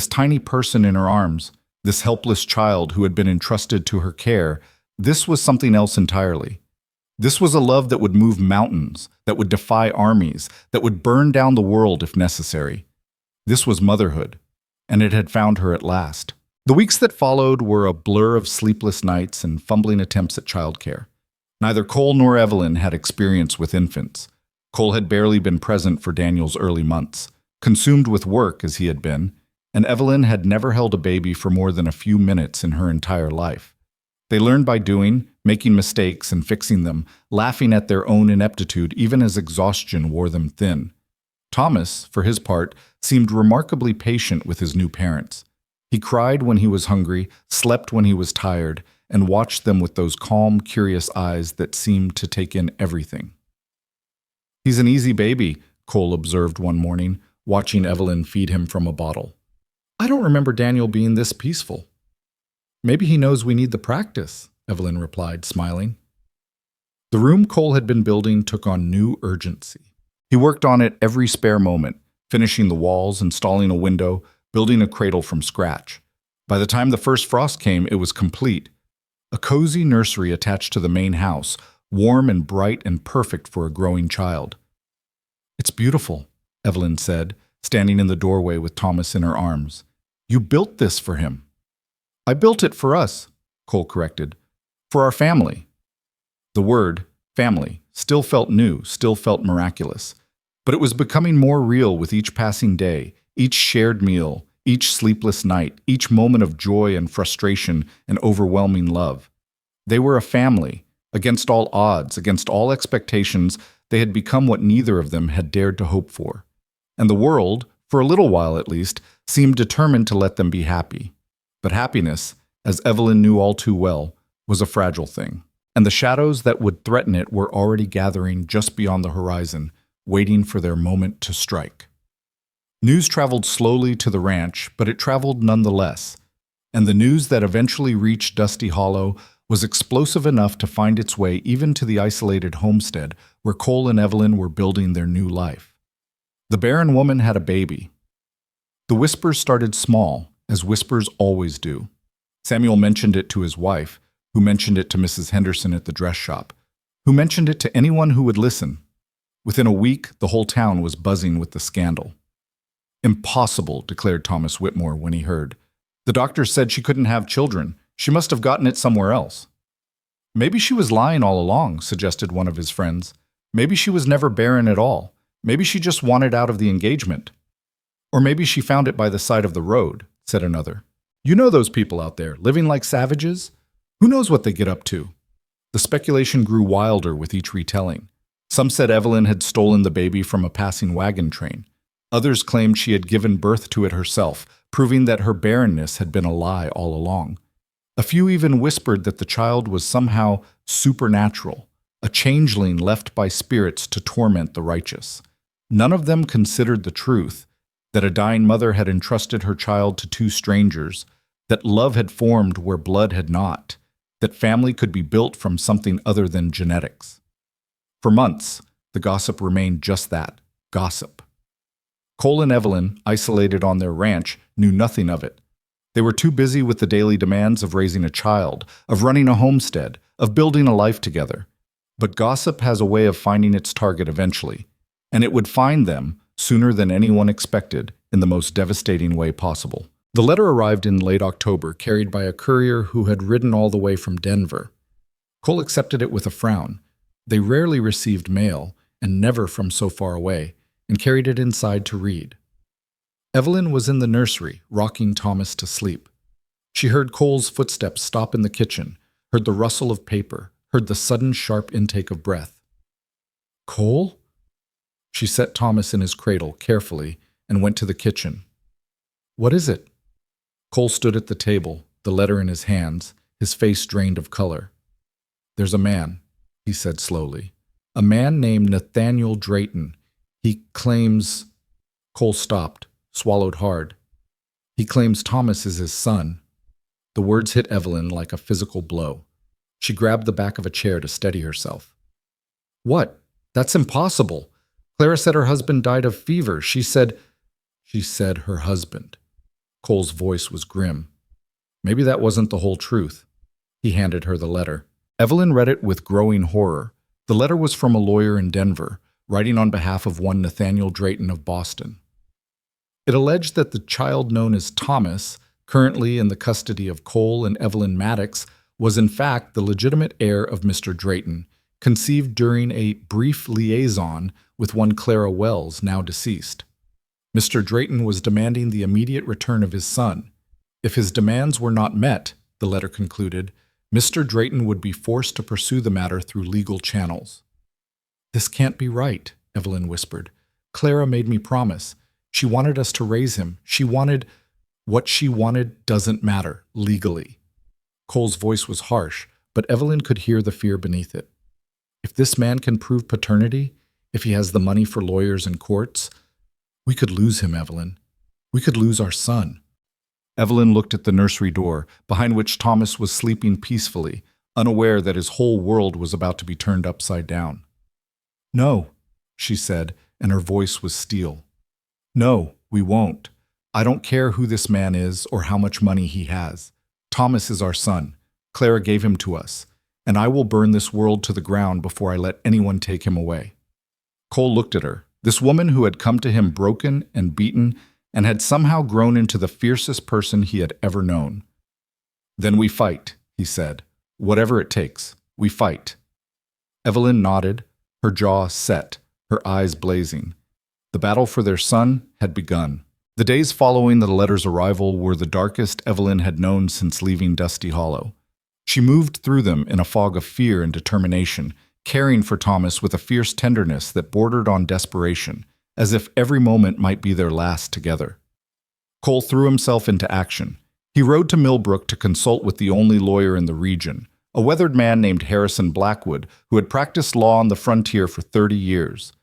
tiny person in her arms, this helpless child who had been entrusted to her care, this was something else entirely. This was a love that would move mountains, that would defy armies, that would burn down the world if necessary. This was motherhood, and it had found her at last. The weeks that followed were a blur of sleepless nights and fumbling attempts at childcare. Neither Cole nor Evelyn had experience with infants. Cole had barely been present for Daniel's early months, consumed with work as he had been, and Evelyn had never held a baby for more than a few minutes in her entire life. They learned by doing, making mistakes and fixing them, laughing at their own ineptitude even as exhaustion wore them thin. Thomas, for his part, seemed remarkably patient with his new parents. He cried when he was hungry, slept when he was tired, and watched them with those calm, curious eyes that seemed to take in everything. "He's an easy baby," Cole observed one morning, watching Evelyn feed him from a bottle. "I don't remember Daniel being this peaceful." "Maybe he knows we need the practice," Evelyn replied, smiling. The room Cole had been building took on new urgency. He worked on it every spare moment, finishing the walls, installing a window, building a cradle from scratch. By the time the first frost came, it was complete. A cozy nursery attached to the main house, warm and bright and perfect for a growing child. "It's beautiful," Evelyn said, standing in the doorway with Thomas in her arms. "You built this for him." "I built it for us," Cole corrected. "For our family." The word, family, still felt new, still felt miraculous. But it was becoming more real with each passing day, each shared meal, each sleepless night, each moment of joy and frustration and overwhelming love. They were a family. Against all odds, against all expectations, they had become what neither of them had dared to hope for. And the world, for a little while at least, seemed determined to let them be happy. But happiness, as Evelyn knew all too well, was a fragile thing. And the shadows that would threaten it were already gathering just beyond the horizon, waiting for their moment to strike. News traveled slowly to the ranch, but it traveled nonetheless. And the news that eventually reached Dusty Hollow was explosive enough to find its way even to the isolated homestead where Cole and Evelyn were building their new life. The barren woman had a baby. The whispers started small, as whispers always do. Samuel mentioned it to his wife, who mentioned it to Mrs. Henderson at the dress shop, who mentioned it to anyone who would listen. Within a week, the whole town was buzzing with the scandal. "Impossible," declared Thomas Whitmore when he heard. "The doctor said she couldn't have children. She must have gotten it somewhere else." "Maybe she was lying all along," suggested one of his friends. "Maybe she was never barren at all. Maybe she just wanted out of the engagement." "Or maybe she found it by the side of the road," said another. "You know those people out there, living like savages? Who knows what they get up to?" The speculation grew wilder with each retelling. Some said Evelyn had stolen the baby from a passing wagon train. Others claimed she had given birth to it herself, proving that her barrenness had been a lie all along. A few even whispered that the child was somehow supernatural, a changeling left by spirits to torment the righteous. None of them considered the truth, that a dying mother had entrusted her child to two strangers, that love had formed where blood had not, that family could be built from something other than genetics. For months, the gossip remained just that, gossip. Cole and Evelyn, isolated on their ranch, knew nothing of it. They were too busy with the daily demands of raising a child, of running a homestead, of building a life together. But gossip has a way of finding its target eventually, and it would find them, sooner than anyone expected, in the most devastating way possible. The letter arrived in late October, carried by a courier who had ridden all the way from Denver. Cole accepted it with a frown. They rarely received mail, and never from so far away, and carried it inside to read. Evelyn was in the nursery, rocking Thomas to sleep. She heard Cole's footsteps stop in the kitchen, heard the rustle of paper, heard the sudden sharp intake of breath. "Cole?" She set Thomas in his cradle carefully and went to the kitchen. "What is it?" Cole stood at the table, the letter in his hands, his face drained of color. "There's a man," he said slowly. "A man named Nathaniel Drayton. He claims—" Cole stopped, swallowed hard. "He claims Thomas is his son." The words hit Evelyn like a physical blow. She grabbed the back of a chair to steady herself. "What? That's impossible. Clara said her husband died of fever. She said her husband." Cole's voice was grim. Maybe that wasn't the whole truth. He handed her the letter. Evelyn read it with growing horror. The letter was from a lawyer in Denver, writing on behalf of one Nathaniel Drayton of Boston. It alleged that the child known as Thomas, currently in the custody of Cole and Evelyn Maddox, was in fact the legitimate heir of Mr. Drayton, conceived during a brief liaison with one Clara Wells, now deceased. Mr. Drayton was demanding the immediate return of his son. If his demands were not met, the letter concluded, Mr. Drayton would be forced to pursue the matter through legal channels. "This can't be right," Evelyn whispered. "Clara made me promise. She wanted us to raise him. What she wanted doesn't matter, legally." Cole's voice was harsh, but Evelyn could hear the fear beneath it. If this man can prove paternity, if he has the money for lawyers and courts, we could lose him, Evelyn. We could lose our son. Evelyn looked at the nursery door, behind which Thomas was sleeping peacefully, unaware that his whole world was about to be turned upside down. "No," she said, and her voice was steel. "No, we won't. I don't care who this man is or how much money he has. Thomas is our son. Clara gave him to us, and I will burn this world to the ground before I let anyone take him away." Cole looked at her, this woman who had come to him broken and beaten and had somehow grown into the fiercest person he had ever known. "Then we fight," he said. "Whatever it takes, we fight." Evelyn nodded, her jaw set, her eyes blazing. The battle for their son had begun. The days following the letter's arrival were the darkest Evelyn had known since leaving Dusty Hollow. She moved through them in a fog of fear and determination, caring for Thomas with a fierce tenderness that bordered on desperation, as if every moment might be their last together. Cole threw himself into action. He rode to Millbrook to consult with the only lawyer in the region, a weathered man named Harrison Blackwood, who had practiced law on the frontier for 30 years.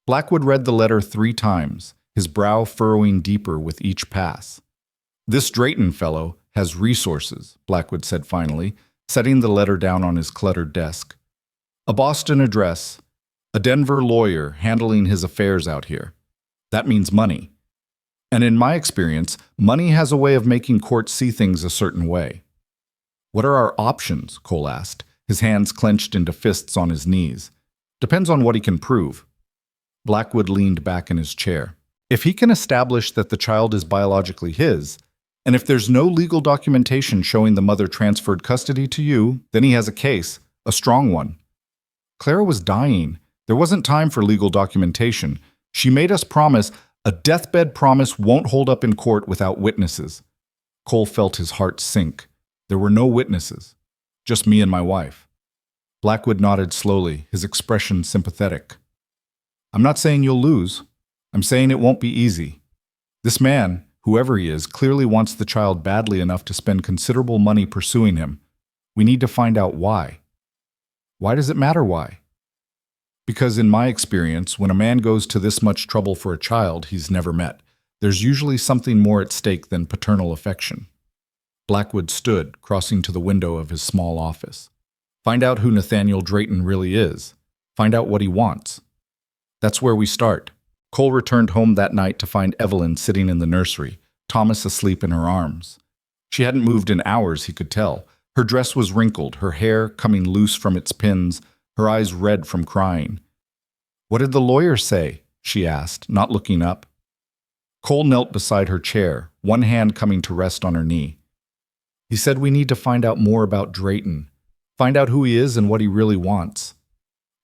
Blackwood read the letter 3 times, his brow furrowing deeper with each pass. "This Drayton fellow has resources," Blackwood said finally, setting the letter down on his cluttered desk. "A Boston address, a Denver lawyer handling his affairs out here. That means money. And in my experience, money has a way of making courts see things a certain way." "What are our options?" Cole asked, his hands clenched into fists on his knees. "Depends on what he can prove." Blackwood leaned back in his chair. "If he can establish that the child is biologically his, and if there's no legal documentation showing the mother transferred custody to you, then he has a case, a strong one. Clara was dying. There wasn't time for legal documentation. She made us promise. A deathbed promise won't hold up in court without witnesses." Cole felt his heart sink. There were no witnesses, just me and my wife. Blackwood nodded slowly, his expression sympathetic. "I'm not saying you'll lose. I'm saying it won't be easy. This man, whoever he is, clearly wants the child badly enough to spend considerable money pursuing him. We need to find out why." "Why does it matter why?" "Because in my experience, when a man goes to this much trouble for a child he's never met, there's usually something more at stake than paternal affection." Blackwood stood, crossing to the window of his small office. "Find out who Nathaniel Drayton really is. Find out what he wants. That's where we start." Cole returned home that night to find Evelyn sitting in the nursery, Thomas asleep in her arms. She hadn't moved in hours, he could tell. Her dress was wrinkled, her hair coming loose from its pins, her eyes red from crying. "What did the lawyer say?" she asked, not looking up. Cole knelt beside her chair, one hand coming to rest on her knee. "He said we need to find out more about Drayton, find out who he is and what he really wants."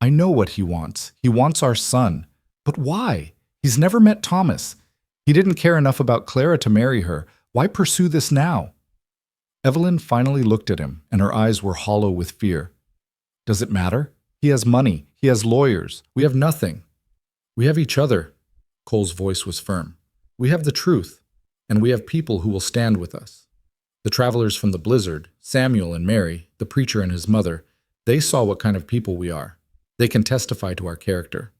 "I know what he wants. He wants our son. But why? He's never met Thomas. He didn't care enough about Clara to marry her. Why pursue this now?" Evelyn finally looked at him, and her eyes were hollow with fear. "Does it matter? He has money. He has lawyers. We have nothing." "We have each other." Cole's voice was firm. "We have the truth, and we have people who will stand with us. The travelers from the blizzard, Samuel and Mary, the preacher and his mother, they saw what kind of people we are. They can testify to our character."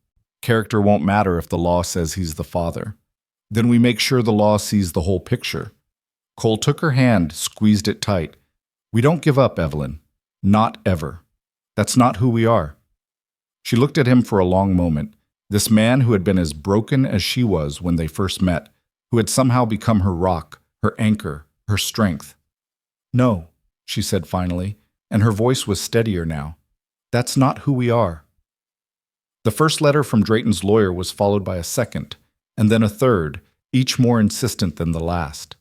"Character won't matter if the law says he's the father. Then we make sure the law sees the whole picture." Cole took her hand, squeezed it tight. "We don't give up, Evelyn. Not ever. That's not who we are." She looked at him for a long moment, this man who had been as broken as she was when they first met, who had somehow become her rock, her anchor, her strength. "No," she said finally, and her voice was steadier now. "That's not who we are." The first letter from Drayton's lawyer was followed by a second, and then a third, each more insistent than the last.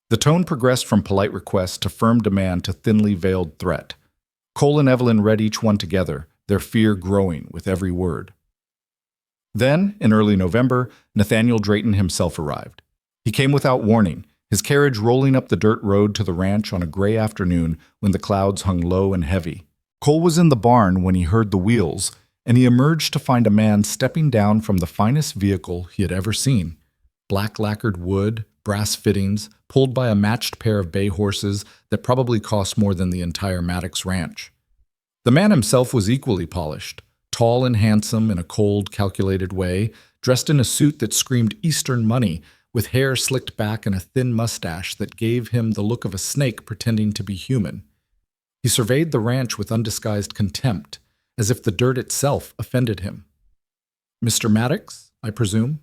The tone progressed from polite request to firm demand to thinly veiled threat. Cole and Evelyn read each one together, their fear growing with every word. Then, in early November, Nathaniel Drayton himself arrived. He came without warning, his carriage rolling up the dirt road to the ranch on a gray afternoon when the clouds hung low and heavy. Cole was in the barn when he heard the wheels, and he emerged to find a man stepping down from the finest vehicle he had ever seen. Black lacquered wood, brass fittings, pulled by a matched pair of bay horses that probably cost more than the entire Maddox ranch. The man himself was equally polished, tall and handsome in a cold, calculated way, dressed in a suit that screamed Eastern money, with hair slicked back and a thin mustache that gave him the look of a snake pretending to be human. He surveyed the ranch with undisguised contempt, as if the dirt itself offended him. "Mr. Maddox, I presume?"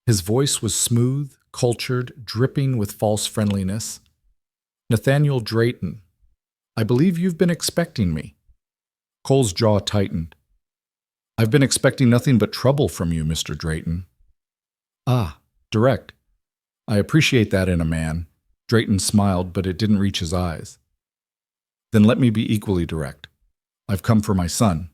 His voice was smooth, cultured, dripping with false friendliness. "Nathaniel Drayton. I believe you've been expecting me." Cole's jaw tightened. "I've been expecting nothing but trouble from you, Mr. Drayton." "Ah, direct. I appreciate that in a man." Drayton smiled, but it didn't reach his eyes. "Then let me be equally direct. I've come for my son."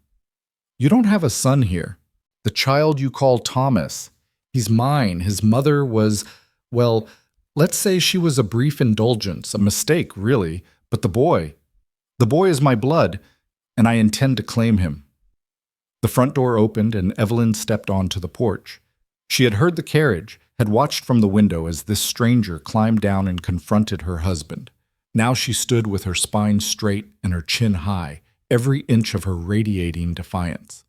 "You don't have a son here. The child you call Thomas. He's mine. His mother was, well, let's say she was a brief indulgence, a mistake, really. But the boy is my blood, and I intend to claim him." The front door opened, and Evelyn stepped onto the porch. She had heard the carriage, had watched from the window as this stranger climbed down and confronted her husband. Now she stood with her spine straight and her chin high, every inch of her radiating defiance.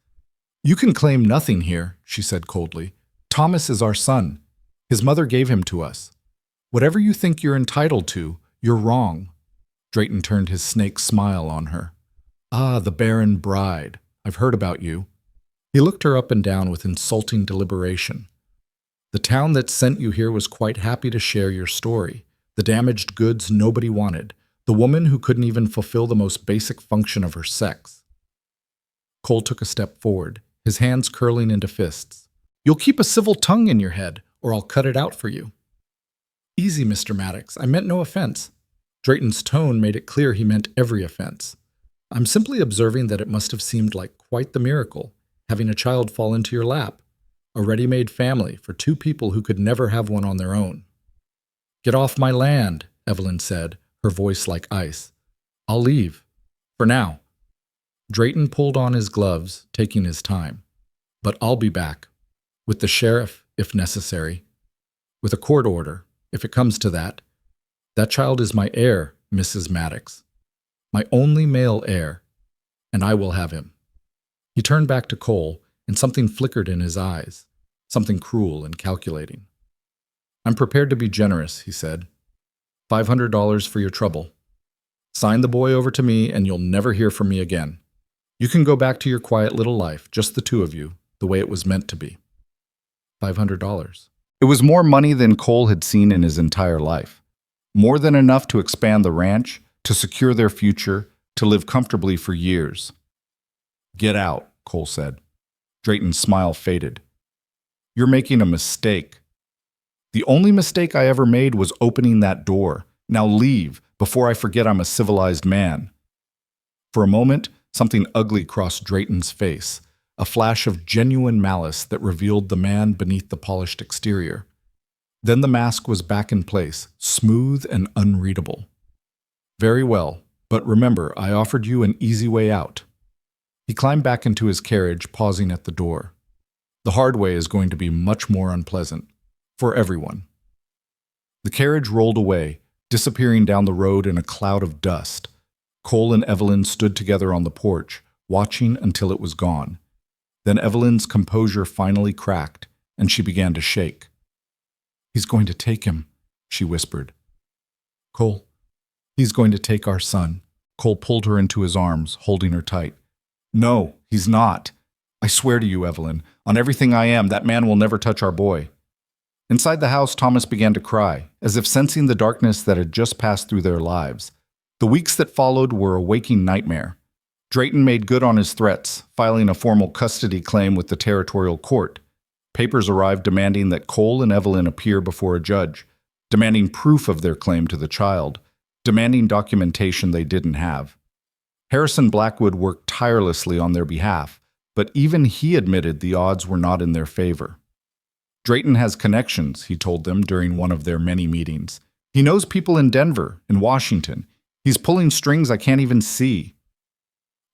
"You can claim nothing here," she said coldly. "Thomas is our son. His mother gave him to us. Whatever you think you're entitled to, you're wrong." Drayton turned his snake smile on her. "Ah, the barren bride. I've heard about you." He looked her up and down with insulting deliberation. "The town that sent you here was quite happy to share your story. The damaged goods nobody wanted. The woman who couldn't even fulfill the most basic function of her sex." Cole took a step forward, his hands curling into fists. "You'll keep a civil tongue in your head, or I'll cut it out for you." "Easy, Mr. Maddox. I meant no offense." Drayton's tone made it clear he meant every offense. "I'm simply observing that it must have seemed like quite the miracle, having a child fall into your lap. A ready-made family for two people who could never have one on their own." "Get off my land," Evelyn said, her voice like ice. "I'll leave. For now." Drayton pulled on his gloves, taking his time. "But I'll be back. With the sheriff, if necessary. With a court order, if it comes to that. That child is my heir, Mrs. Maddox. My only male heir. And I will have him." He turned back to Cole, and something flickered in his eyes. Something cruel and calculating. "I'm prepared to be generous," he said. $500 for your trouble. Sign the boy over to me, and you'll never hear from me again. You can go back to your quiet little life, just the two of you, the way it was meant to be." $500. It was more money than Cole had seen in his entire life. More than enough to expand the ranch, to secure their future, to live comfortably for years. "Get out," Cole said. Drayton's smile faded. "You're making a mistake." "The only mistake I ever made was opening that door. Now leave, before I forget I'm a civilized man." For a moment, something ugly crossed Drayton's face, a flash of genuine malice that revealed the man beneath the polished exterior. Then the mask was back in place, smooth and unreadable. "Very well, but remember, I offered you an easy way out." He climbed back into his carriage, pausing at the door. "The hard way is going to be much more unpleasant. For everyone." The carriage rolled away, disappearing down the road in a cloud of dust. Cole and Evelyn stood together on the porch, watching until it was gone. Then Evelyn's composure finally cracked, and she began to shake. "He's going to take him," she whispered. "Cole, he's going to take our son." Cole pulled her into his arms, holding her tight. "No, he's not. I swear to you, Evelyn, on everything I am, that man will never touch our boy." Inside the house, Thomas began to cry, as if sensing the darkness that had just passed through their lives. The weeks that followed were a waking nightmare. Drayton made good on his threats, filing a formal custody claim with the territorial court. Papers arrived demanding that Cole and Evelyn appear before a judge, demanding proof of their claim to the child, demanding documentation they didn't have. Harrison Blackwood worked tirelessly on their behalf, but even he admitted the odds were not in their favor. Drayton has connections, he told them during one of their many meetings. He knows people in Denver, in Washington. He's pulling strings I can't even see.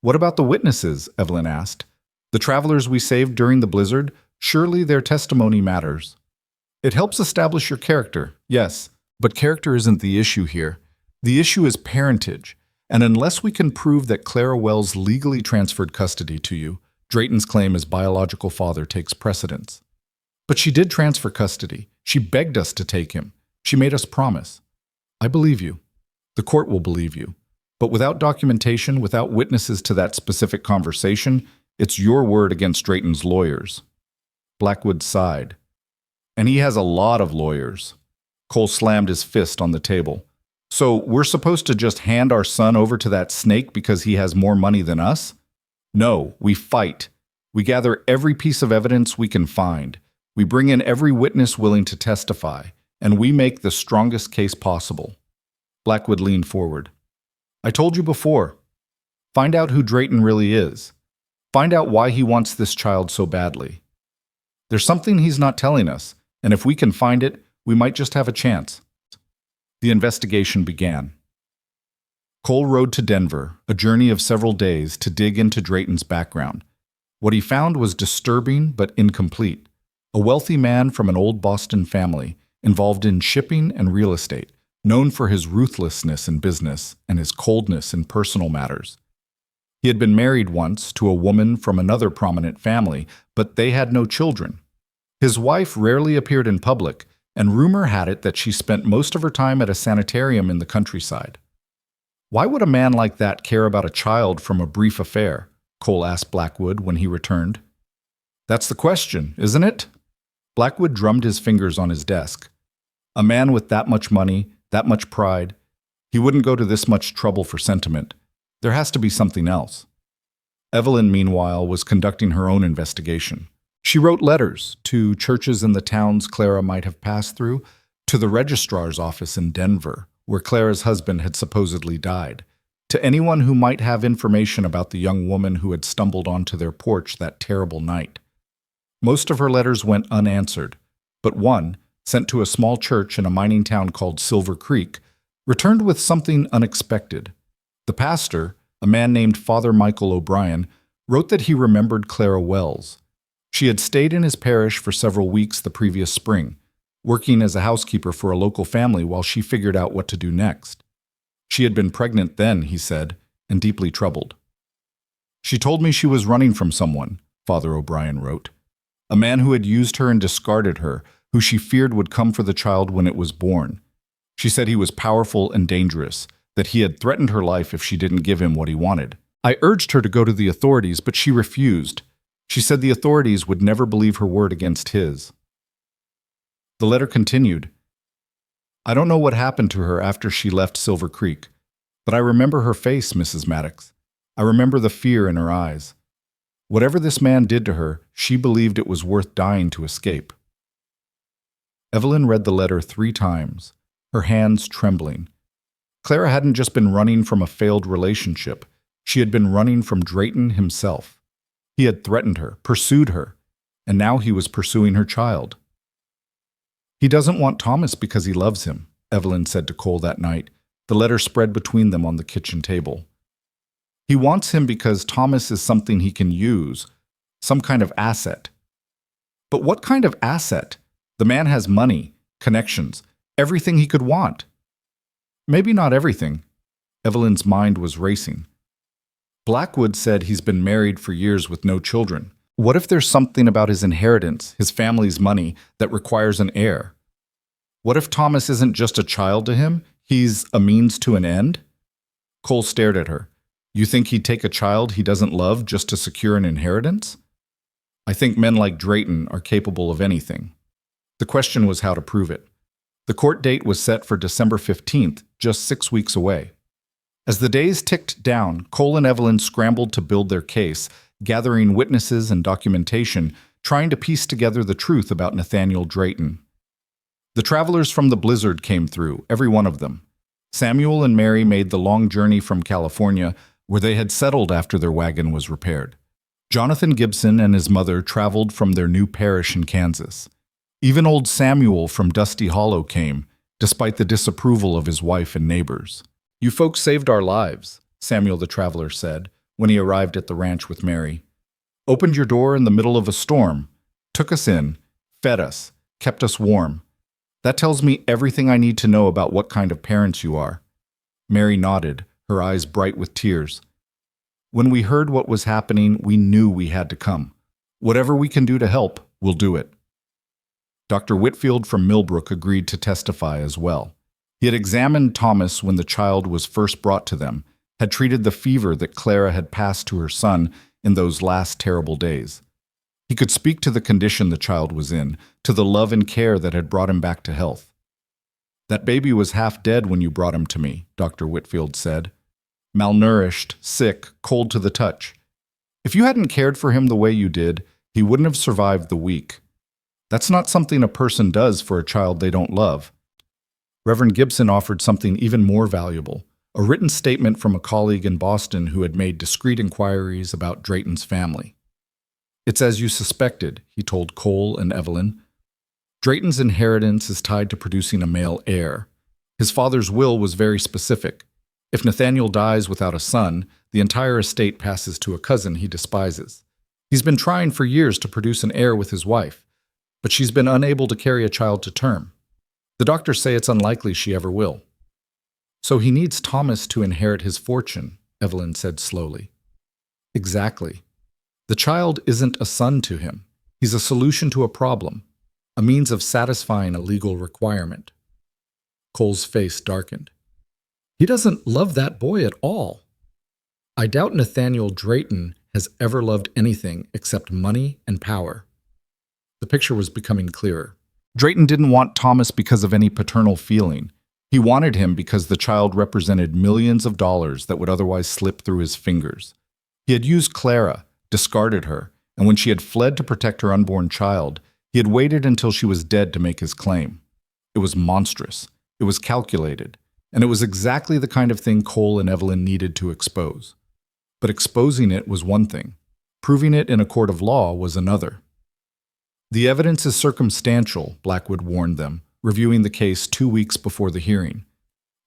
What about the witnesses? Evelyn asked. The travelers we saved during the blizzard? Surely their testimony matters. It helps establish your character, yes, but character isn't the issue here. The issue is parentage, and unless we can prove that Clara Wells legally transferred custody to you, Drayton's claim as biological father takes precedence. But she did transfer custody. She begged us to take him. She made us promise. I believe you. The court will believe you. But without documentation, without witnesses to that specific conversation, it's your word against Drayton's lawyers. Blackwood sighed. And he has a lot of lawyers. Cole slammed his fist on the table. So we're supposed to just hand our son over to that snake because he has more money than us? No, we fight. We gather every piece of evidence we can find. We bring in every witness willing to testify, and we make the strongest case possible. Blackwood leaned forward. I told you before. Find out who Drayton really is. Find out why he wants this child so badly. There's something he's not telling us, and if we can find it, we might just have a chance. The investigation began. Cole rode to Denver, a journey of several days, to dig into Drayton's background. What he found was disturbing but incomplete. A wealthy man from an old Boston family, involved in shipping and real estate, known for his ruthlessness in business and his coldness in personal matters. He had been married once to a woman from another prominent family, but they had no children. His wife rarely appeared in public, and rumor had it that she spent most of her time at a sanitarium in the countryside. Why would a man like that care about a child from a brief affair? Cole asked Blackwood when he returned. That's the question, isn't it? Blackwood drummed his fingers on his desk. A man with that much money, that much pride, he wouldn't go to this much trouble for sentiment. There has to be something else. Evelyn, meanwhile, was conducting her own investigation. She wrote letters to churches in the towns Clara might have passed through, to the registrar's office in Denver, where Clara's husband had supposedly died, to anyone who might have information about the young woman who had stumbled onto their porch that terrible night. Most of her letters went unanswered, but one, sent to a small church in a mining town called Silver Creek, returned with something unexpected. The pastor, a man named Father Michael O'Brien, wrote that he remembered Clara Wells. She had stayed in his parish for several weeks the previous spring, working as a housekeeper for a local family while she figured out what to do next. She had been pregnant then, he said, and deeply troubled. She told me she was running from someone, Father O'Brien wrote. A man who had used her and discarded her, who she feared would come for the child when it was born. She said he was powerful and dangerous, that he had threatened her life if she didn't give him what he wanted. I urged her to go to the authorities, but she refused. She said the authorities would never believe her word against his. The letter continued. I don't know what happened to her after she left Silver Creek, but I remember her face, Mrs. Maddox. I remember the fear in her eyes. Whatever this man did to her, she believed it was worth dying to escape. Evelyn read the letter 3 times, her hands trembling. Clara hadn't just been running from a failed relationship. She had been running from Drayton himself. He had threatened her, pursued her, and now he was pursuing her child. He doesn't want Thomas because he loves him, Evelyn said to Cole that night, the letter spread between them on the kitchen table. He wants him because Thomas is something he can use, some kind of asset. But what kind of asset? The man has money, connections, everything he could want. Maybe not everything. Evelyn's mind was racing. Blackwood said he's been married for years with no children. What if there's something about his inheritance, his family's money, that requires an heir? What if Thomas isn't just a child to him? He's a means to an end? Cole stared at her. You think he'd take a child he doesn't love just to secure an inheritance? I think men like Drayton are capable of anything. The question was how to prove it. The court date was set for December 15th, just 6 weeks away. As the days ticked down, Cole and Evelyn scrambled to build their case, gathering witnesses and documentation, trying to piece together the truth about Nathaniel Drayton. The travelers from the blizzard came through, every one of them. Samuel and Mary made the long journey from California, where they had settled after their wagon was repaired. Jonathan Gibson and his mother traveled from their new parish in Kansas. Even old Samuel from Dusty Hollow came, despite the disapproval of his wife and neighbors. "You folks saved our lives," Samuel the traveler said when he arrived at the ranch with Mary. "Opened your door in the middle of a storm, took us in, fed us, kept us warm. That tells me everything I need to know about what kind of parents you are." Mary nodded, her eyes bright with tears. "When we heard what was happening, we knew we had to come. Whatever we can do to help, we'll do it." Dr. Whitfield from Millbrook agreed to testify as well. He had examined Thomas when the child was first brought to them, had treated the fever that Clara had passed to her son in those last terrible days. He could speak to the condition the child was in, to the love and care that had brought him back to health. "That baby was half dead when you brought him to me," Dr. Whitfield said. "Malnourished, sick, cold to the touch. If you hadn't cared for him the way you did, he wouldn't have survived the week. That's not something a person does for a child they don't love." Reverend Gibson offered something even more valuable, a written statement from a colleague in Boston who had made discreet inquiries about Drayton's family. "It's as you suspected," he told Cole and Evelyn. "Drayton's inheritance is tied to producing a male heir. His father's will was very specific. If Nathaniel dies without a son, the entire estate passes to a cousin he despises. He's been trying for years to produce an heir with his wife, but she's been unable to carry a child to term. The doctors say it's unlikely she ever will. So he needs Thomas to inherit his fortune," Evelyn said slowly. "Exactly. The child isn't a son to him. He's a solution to a problem, a means of satisfying a legal requirement." Cole's face darkened. "He doesn't love that boy at all. I doubt Nathaniel Drayton has ever loved anything except money and power." The picture was becoming clearer. Drayton didn't want Thomas because of any paternal feeling. He wanted him because the child represented millions of dollars that would otherwise slip through his fingers. He had used Clara, discarded her, and when she had fled to protect her unborn child, he had waited until she was dead to make his claim. It was monstrous. It was calculated. And it was exactly the kind of thing Cole and Evelyn needed to expose. But exposing it was one thing. Proving it in a court of law was another. "The evidence is circumstantial," Blackwood warned them, reviewing the case 2 weeks before the hearing.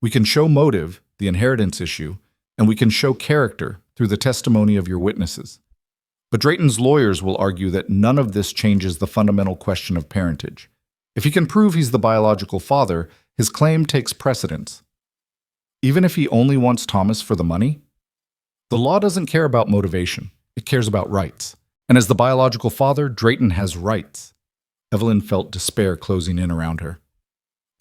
"We can show motive, the inheritance issue, and we can show character through the testimony of your witnesses. But Drayton's lawyers will argue that none of this changes the fundamental question of parentage. If he can prove he's the biological father, his claim takes precedence. Even if he only wants Thomas for the money? The law doesn't care about motivation. It cares about rights. And as the biological father, Drayton has rights." Evelyn felt despair closing in around her.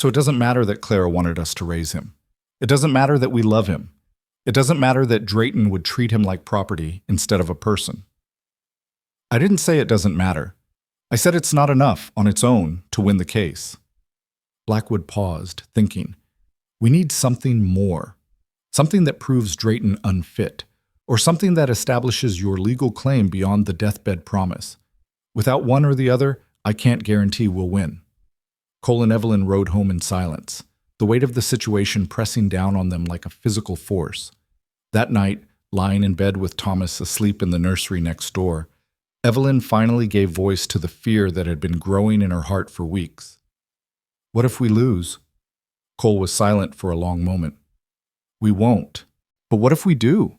"So it doesn't matter that Clara wanted us to raise him. It doesn't matter that we love him. It doesn't matter that Drayton would treat him like property instead of a person." "I didn't say it doesn't matter. I said it's not enough on its own to win the case." Blackwood paused, thinking. "We need something more. Something that proves Drayton unfit, or something that establishes your legal claim beyond the deathbed promise. Without one or the other, I can't guarantee we'll win." Cole and Evelyn rode home in silence, the weight of the situation pressing down on them like a physical force. That night, lying in bed with Thomas asleep in the nursery next door, Evelyn finally gave voice to the fear that had been growing in her heart for weeks. "What if we lose?" Cole was silent for a long moment. "We won't. But what if we do?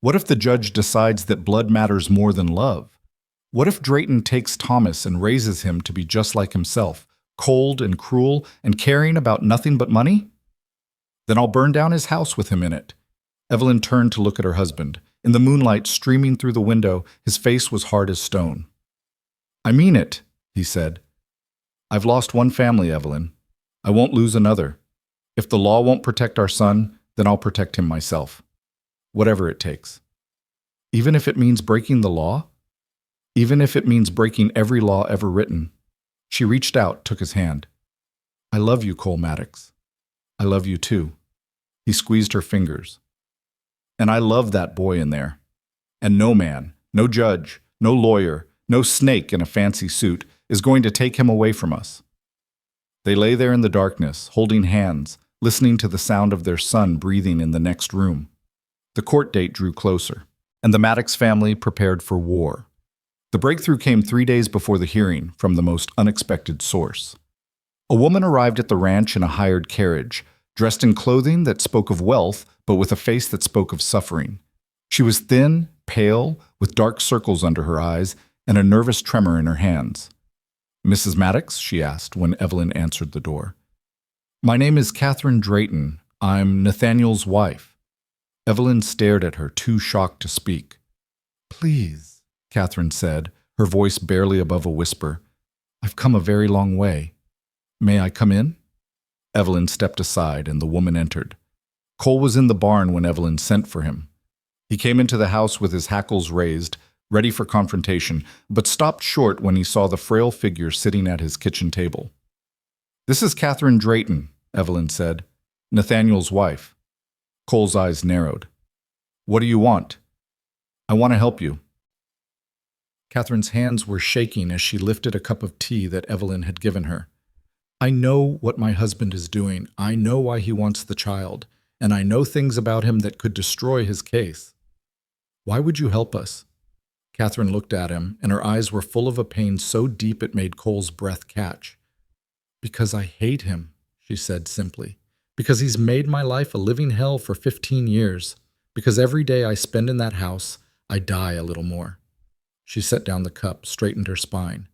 What if the judge decides that blood matters more than love? What if Drayton takes Thomas and raises him to be just like himself, cold and cruel and caring about nothing but money? Then I'll burn down his house with him in it." Evelyn turned to look at her husband. In the moonlight streaming through the window, his face was hard as stone. "I mean it," he said. "I've lost one family, Evelyn. I won't lose another. If the law won't protect our son, then I'll protect him myself. Whatever it takes. Even if it means breaking the law? Even if it means breaking every law ever written." She reached out, took his hand. "I love you, Cole Maddox. I love you too." He squeezed her fingers. "And I love that boy in there. And no man, no judge, no lawyer, no snake in a fancy suit is going to take him away from us." They lay there in the darkness, holding hands, listening to the sound of their son breathing in the next room. The court date drew closer. and the Maddox family prepared for war. The breakthrough came 3 days before the hearing from the most unexpected source. A woman arrived at the ranch in a hired carriage, dressed in clothing that spoke of wealth, but with a face that spoke of suffering. She was thin, pale, with dark circles under her eyes and a nervous tremor in her hands. "Mrs. Maddox?" she asked when Evelyn answered the door. "My name is Catherine Drayton. I'm Nathaniel's wife." Evelyn stared at her, too shocked to speak. "Please," Catherine said, her voice barely above a whisper. "I've come a very long way. May I come in?" Evelyn stepped aside, and the woman entered. Cole was in the barn when Evelyn sent for him. He came into the house with his hackles raised, ready for confrontation, but stopped short when he saw the frail figure sitting at his kitchen table. "This is Catherine Drayton," Evelyn said, "Nathaniel's wife." Cole's eyes narrowed. "What do you want?" "I want to help you." Catherine's hands were shaking as she lifted a cup of tea that Evelyn had given her. "I know what my husband is doing. I know why he wants the child, and I know things about him that could destroy his case. Why would you help us?" Catherine looked at him, and her eyes were full of a pain so deep it made Cole's breath catch. "Because I hate him," she said simply. "Because he's made my life a living hell for 15 years. Because every day I spend in that house, I die a little more." She set down the cup, straightened her spine.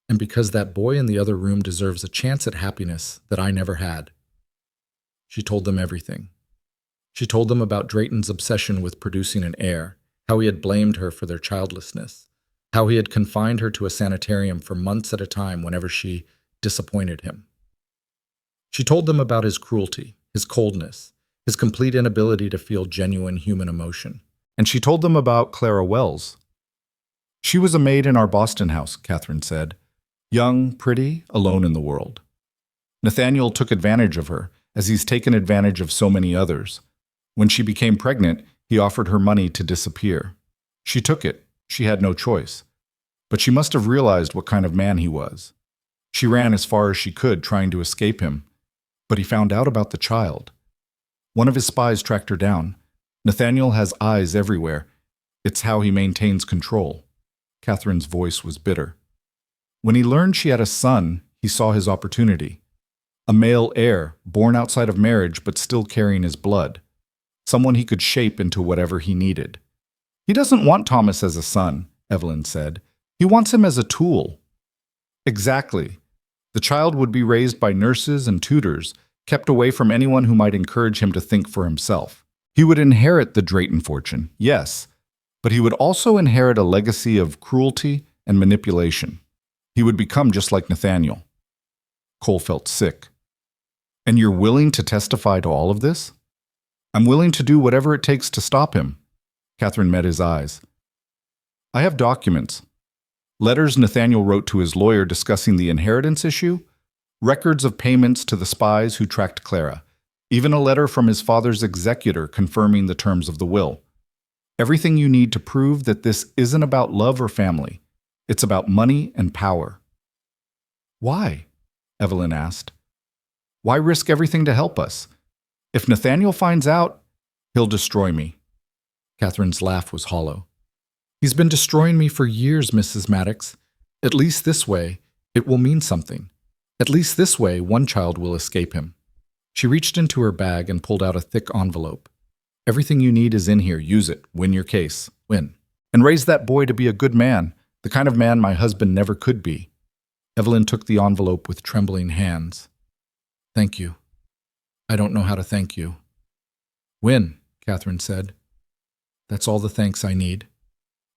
"And because that boy in the other room deserves a chance at happiness that I never had." She told them everything. She told them about Drayton's obsession with producing an heir, how he had blamed her for their childlessness, how he had confined her to a sanitarium for months at a time whenever she disappointed him. She told them about his cruelty, his coldness, his complete inability to feel genuine human emotion. And she told them about Clara Wells. "She was a maid in our Boston house," Catherine said. "Young, pretty, alone in the world. Nathaniel took advantage of her, as he's taken advantage of so many others. When she became pregnant, he offered her money to disappear. She took it. She had no choice. But she must have realized what kind of man he was. She ran as far as she could, trying to escape him. But he found out about the child. One of his spies tracked her down. Nathaniel has eyes everywhere. It's how he maintains control." Catherine's voice was bitter. "When he learned she had a son, he saw his opportunity. A male heir, born outside of marriage but still carrying his blood. Someone he could shape into whatever he needed. He doesn't want Thomas as a son," Evelyn said. "He wants him as a tool." "Exactly. The child would be raised by nurses and tutors, kept away from anyone who might encourage him to think for himself. He would inherit the Drayton fortune, yes, but he would also inherit a legacy of cruelty and manipulation. He would become just like Nathaniel." Cole felt sick. "And you're willing to testify to all of this?" "I'm willing to do whatever it takes to stop him." Catherine met his eyes. "I have documents. Letters Nathaniel wrote to his lawyer discussing the inheritance issue, records of payments to the spies who tracked Clara, even a letter from his father's executor confirming the terms of the will. Everything you need to prove that this isn't about love or family. It's about money and power." "Why?" Evelyn asked. "Why risk everything to help us? If Nathaniel finds out, he'll destroy me." Catherine's laugh was hollow. "He's been destroying me for years, Mrs. Maddox. At least this way, it will mean something. At least this way, one child will escape him." She reached into her bag and pulled out a thick envelope. "Everything you need is in here. Use it. Win your case. Win. And raise that boy to be a good man, the kind of man my husband never could be." Evelyn took the envelope with trembling hands. "Thank you. I don't know how to thank you." "Win," Catherine said. "That's all the thanks I need."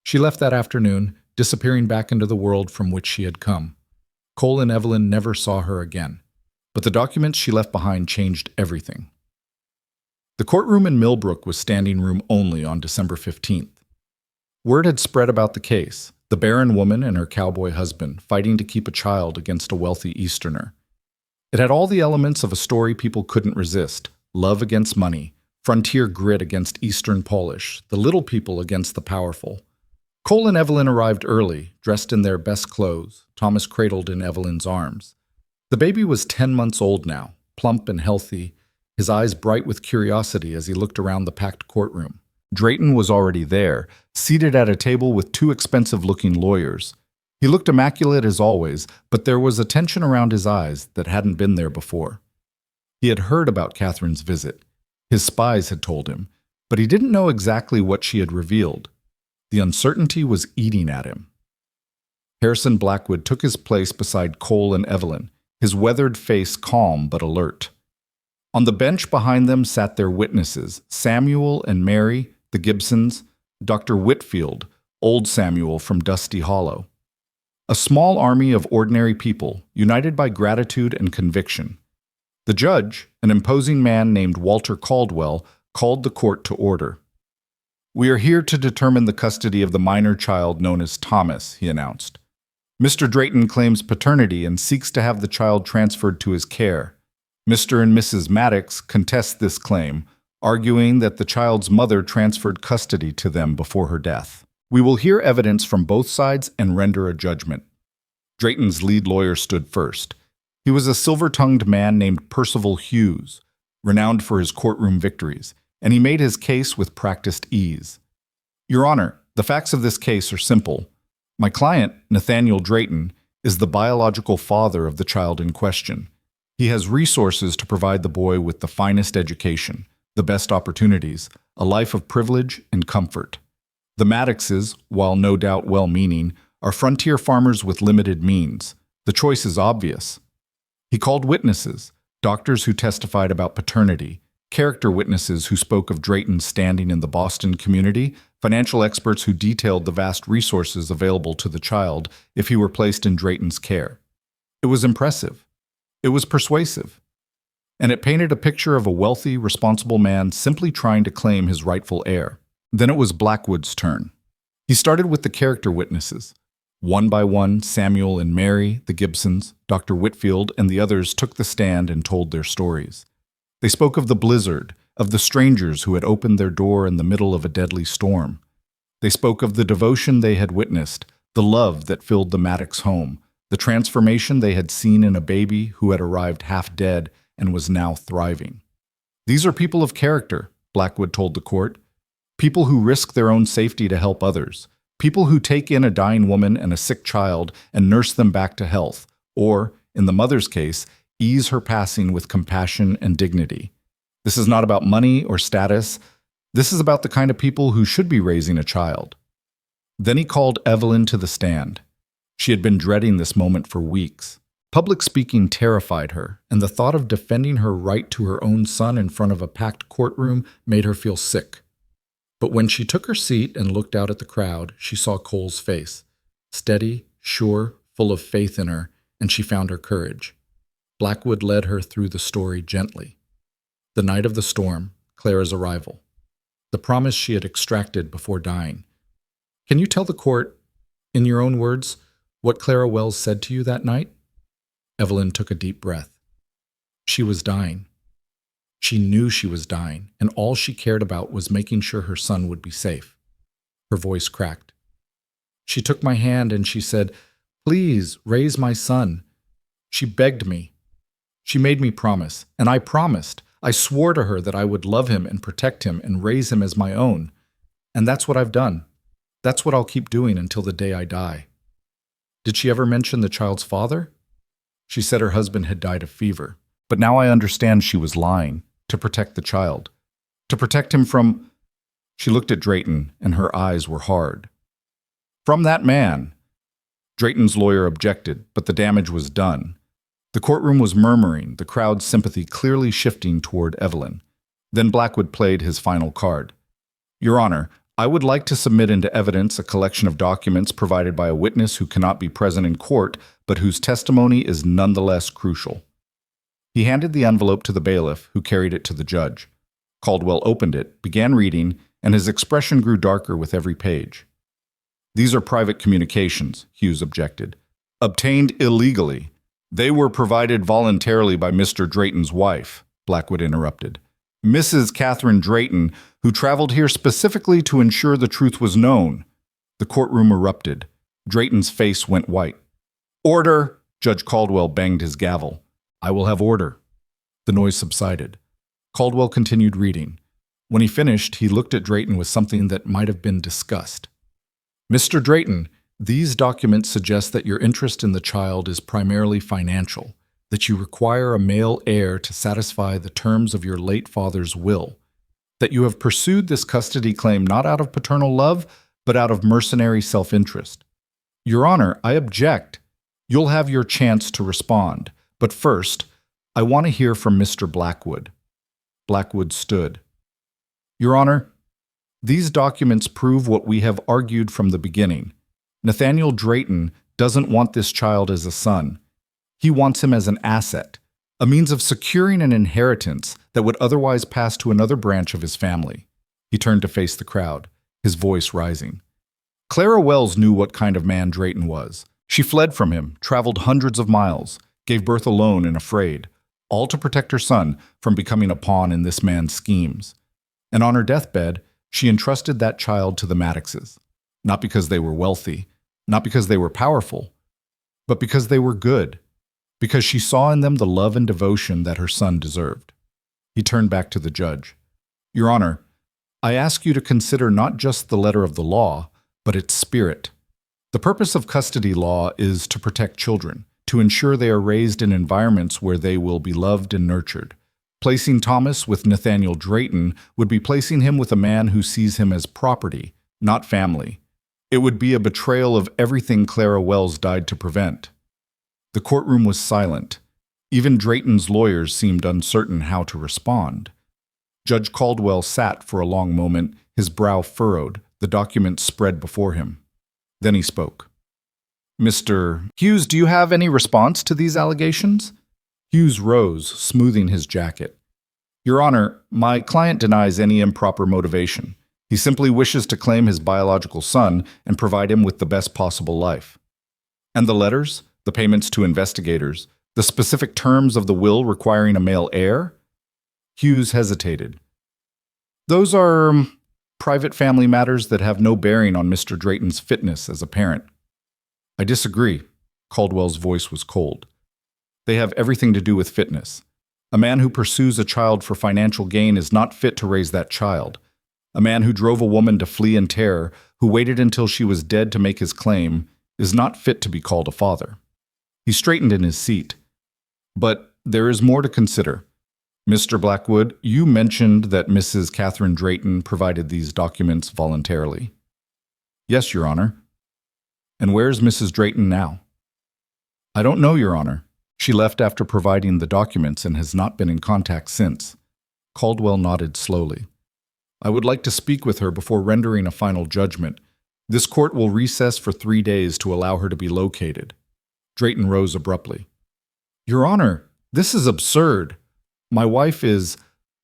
She left that afternoon, disappearing back into the world from which she had come. Cole and Evelyn never saw her again, but the documents she left behind changed everything. The courtroom in Millbrook was standing room only on December 15th. Word had spread about the case, the barren woman and her cowboy husband fighting to keep a child against a wealthy Easterner. It had all the elements of a story people couldn't resist: love against money, frontier grit against Eastern polish, the little people against the powerful. Cole and Evelyn arrived early, dressed in their best clothes, Thomas cradled in Evelyn's arms. The baby was 10 months old now, plump and healthy, his eyes bright with curiosity as he looked around the packed courtroom. Drayton was already there, seated at a table with two expensive-looking lawyers. He looked immaculate as always, but there was a tension around his eyes that hadn't been there before. He had heard about Catherine's visit. His spies had told him, but he didn't know exactly what she had revealed. The uncertainty was eating at him. Harrison Blackwood took his place beside Cole and Evelyn, his weathered face calm but alert. On the bench behind them sat their witnesses, Samuel and Mary, the Gibsons, Dr. Whitfield, old Samuel from Dusty Hollow. A small army of ordinary people, united by gratitude and conviction. The judge, an imposing man named Walter Caldwell, called the court to order. "We are here to determine the custody of the minor child known as Thomas," he announced. "Mr. Drayton claims paternity and seeks to have the child transferred to his care. Mr. and Mrs. Maddox contest this claim, arguing that the child's mother transferred custody to them before her death. We will hear evidence from both sides and render a judgment." Drayton's lead lawyer stood first. He was a silver-tongued man named Percival Hughes, renowned for his courtroom victories, and he made his case with practiced ease. "Your Honor, the facts of this case are simple. My client, Nathaniel Drayton, is the biological father of the child in question. He has resources to provide the boy with the finest education, the best opportunities, a life of privilege and comfort. The Maddoxes, while no doubt well-meaning, are frontier farmers with limited means. The choice is obvious." He called witnesses, doctors who testified about paternity, character witnesses who spoke of Drayton's standing in the Boston community, financial experts who detailed the vast resources available to the child if he were placed in Drayton's care. It was impressive. It was persuasive. And it painted a picture of a wealthy, responsible man simply trying to claim his rightful heir. Then it was Blackwood's turn. He started with the character witnesses. One by one, Samuel and Mary, the Gibsons, Dr. Whitfield, and the others took the stand and told their stories. They spoke of the blizzard, of the strangers who had opened their door in the middle of a deadly storm. They spoke of the devotion they had witnessed, the love that filled the Maddox home, the transformation they had seen in a baby who had arrived half dead and was now thriving. "These are people of character," Blackwood told the court. "People who risk their own safety to help others. People who take in a dying woman and a sick child and nurse them back to health, or, in the mother's case, ease her passing with compassion and dignity. This is not about money or status. This is about the kind of people who should be raising a child." Then he called Evelyn to the stand. She had been dreading this moment for weeks. Public speaking terrified her, and the thought of defending her right to her own son in front of a packed courtroom made her feel sick. But when she took her seat and looked out at the crowd, she saw Cole's face, steady, sure, full of faith in her, and she found her courage. Blackwood led her through the story gently. The night of the storm, Clara's arrival, the promise she had extracted before dying. "Can you tell the court, in your own words, what Clara Wells said to you that night?" Evelyn took a deep breath. She was dying. She knew she was dying, and all she cared about was making sure her son would be safe. Her voice cracked. "She took my hand and she said, 'Please, raise my son.' She begged me. She made me promise, and I promised. I swore to her that I would love him and protect him and raise him as my own. And that's what I've done. That's what I'll keep doing until the day I die." "Did she ever mention the child's father?" "She said her husband had died of fever. But now I understand she was lying, to protect the child. To protect him from—" She looked at Drayton, and her eyes were hard. "From that man." Drayton's lawyer objected, but the damage was done. The courtroom was murmuring, the crowd's sympathy clearly shifting toward Evelyn. Then Blackwood played his final card. "Your Honor, I would like to submit into evidence a collection of documents provided by a witness who cannot be present in court, but whose testimony is nonetheless crucial." He handed the envelope to the bailiff, who carried it to the judge. Caldwell opened it, began reading, and his expression grew darker with every page. "These are private communications," Hughes objected. "Obtained illegally. They were provided voluntarily by Mr. Drayton's wife," Blackwood interrupted. "Mrs. Catherine Drayton, who traveled here specifically to ensure the truth was known." The courtroom erupted. Drayton's face went white. "Order!" Judge Caldwell banged his gavel. "I will have order." The noise subsided. Caldwell continued reading. When he finished, he looked at Drayton with something that might have been disgust. "Mr. Drayton, these documents suggest that your interest in the child is primarily financial, that you require a male heir to satisfy the terms of your late father's will, that you have pursued this custody claim not out of paternal love, but out of mercenary self-interest. Your Honor, I object. You'll have your chance to respond. But first, I want to hear from Mr. Blackwood." Blackwood stood. "Your Honor, these documents prove what we have argued from the beginning. Nathaniel Drayton doesn't want this child as a son. He wants him as an asset, a means of securing an inheritance that would otherwise pass to another branch of his family." He turned to face the crowd, his voice rising. Clara Wells knew what kind of man Drayton was. She fled from him, traveled hundreds of miles, gave birth alone and afraid, all to protect her son from becoming a pawn in this man's schemes. And on her deathbed, she entrusted that child to the Maddoxes, not because they were wealthy, not because they were powerful, but because they were good, because she saw in them the love and devotion that her son deserved. He turned back to the judge. "Your Honor, I ask you to consider not just the letter of the law, but its spirit. The purpose of custody law is to protect children, to ensure they are raised in environments where they will be loved and nurtured. Placing Thomas with Nathaniel Drayton would be placing him with a man who sees him as property, not family. It would be a betrayal of everything Clara Wells died to prevent." The courtroom was silent. Even Drayton's lawyers seemed uncertain how to respond. Judge Caldwell sat for a long moment, his brow furrowed, the documents spread before him. Then he spoke. "Mr. Hughes, do you have any response to these allegations?" Hughes rose, smoothing his jacket. "Your Honor, my client denies any improper motivation. He simply wishes to claim his biological son and provide him with the best possible life." "And the letters, the payments to investigators, the specific terms of the will requiring a male heir?" Hughes hesitated. "Those are private family matters that have no bearing on Mr. Drayton's fitness as a parent." "I disagree." Caldwell's voice was cold. "They have everything to do with fitness. A man who pursues a child for financial gain is not fit to raise that child. A man who drove a woman to flee in terror, who waited until she was dead to make his claim, is not fit to be called a father." He straightened in his seat. "But there is more to consider. Mr. Blackwood, you mentioned that Mrs. Catherine Drayton provided these documents voluntarily." "Yes, Your Honor." "And where's Mrs. Drayton now?" "I don't know, Your Honor. She left after providing the documents and has not been in contact since." Caldwell nodded slowly. "I would like to speak with her before rendering a final judgment. This court will recess for 3 days to allow her to be located." Drayton rose abruptly. "Your Honor, this is absurd. My wife is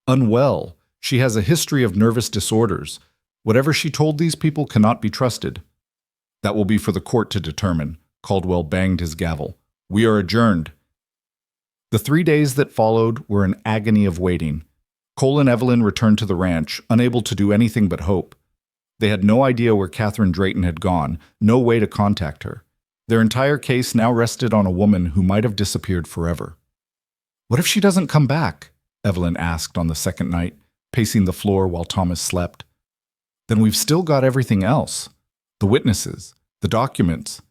unwell. She has a history of nervous disorders. Whatever she told these people cannot be trusted." "That will be for the court to determine." Caldwell banged his gavel. "We are adjourned." The 3 days that followed were an agony of waiting. Cole and Evelyn returned to the ranch, unable to do anything but hope. They had no idea where Catherine Drayton had gone, no way to contact her. Their entire case now rested on a woman who might have disappeared forever. "What if she doesn't come back?" Evelyn asked on the second night, pacing the floor while Thomas slept. "Then we've still got everything else. The witnesses, the documents.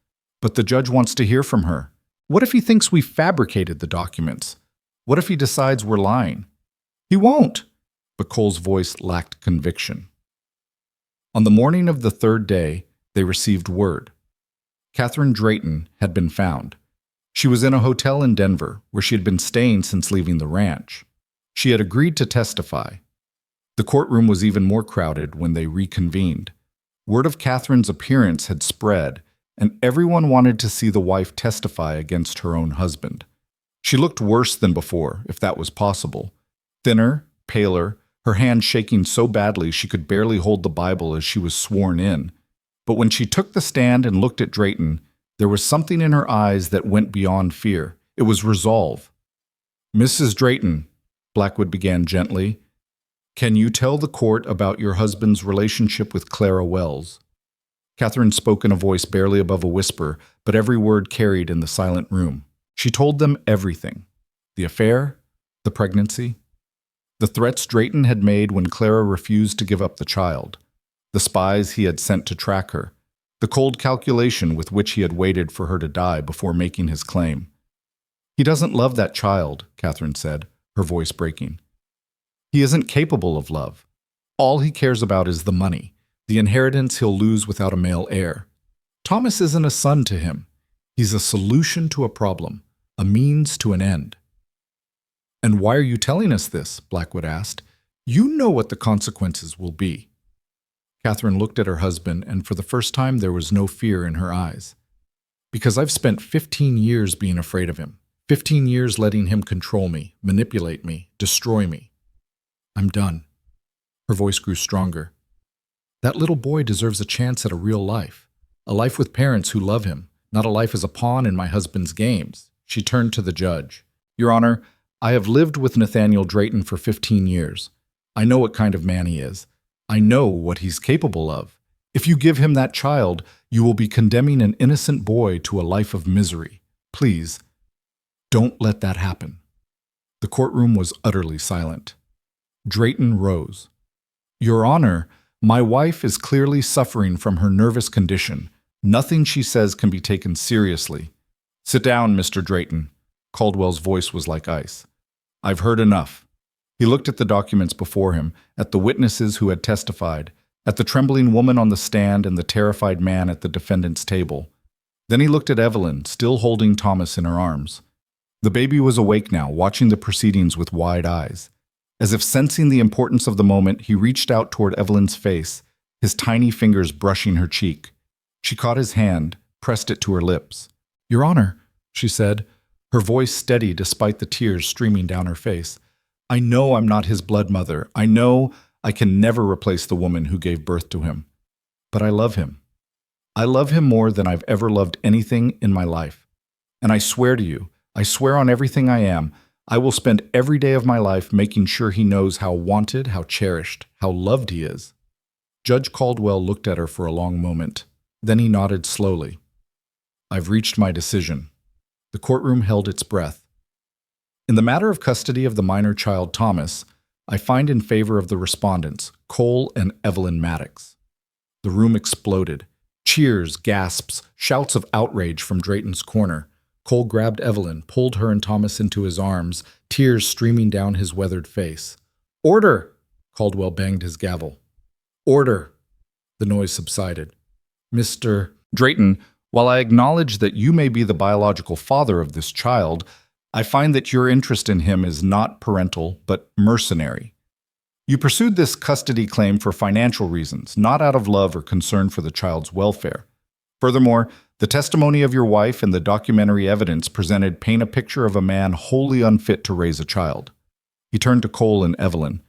But the judge wants to hear from her. What if he thinks we fabricated the documents? What if he decides we're lying?" "He won't." But Cole's voice lacked conviction. On the morning of the 3rd day, they received word. Catherine Drayton had been found. She was in a hotel in Denver, where she had been staying since leaving the ranch. She had agreed to testify. The courtroom was even more crowded when they reconvened. Word of Catherine's appearance had spread, and everyone wanted to see the wife testify against her own husband. She looked worse than before, if that was possible. Thinner, paler, her hand shaking so badly she could barely hold the Bible as she was sworn in. But when she took the stand and looked at Drayton, there was something in her eyes that went beyond fear. It was resolve. "Mrs. Drayton," Blackwood began gently, "can you tell the court about your husband's relationship with Clara Wells?" Catherine spoke in a voice barely above a whisper, but every word carried in the silent room. She told them everything. The affair, the pregnancy. The threats Drayton had made when Clara refused to give up the child, the spies he had sent to track her, the cold calculation with which he had waited for her to die before making his claim. "He doesn't love that child," Catherine said, her voice breaking. "He isn't capable of love. All he cares about is the money, the inheritance he'll lose without a male heir. Thomas isn't a son to him. He's a solution to a problem, a means to an end." "And why are you telling us this?" Blackwood asked. "You know what the consequences will be." Catherine looked at her husband, and for the first time there was no fear in her eyes. "Because I've spent 15 years being afraid of him, 15 years letting him control me, manipulate me, destroy me. I'm done." Her voice grew stronger. "That little boy deserves a chance at a real life, a life with parents who love him, not a life as a pawn in my husband's games." She turned to the judge. "Your Honor, I have lived with Nathaniel Drayton for 15 years. I know what kind of man he is. I know what he's capable of. If you give him that child, you will be condemning an innocent boy to a life of misery. Please, don't let that happen." The courtroom was utterly silent. Drayton rose. "Your Honor, my wife is clearly suffering from her nervous condition. Nothing she says can be taken seriously." "Sit down, Mr. Drayton." Caldwell's voice was like ice. "I've heard enough." He looked at the documents before him, at the witnesses who had testified, at the trembling woman on the stand and the terrified man at the defendant's table. Then he looked at Evelyn, still holding Thomas in her arms. The baby was awake now, watching the proceedings with wide eyes. As if sensing the importance of the moment, he reached out toward Evelyn's face, his tiny fingers brushing her cheek. She caught his hand, pressed it to her lips. "Your Honor," she said, her voice steady despite the tears streaming down her face. "I know I'm not his blood mother. I know I can never replace the woman who gave birth to him. But I love him. I love him more than I've ever loved anything in my life. And I swear to you, I swear on everything I am, I will spend every day of my life making sure he knows how wanted, how cherished, how loved he is." Judge Caldwell looked at her for a long moment. Then he nodded slowly. "I've reached my decision." The courtroom held its breath. "In the matter of custody of the minor child Thomas, I find in favor of the respondents, Cole and Evelyn Maddox." The room exploded. Cheers, gasps, shouts of outrage from Drayton's corner. Cole grabbed Evelyn, pulled her and Thomas into his arms, tears streaming down his weathered face. "Order!" Caldwell banged his gavel. "Order!" The noise subsided. "Mr. Drayton, while I acknowledge that you may be the biological father of this child, I find that your interest in him is not parental, but mercenary. You pursued this custody claim for financial reasons, not out of love or concern for the child's welfare. Furthermore, the testimony of your wife and the documentary evidence presented paint a picture of a man wholly unfit to raise a child." He turned to Cole and Evelyn.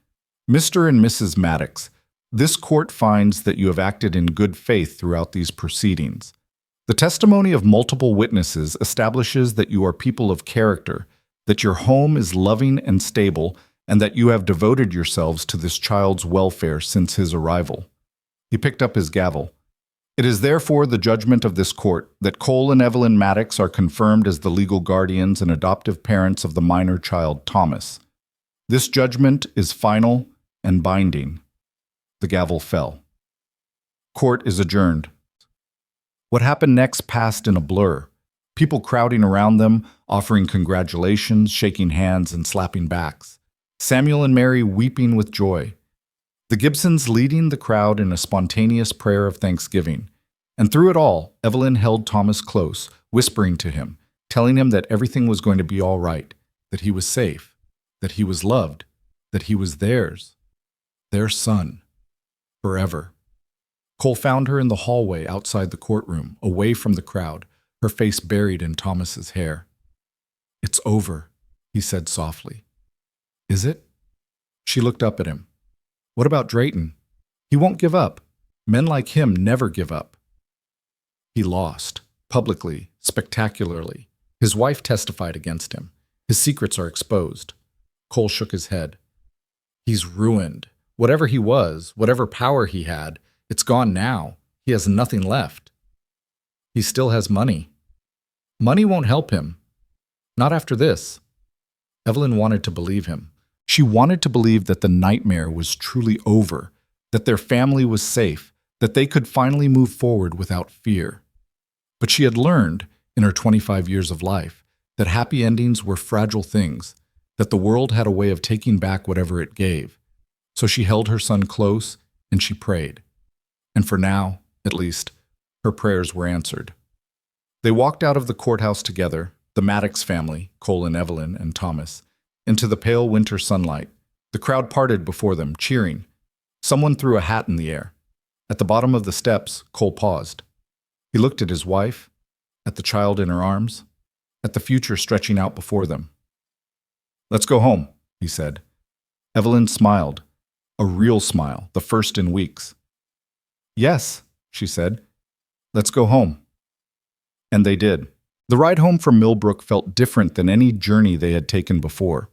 "Mr. and Mrs. Maddox, this court finds that you have acted in good faith throughout these proceedings. The testimony of multiple witnesses establishes that you are people of character, that your home is loving and stable, and that you have devoted yourselves to this child's welfare since his arrival." He picked up his gavel. "It is therefore the judgment of this court that Cole and Evelyn Maddox are confirmed as the legal guardians and adoptive parents of the minor child Thomas. This judgment is final and binding." The gavel fell. Court is adjourned. What happened next passed in a blur. People crowding around them, offering congratulations, shaking hands, and slapping backs. Samuel and Mary weeping with joy. The Gibsons leading the crowd in a spontaneous prayer of thanksgiving. And through it all, Evelyn held Thomas close, whispering to him, telling him that everything was going to be all right, that he was safe, that he was loved, that he was theirs, their son, forever. Cole found her in the hallway outside the courtroom, away from the crowd, her face buried in Thomas's hair. "It's over," he said softly. "Is it?" She looked up at him. "What about Drayton? He won't give up. Men like him never give up." "He lost, publicly, spectacularly. His wife testified against him. His secrets are exposed." Cole shook his head. "He's ruined. Whatever he was, whatever power he had, it's gone now. He has nothing left. He still has money. Money won't help him. Not after this." Evelyn wanted to believe him. She wanted to believe that the nightmare was truly over, that their family was safe, that they could finally move forward without fear. But she had learned, in her 25 years of life, that happy endings were fragile things, that the world had a way of taking back whatever it gave. So she held her son close and she prayed. And for now, at least, her prayers were answered. They walked out of the courthouse together, the Maddox family, Cole and Evelyn and Thomas, into the pale winter sunlight. The crowd parted before them, cheering. Someone threw a hat in the air. At the bottom of the steps, Cole paused. He looked at his wife, at the child in her arms, at the future stretching out before them. "Let's go home," he said. Evelyn smiled, a real smile, the first in weeks. "Yes," she said. "Let's go home." And they did. The ride home from Millbrook felt different than any journey they had taken before.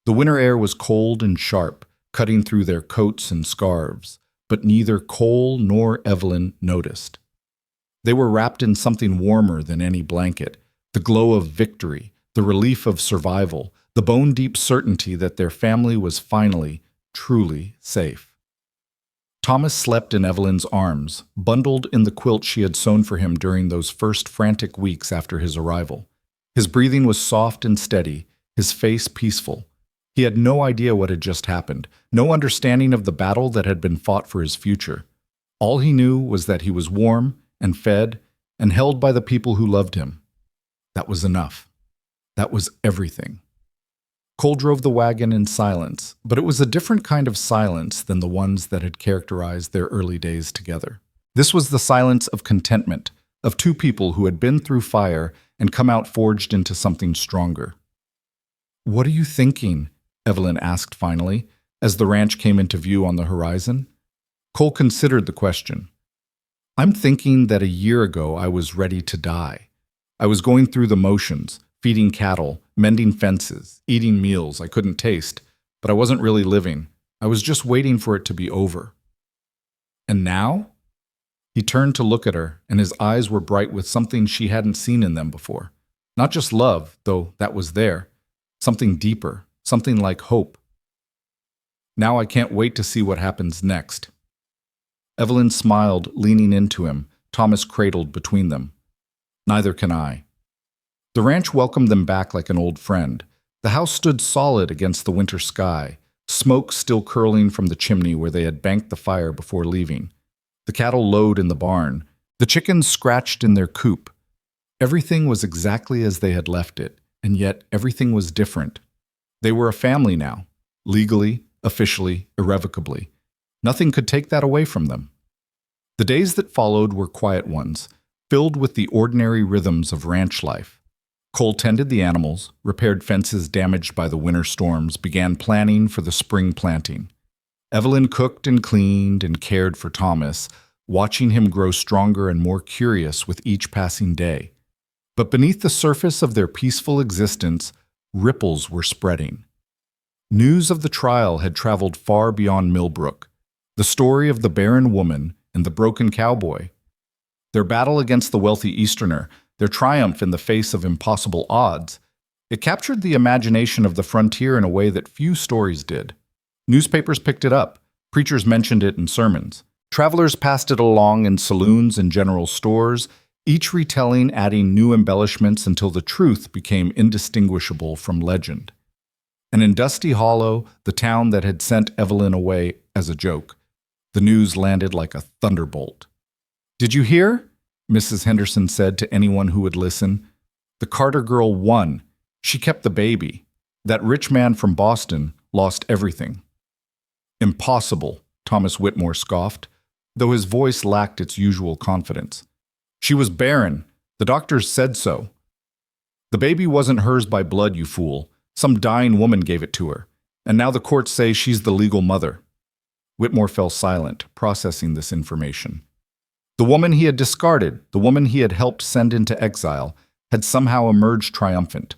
The winter air was cold and sharp, cutting through their coats and scarves, but neither Cole nor Evelyn noticed. They were wrapped in something warmer than any blanket, the glow of victory, the relief of survival, the bone-deep certainty that their family was finally, truly safe. Thomas slept in Evelyn's arms, bundled in the quilt she had sewn for him during those first frantic weeks after his arrival. His breathing was soft and steady, his face peaceful. He had no idea what had just happened, no understanding of the battle that had been fought for his future. All he knew was that he was warm and fed and held by the people who loved him. That was enough. That was everything. Cole drove the wagon in silence, but it was a different kind of silence than the ones that had characterized their early days together. This was the silence of contentment, of two people who had been through fire and come out forged into something stronger. "What are you thinking?" Evelyn asked finally, as the ranch came into view on the horizon. Cole considered the question. "I'm thinking that a year ago I was ready to die. I was going through the motions, feeding cattle, mending fences, eating meals I couldn't taste, but I wasn't really living. I was just waiting for it to be over. And now?" He turned to look at her, and his eyes were bright with something she hadn't seen in them before. Not just love, though that was there. Something deeper, something like hope. "Now I can't wait to see what happens next." Evelyn smiled, leaning into him, Thomas cradled between them. "Neither can I." The ranch welcomed them back like an old friend. The house stood solid against the winter sky, smoke still curling from the chimney where they had banked the fire before leaving. The cattle lowed in the barn. The chickens scratched in their coop. Everything was exactly as they had left it, and yet everything was different. They were a family now, legally, officially, irrevocably. Nothing could take that away from them. The days that followed were quiet ones, filled with the ordinary rhythms of ranch life. Cole tended the animals, repaired fences damaged by the winter storms, began planning for the spring planting. Evelyn cooked and cleaned and cared for Thomas, watching him grow stronger and more curious with each passing day. But beneath the surface of their peaceful existence, ripples were spreading. News of the trial had traveled far beyond Millbrook. The story of the barren woman and the broken cowboy. Their battle against the wealthy Easterner, their triumph in the face of impossible odds. It captured the imagination of the frontier in a way that few stories did. Newspapers picked it up. Preachers mentioned it in sermons. Travelers passed it along in saloons and general stores, each retelling adding new embellishments until the truth became indistinguishable from legend. And in Dusty Hollow, the town that had sent Evelyn away as a joke, the news landed like a thunderbolt. "Did you hear?" Mrs. Henderson said to anyone who would listen. "The Carter girl won. She kept the baby. That rich man from Boston lost everything." "Impossible," Thomas Whitmore scoffed, though his voice lacked its usual confidence. "She was barren. The doctors said so." "The baby wasn't hers by blood, you fool. Some dying woman gave it to her. And now the courts say she's the legal mother." Whitmore fell silent, processing this information. The woman he had discarded, the woman he had helped send into exile, had somehow emerged triumphant.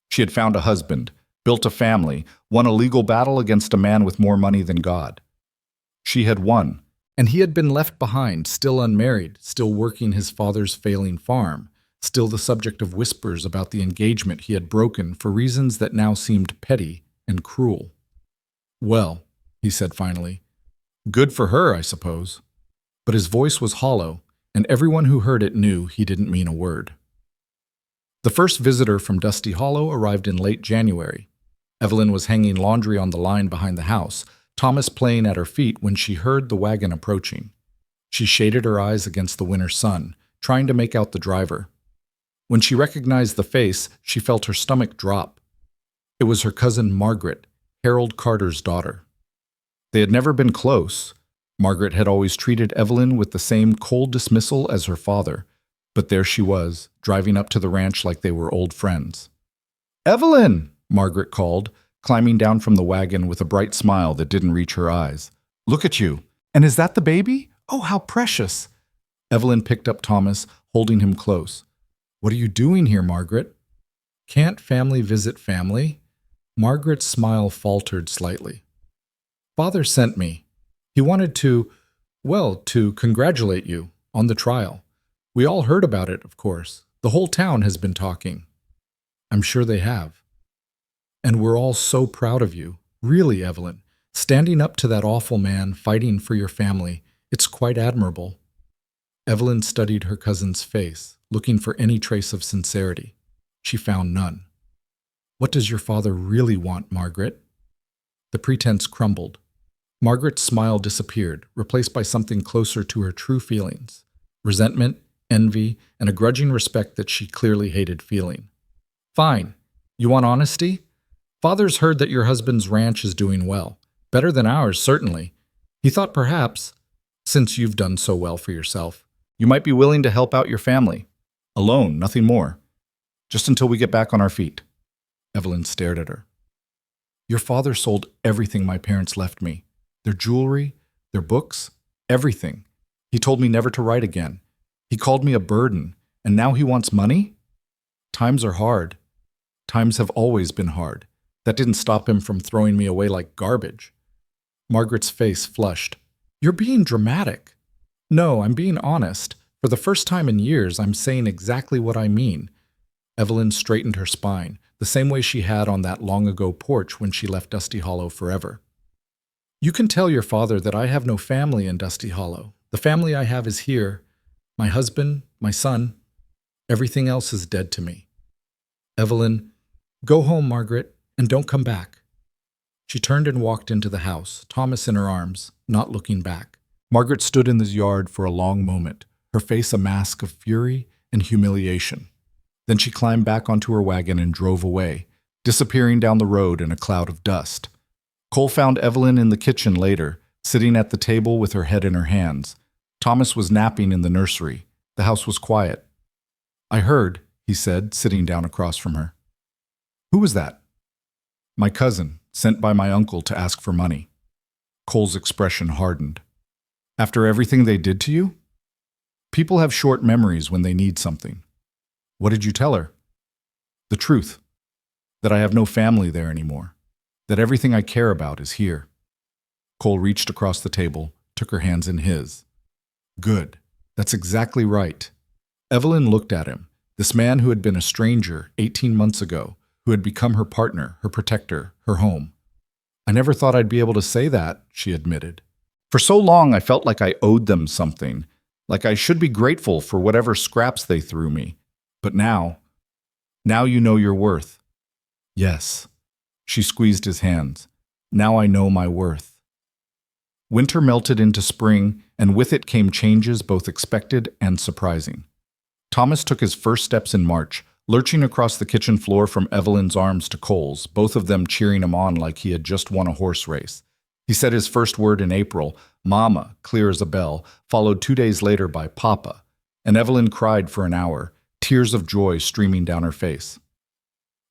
She had found a husband, built a family, won a legal battle against a man with more money than God. She had won, and he had been left behind, still unmarried, still working his father's failing farm, still the subject of whispers about the engagement he had broken for reasons that now seemed petty and cruel. Well, he said finally, good for her, I suppose. But his voice was hollow, and everyone who heard it knew he didn't mean a word. The first visitor from Dusty Hollow arrived in late January. Evelyn was hanging laundry on the line behind the house, Thomas playing at her feet when she heard the wagon approaching. She shaded her eyes against the winter sun, trying to make out the driver. When she recognized the face, she felt her stomach drop. It was her cousin Margaret, Harold Carter's daughter. They had never been close. Margaret had always treated Evelyn with the same cold dismissal as her father, but there she was, driving up to the ranch like they were old friends. "Evelyn!" Margaret called, climbing down from the wagon with a bright smile that didn't reach her eyes. "Look at you! And is that the baby? Oh, how precious!" Evelyn picked up Thomas, holding him close. "What are you doing here, Margaret?" "Can't family visit family?" Margaret's smile faltered slightly. "Father sent me. He wanted to congratulate you on the trial. We all heard about it, of course. The whole town has been talking." "I'm sure they have. And we're all so proud of you. Really, Evelyn. Standing up to that awful man, fighting for your family. It's quite admirable." Evelyn studied her cousin's face, looking for any trace of sincerity. She found none. "What does your father really want, Margaret?" The pretense crumbled. Margaret's smile disappeared, replaced by something closer to her true feelings: resentment, envy, and a grudging respect that she clearly hated feeling. "Fine. You want honesty? Father's heard that your husband's ranch is doing well. Better than ours, certainly. He thought perhaps, since you've done so well for yourself, you might be willing to help out your family. Alone, nothing more. Just until we get back on our feet." Evelyn stared at her. "Your father sold everything my parents left me. Their jewelry, their books, everything. He told me never to write again. He called me a burden, and now he wants money? Times are hard. Times have always been hard. That didn't stop him from throwing me away like garbage." Margaret's face flushed. "You're being dramatic." "No, I'm being honest. For the first time in years, I'm saying exactly what I mean." Evelyn straightened her spine, the same way she had on that long-ago porch when she left Dusty Hollow forever. "You can tell your father that I have no family in Dusty Hollow. The family I have is here. My husband, my son. Everything else is dead to me." "Evelyn, go home, Margaret, and don't come back." She turned and walked into the house, Thomas in her arms, not looking back. Margaret stood in the yard for a long moment, her face a mask of fury and humiliation. Then she climbed back onto her wagon and drove away, disappearing down the road in a cloud of dust. Cole found Evelyn in the kitchen later, sitting at the table with her head in her hands. Thomas was napping in the nursery. The house was quiet. "I heard," he said, sitting down across from her. "Who was that?" "My cousin, sent by my uncle to ask for money." Cole's expression hardened. "After everything they did to you?" "People have short memories when they need something." "What did you tell her?" "The truth. That I have no family there anymore. That everything I care about is here." Cole reached across the table, took her hands in his. "Good. That's exactly right." Evelyn looked at him, this man who had been a stranger 18 months ago, who had become her partner, her protector, her home. "I never thought I'd be able to say that," she admitted. "For so long I felt like I owed them something, like I should be grateful for whatever scraps they threw me. But now you know your worth." "Yes." She squeezed his hands. "Now I know my worth." Winter melted into spring, and with it came changes both expected and surprising. Thomas took his first steps in March, lurching across the kitchen floor from Evelyn's arms to Cole's, both of them cheering him on like he had just won a horse race. He said his first word in April, "Mama," clear as a bell, followed 2 days later by "Papa," and Evelyn cried for an hour, tears of joy streaming down her face.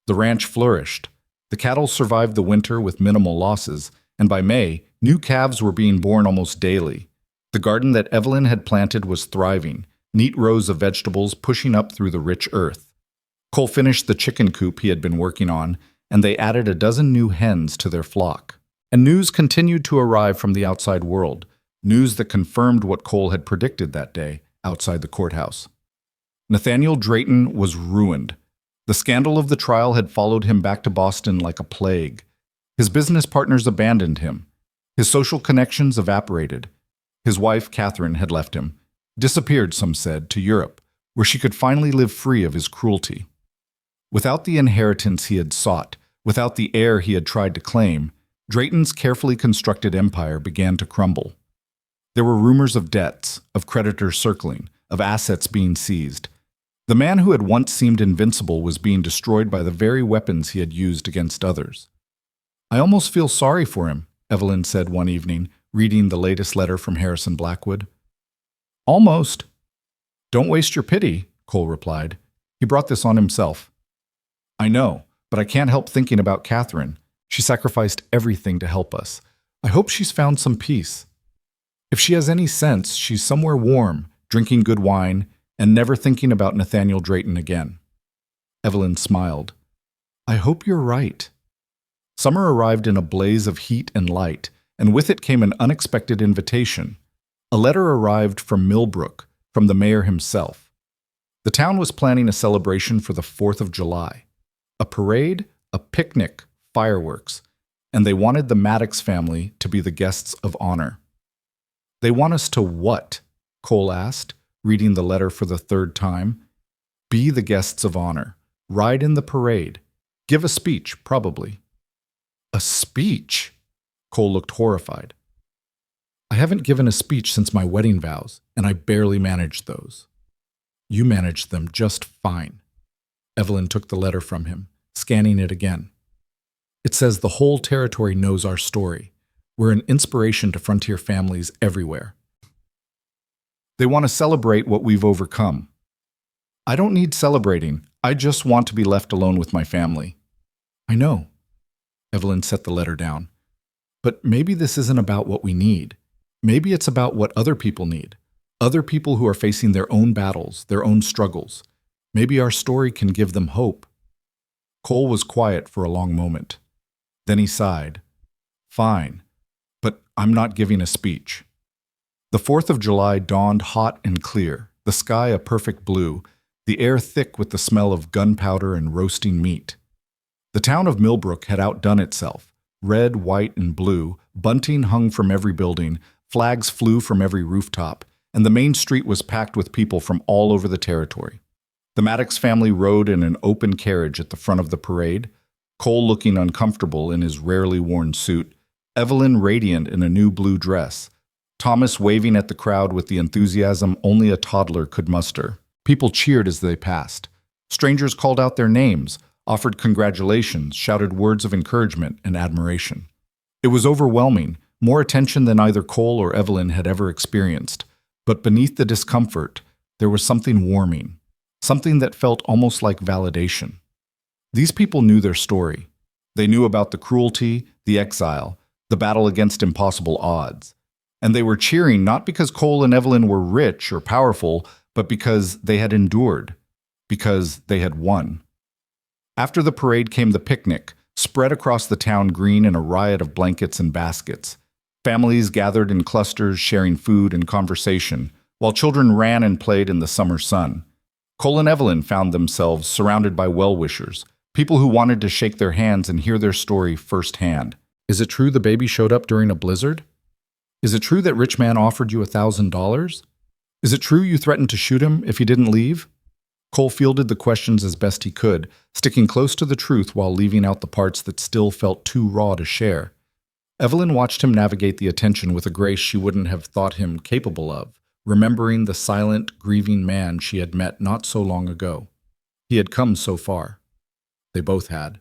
The ranch flourished. The cattle survived the winter with minimal losses, and by May, new calves were being born almost daily. The garden that Evelyn had planted was thriving, neat rows of vegetables pushing up through the rich earth. Cole finished the chicken coop he had been working on, and they added a dozen new hens to their flock. And news continued to arrive from the outside world, news that confirmed what Cole had predicted that day outside the courthouse. Nathaniel Drayton was ruined. The scandal of the trial had followed him back to Boston like a plague. His business partners abandoned him. His social connections evaporated. His wife, Catherine, had left him, disappeared, some said, to Europe, where she could finally live free of his cruelty. Without the inheritance he had sought, without the heir he had tried to claim, Drayton's carefully constructed empire began to crumble. There were rumors of debts, of creditors circling, of assets being seized. The man who had once seemed invincible was being destroyed by the very weapons he had used against others. "I almost feel sorry for him," Evelyn said one evening, reading the latest letter from Harrison Blackwood. "Almost." "Don't waste your pity," Cole replied. "He brought this on himself." "I know, but I can't help thinking about Catherine. She sacrificed everything to help us. I hope she's found some peace. If she has any sense, she's somewhere warm, drinking good wine, and never thinking about Nathaniel Drayton again." Evelyn smiled. "I hope you're right." Summer arrived in a blaze of heat and light, and with it came an unexpected invitation. A letter arrived from Millbrook, from the mayor himself. The town was planning a celebration for the 4th of July. A parade, a picnic, fireworks, and they wanted the Maddox family to be the guests of honor. "They want us to what?" Cole asked, reading the letter for the third time. "Be the guests of honor, ride in the parade, give a speech, probably." "A speech?" Cole looked horrified. "I haven't given a speech since my wedding vows, and I barely managed those." "You managed them just fine." Evelyn took the letter from him, scanning it again. "It says the whole territory knows our story. We're an inspiration to frontier families everywhere. They want to celebrate what we've overcome." "I don't need celebrating. I just want to be left alone with my family." "I know." Evelyn set the letter down. "But maybe this isn't about what we need. Maybe it's about what other people need. Other people who are facing their own battles, their own struggles. Maybe our story can give them hope." Cole was quiet for a long moment. Then he sighed. "Fine, but I'm not giving a speech." The 4th of July dawned hot and clear, the sky a perfect blue, the air thick with the smell of gunpowder and roasting meat. The town of Millbrook had outdone itself. Red, white, and blue, bunting hung from every building, flags flew from every rooftop, and the main street was packed with people from all over the territory. The Maddox family rode in an open carriage at the front of the parade, Cole looking uncomfortable in his rarely worn suit, Evelyn radiant in a new blue dress, Thomas waving at the crowd with the enthusiasm only a toddler could muster. People cheered as they passed. Strangers called out their names, offered congratulations, shouted words of encouragement and admiration. It was overwhelming, more attention than either Cole or Evelyn had ever experienced. But beneath the discomfort, there was something warming, something that felt almost like validation. These people knew their story. They knew about the cruelty, the exile, the battle against impossible odds. And they were cheering not because Cole and Evelyn were rich or powerful, but because they had endured, because they had won. After the parade came the picnic, spread across the town green in a riot of blankets and baskets. Families gathered in clusters, sharing food and conversation, while children ran and played in the summer sun. Cole and Evelyn found themselves surrounded by well-wishers, people who wanted to shake their hands and hear their story firsthand. "Is it true the baby showed up during a blizzard? Is it true that rich man offered you $1,000? Is it true you threatened to shoot him if he didn't leave?" Cole fielded the questions as best he could, sticking close to the truth while leaving out the parts that still felt too raw to share. Evelyn watched him navigate the attention with a grace she wouldn't have thought him capable of, remembering the silent, grieving man she had met not so long ago. He had come so far. They both had.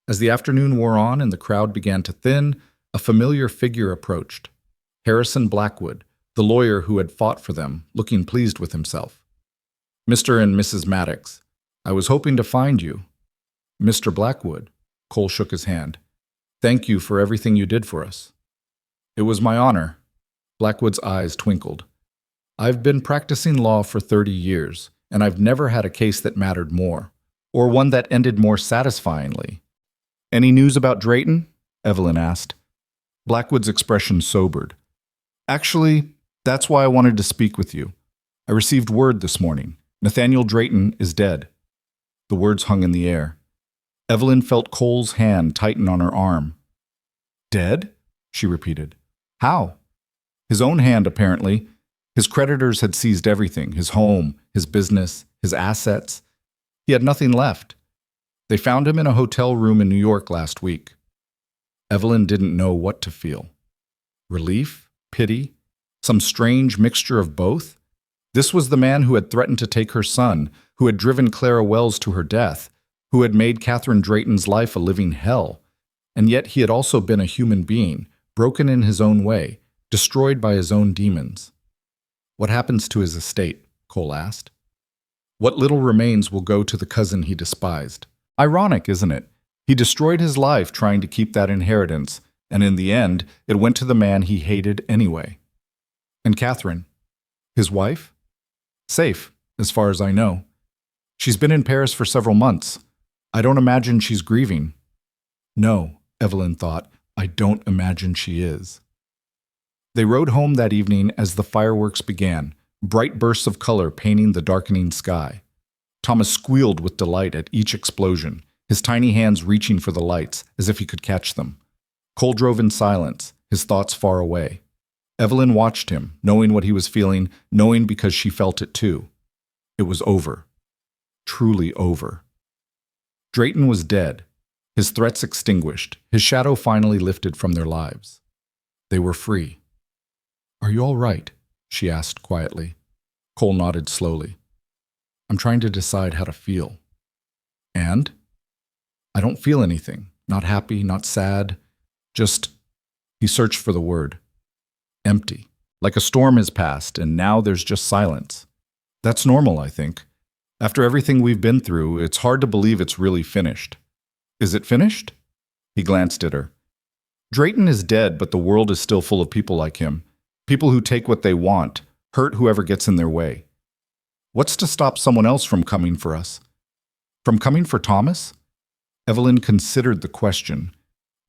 As the afternoon wore on and the crowd began to thin, a familiar figure approached. Harrison Blackwood, the lawyer who had fought for them, looking pleased with himself. "Mr. and Mrs. Maddox, I was hoping to find you." "Mr. Blackwood," Cole shook his hand. "Thank you for everything you did for us." "It was my honor." Blackwood's eyes twinkled. "I've been practicing law for 30 years, and I've never had a case that mattered more, or one that ended more satisfyingly." "Any news about Drayton?" Evelyn asked. Blackwood's expression sobered. "Actually, that's why I wanted to speak with you. I received word this morning. Nathaniel Drayton is dead." The words hung in the air. Evelyn felt Cole's hand tighten on her arm. Dead? She repeated. How? His own hand, apparently. His creditors had seized everything, his home, his business, his assets. He had nothing left. They found him in a hotel room in New York last week. Evelyn didn't know what to feel. Relief? Pity? Some strange mixture of both? This was the man who had threatened to take her son, who had driven Clara Wells to her death, who had made Catherine Drayton's life a living hell. And yet he had also been a human being, broken in his own way, destroyed by his own demons. What happens to his estate? Cole asked. What little remains will go to the cousin he despised. Ironic, isn't it? He destroyed his life trying to keep that inheritance, and in the end, it went to the man he hated anyway. And Catherine, his wife? Safe, as far as I know. She's been in Paris for several months. I don't imagine she's grieving. No, Evelyn thought, I don't imagine she is. They rode home that evening as the fireworks began, bright bursts of color painting the darkening sky. Thomas squealed with delight at each explosion, his tiny hands reaching for the lights as if he could catch them. Cole drove in silence, his thoughts far away. Evelyn watched him, knowing what he was feeling, knowing because she felt it too. It was over. Truly over. Drayton was dead, his threats extinguished, his shadow finally lifted from their lives. They were free. Are you all right? She asked quietly. Cole nodded slowly. I'm trying to decide how to feel. And? I don't feel anything. Not happy, not sad. Just, he searched for the word. Empty. Like a storm has passed, and now there's just silence. That's normal, I think. After everything we've been through, it's hard to believe it's really finished. Is it finished? He glanced at her. Drayton is dead, but the world is still full of people like him. People who take what they want, hurt whoever gets in their way. What's to stop someone else from coming for us? From coming for Thomas? Evelyn considered the question.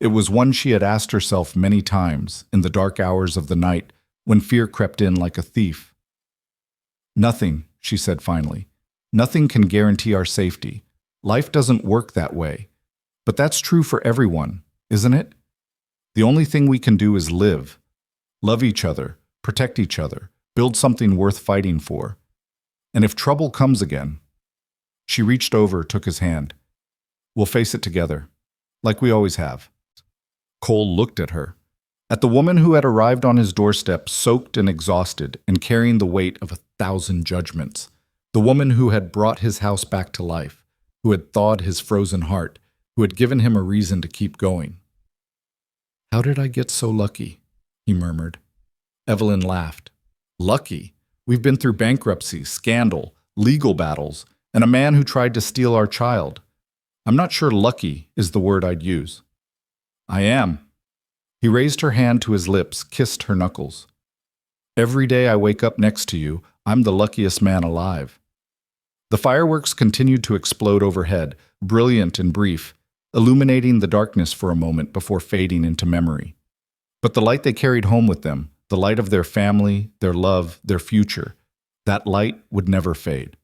It was one she had asked herself many times in the dark hours of the night when fear crept in like a thief. Nothing, she said finally. Nothing can guarantee our safety. Life doesn't work that way. But that's true for everyone, isn't it? The only thing we can do is live. Love each other, protect each other, build something worth fighting for. And if trouble comes again, she reached over, took his hand. We'll face it together, like we always have. Cole looked at her, at the woman who had arrived on his doorstep, soaked and exhausted and carrying the weight of 1,000 judgments. The woman who had brought his house back to life, who had thawed his frozen heart, who had given him a reason to keep going. How did I get so lucky? He murmured. Evelyn laughed. Lucky? We've been through bankruptcy, scandal, legal battles, and a man who tried to steal our child. I'm not sure lucky is the word I'd use. I am. He raised her hand to his lips, kissed her knuckles. Every day I wake up next to you, I'm the luckiest man alive. The fireworks continued to explode overhead, brilliant and brief, illuminating the darkness for a moment before fading into memory. But the light they carried home with them, the light of their family, their love, their future, that light would never fade.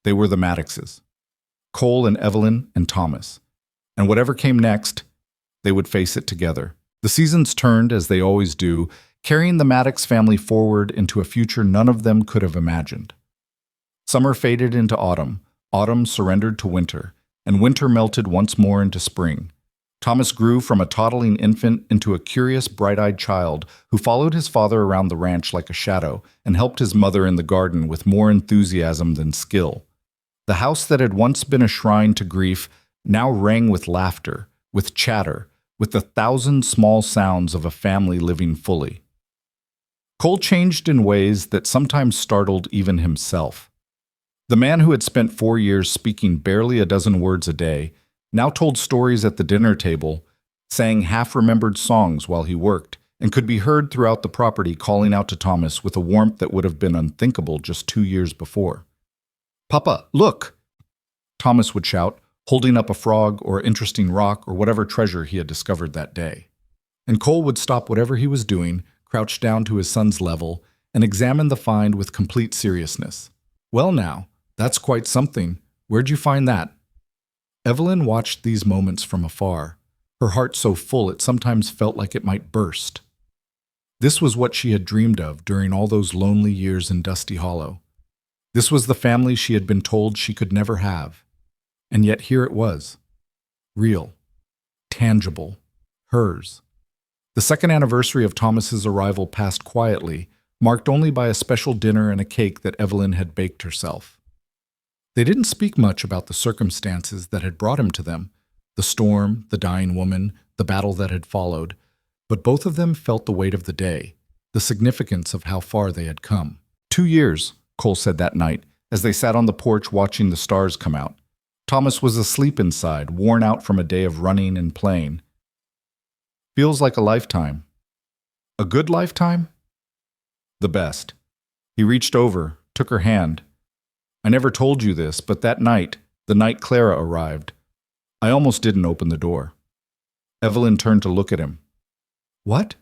They were the Maddoxes. Cole and Evelyn and Thomas. And whatever came next, they would face it together. The seasons turned, as they always do, carrying the Maddox family forward into a future none of them could have imagined. Summer faded into autumn, autumn surrendered to winter, and winter melted once more into spring. Thomas grew from a toddling infant into a curious, bright-eyed child who followed his father around the ranch like a shadow and helped his mother in the garden with more enthusiasm than skill. The house that had once been a shrine to grief now rang with laughter, with chatter, with the 1,000 small sounds of a family living fully. Cole changed in ways that sometimes startled even himself. The man who had spent 4 years speaking barely a dozen words a day now told stories at the dinner table, sang half-remembered songs while he worked, and could be heard throughout the property calling out to Thomas with a warmth that would have been unthinkable just 2 years before. "Papa, look!" Thomas would shout, holding up a frog or interesting rock or whatever treasure he had discovered that day. And Cole would stop whatever he was doing, crouch down to his son's level, and examine the find with complete seriousness. "Well now, that's quite something. Where'd you find that?" Evelyn watched these moments from afar, her heart so full it sometimes felt like it might burst. This was what she had dreamed of during all those lonely years in Dusty Hollow. This was the family she had been told she could never have. And yet here it was. Real. Tangible. Hers. The second anniversary of Thomas's arrival passed quietly, marked only by a special dinner and a cake that Evelyn had baked herself. They didn't speak much about the circumstances that had brought him to them, the storm, the dying woman, the battle that had followed, but both of them felt the weight of the day, the significance of how far they had come. 2 years, Cole said that night, as they sat on the porch watching the stars come out. Thomas was asleep inside, worn out from a day of running and playing. Feels like a lifetime. A good lifetime? The best. He reached over, took her hand. I never told you this, but that night, the night Clara arrived, I almost didn't open the door. Evelyn turned to look at him. What?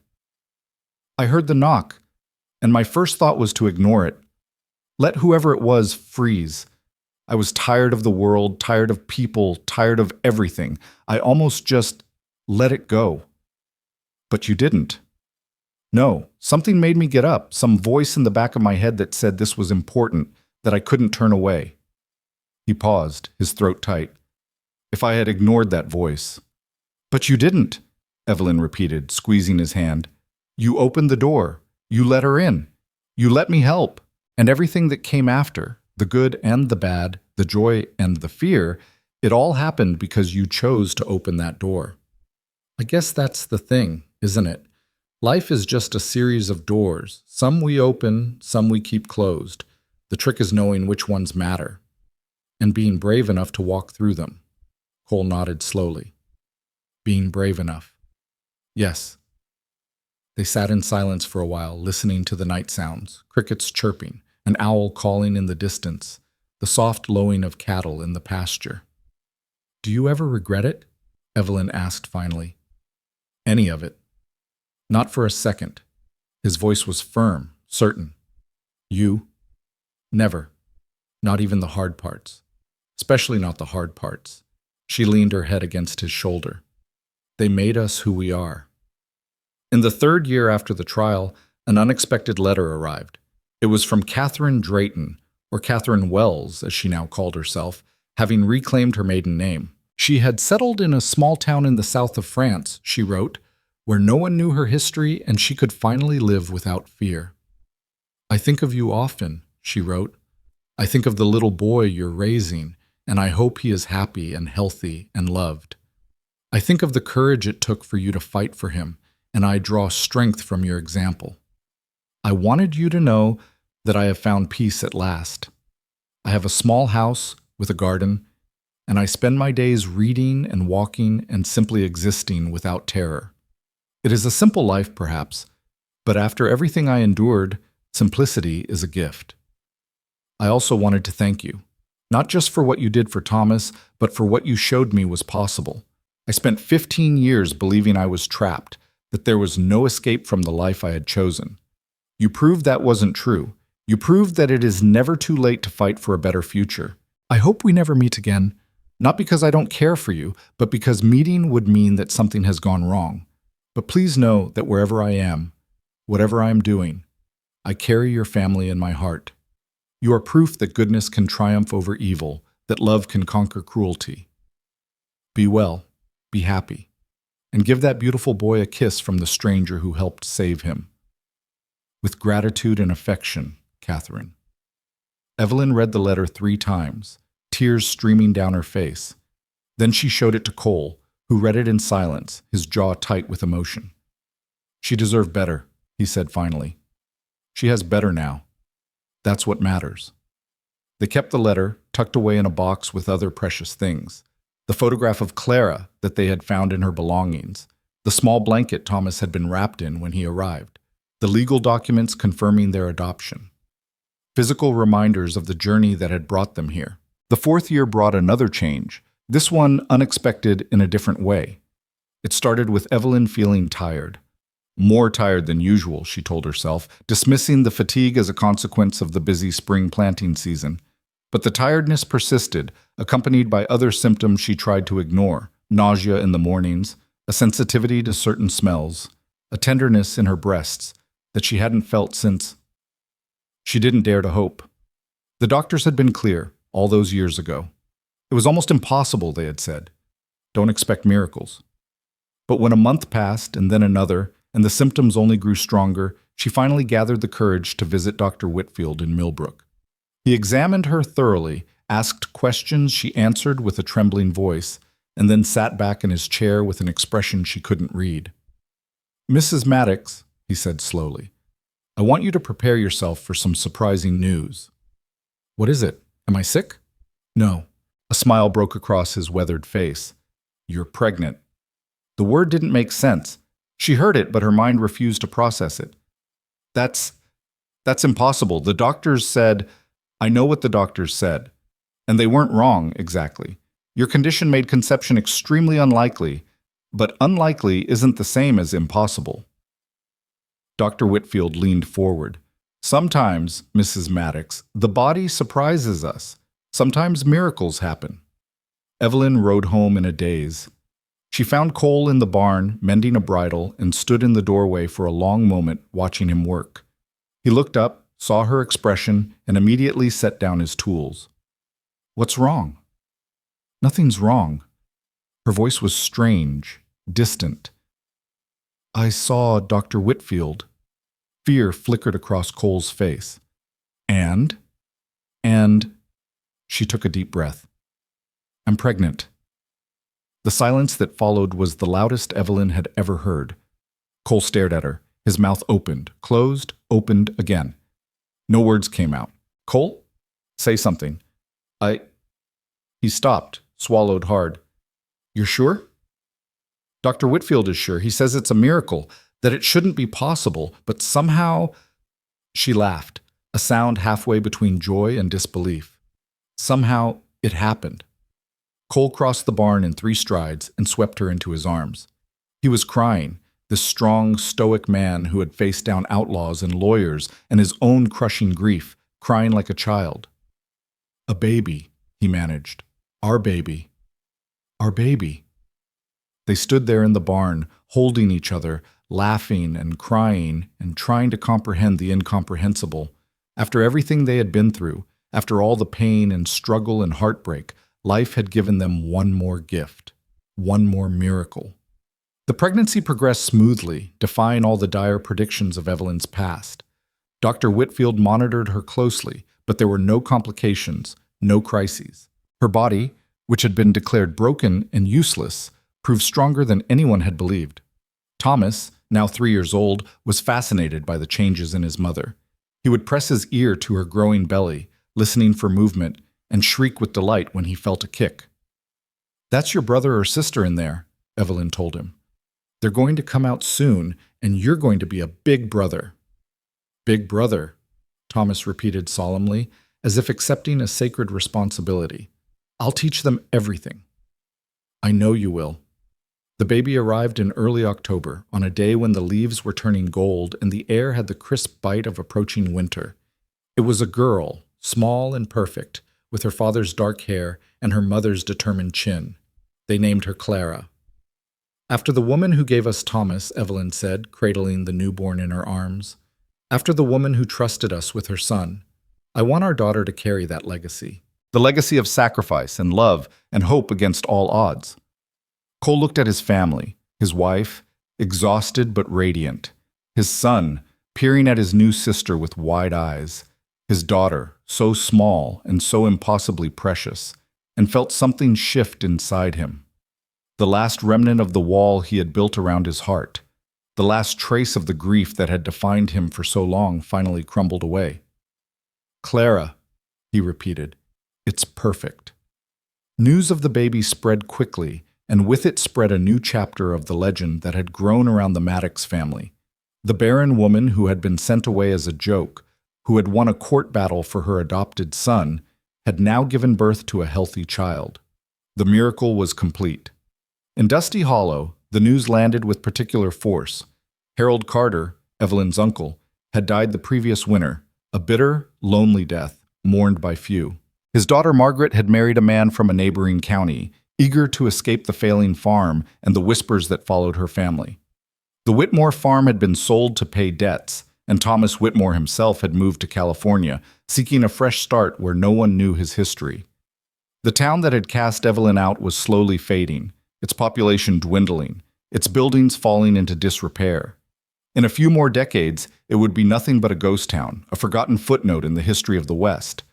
I heard the knock, and my first thought was to ignore it. Let whoever it was freeze. I was tired of the world, tired of people, tired of everything. I almost just let it go. But you didn't. No, something made me get up, some voice in the back of my head that said this was important, that I couldn't turn away. He paused, his throat tight. If I had ignored that voice. But you didn't, Evelyn repeated, squeezing his hand. You opened the door. You let her in. You let me help. And everything that came after, the good and the bad, the joy and the fear, it all happened because you chose to open that door. I guess that's the thing, isn't it? Life is just a series of doors. Some we open, some we keep closed. The trick is knowing which ones matter, and being brave enough to walk through them. Cole nodded slowly. Being brave enough. Yes. They sat in silence for a while, listening to the night sounds, crickets chirping, an owl calling in the distance, the soft lowing of cattle in the pasture. Do you ever regret it? Evelyn asked finally. Any of it. Not for a second. His voice was firm, certain. You? Never. Not even the hard parts. Especially not the hard parts. She leaned her head against his shoulder. They made us who we are. In the 3rd year after the trial, an unexpected letter arrived. It was from Catherine Drayton, or Catherine Wells, as she now called herself, having reclaimed her maiden name. She had settled in a small town in the south of France, she wrote, where no one knew her history and she could finally live without fear. I think of you often, she wrote. I think of the little boy you're raising, and I hope he is happy and healthy and loved. I think of the courage it took for you to fight for him, and I draw strength from your example. I wanted you to know that I have found peace at last. I have a small house with a garden, and I spend my days reading and walking and simply existing without terror. It is a simple life, perhaps, but after everything I endured, simplicity is a gift. I also wanted to thank you, not just for what you did for Thomas, but for what you showed me was possible. I spent 15 years believing I was trapped, that there was no escape from the life I had chosen. You proved that wasn't true. You proved that it is never too late to fight for a better future. I hope we never meet again, not because I don't care for you, but because meeting would mean that something has gone wrong. But please know that wherever I am, whatever I am doing, I carry your family in my heart. You are proof that goodness can triumph over evil, that love can conquer cruelty. Be well, be happy, and give that beautiful boy a kiss from the stranger who helped save him. With gratitude and affection, Catherine. Evelyn read the letter 3 times, tears streaming down her face. Then she showed it to Cole, who read it in silence, his jaw tight with emotion. She deserved better, he said finally. She has better now. That's what matters. They kept the letter, tucked away in a box with other precious things. The photograph of Clara that they had found in her belongings, the small blanket Thomas had been wrapped in when he arrived, the legal documents confirming their adoption. Physical reminders of the journey that had brought them here. The 4th year brought another change, this one unexpected in a different way. It started with Evelyn feeling tired. More tired than usual, she told herself, dismissing the fatigue as a consequence of the busy spring planting season. But the tiredness persisted, accompanied by other symptoms she tried to ignore: nausea in the mornings, a sensitivity to certain smells, a tenderness in her breasts that she hadn't felt since. She didn't dare to hope. The doctors had been clear all those years ago. It was almost impossible, they had said. Don't expect miracles. But when a month passed and then another, and the symptoms only grew stronger, she finally gathered the courage to visit Dr. Whitfield in Millbrook. He examined her thoroughly, asked questions she answered with a trembling voice, and then sat back in his chair with an expression she couldn't read. "Mrs. Maddox," he said slowly, "I want you to prepare yourself for some surprising news." "What is it? Am I sick?" "No." A smile broke across his weathered face. "You're pregnant." The word didn't make sense. She heard it, but her mind refused to process it. That's impossible. The doctors said, I know what the doctors said. And they weren't wrong, exactly. Your condition made conception extremely unlikely, but unlikely isn't the same as impossible. Dr. Whitfield leaned forward. Sometimes, Mrs. Maddox, the body surprises us. Sometimes miracles happen. Evelyn rode home in a daze. She found Cole in the barn, mending a bridle, and stood in the doorway for a long moment, watching him work. He looked up, saw her expression, and immediately set down his tools. "What's wrong?" "Nothing's wrong." Her voice was strange, distant. "I saw Dr. Whitfield." Fear flickered across Cole's face. And she took a deep breath. "I'm pregnant." The silence that followed was the loudest Evelyn had ever heard. Cole stared at her. His mouth opened, closed, opened again. No words came out. "Cole? Say something." He stopped, swallowed hard. "You're sure?" "Dr. Whitfield is sure. He says it's a miracle, that it shouldn't be possible, but somehow—" She laughed, a sound halfway between joy and disbelief. "Somehow it happened." Cole crossed the barn in 3 strides and swept her into his arms. He was crying, this strong, stoic man who had faced down outlaws and lawyers and his own crushing grief, crying like a child. "A baby," he managed. "Our baby. Our baby." They stood there in the barn, holding each other, laughing and crying and trying to comprehend the incomprehensible. After everything they had been through, after all the pain and struggle and heartbreak, life had given them one more gift, one more miracle. The pregnancy progressed smoothly, defying all the dire predictions of Evelyn's past. Dr. Whitfield monitored her closely, but there were no complications, no crises. Her body, which had been declared broken and useless, proved stronger than anyone had believed. Thomas, now 3 years old, was fascinated by the changes in his mother. He would press his ear to her growing belly, listening for movement, and shriek with delight when he felt a kick. "That's your brother or sister in there," Evelyn told him. "They're going to come out soon, and you're going to be a big brother." "Big brother," Thomas repeated solemnly, as if accepting a sacred responsibility. "I'll teach them everything." "I know you will." The baby arrived in early October, on a day when the leaves were turning gold and the air had the crisp bite of approaching winter. It was a girl, small and perfect, with her father's dark hair and her mother's determined chin. They named her Clara. "After the woman who gave us Thomas," Evelyn said, cradling the newborn in her arms. "After the woman who trusted us with her son. I want our daughter to carry that legacy. The legacy of sacrifice and love and hope against all odds." Cole looked at his family, his wife, exhausted but radiant, his son, peering at his new sister with wide eyes, his daughter, so small and so impossibly precious, and felt something shift inside him. The last remnant of the wall he had built around his heart, the last trace of the grief that had defined him for so long finally crumbled away. "Clara," he repeated, "it's perfect." News of the baby spread quickly, and with it spread a new chapter of the legend that had grown around the Maddox family. The barren woman who had been sent away as a joke, who had won a court battle for her adopted son, had now given birth to a healthy child. The miracle was complete. In Dusty Hollow, the news landed with particular force. Harold Carter, Evelyn's uncle, had died the previous winter, a bitter, lonely death, mourned by few. His daughter Margaret had married a man from a neighboring county, eager to escape the failing farm and the whispers that followed her family. The Whitmore farm had been sold to pay debts, and Thomas Whitmore himself had moved to California, seeking a fresh start where no one knew his history. The town that had cast Evelyn out was slowly fading, its population dwindling, its buildings falling into disrepair. In a few more decades, it would be nothing but a ghost town, a forgotten footnote in the history of the West.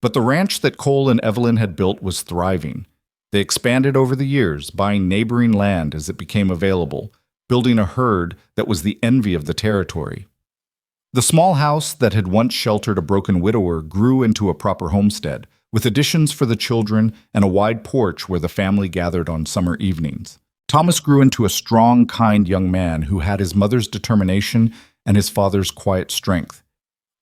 But the ranch that Cole and Evelyn had built was thriving. They expanded over the years, buying neighboring land as it became available, building a herd that was the envy of the territory. The small house that had once sheltered a broken widower grew into a proper homestead, with additions for the children and a wide porch where the family gathered on summer evenings. Thomas grew into a strong, kind young man who had his mother's determination and his father's quiet strength.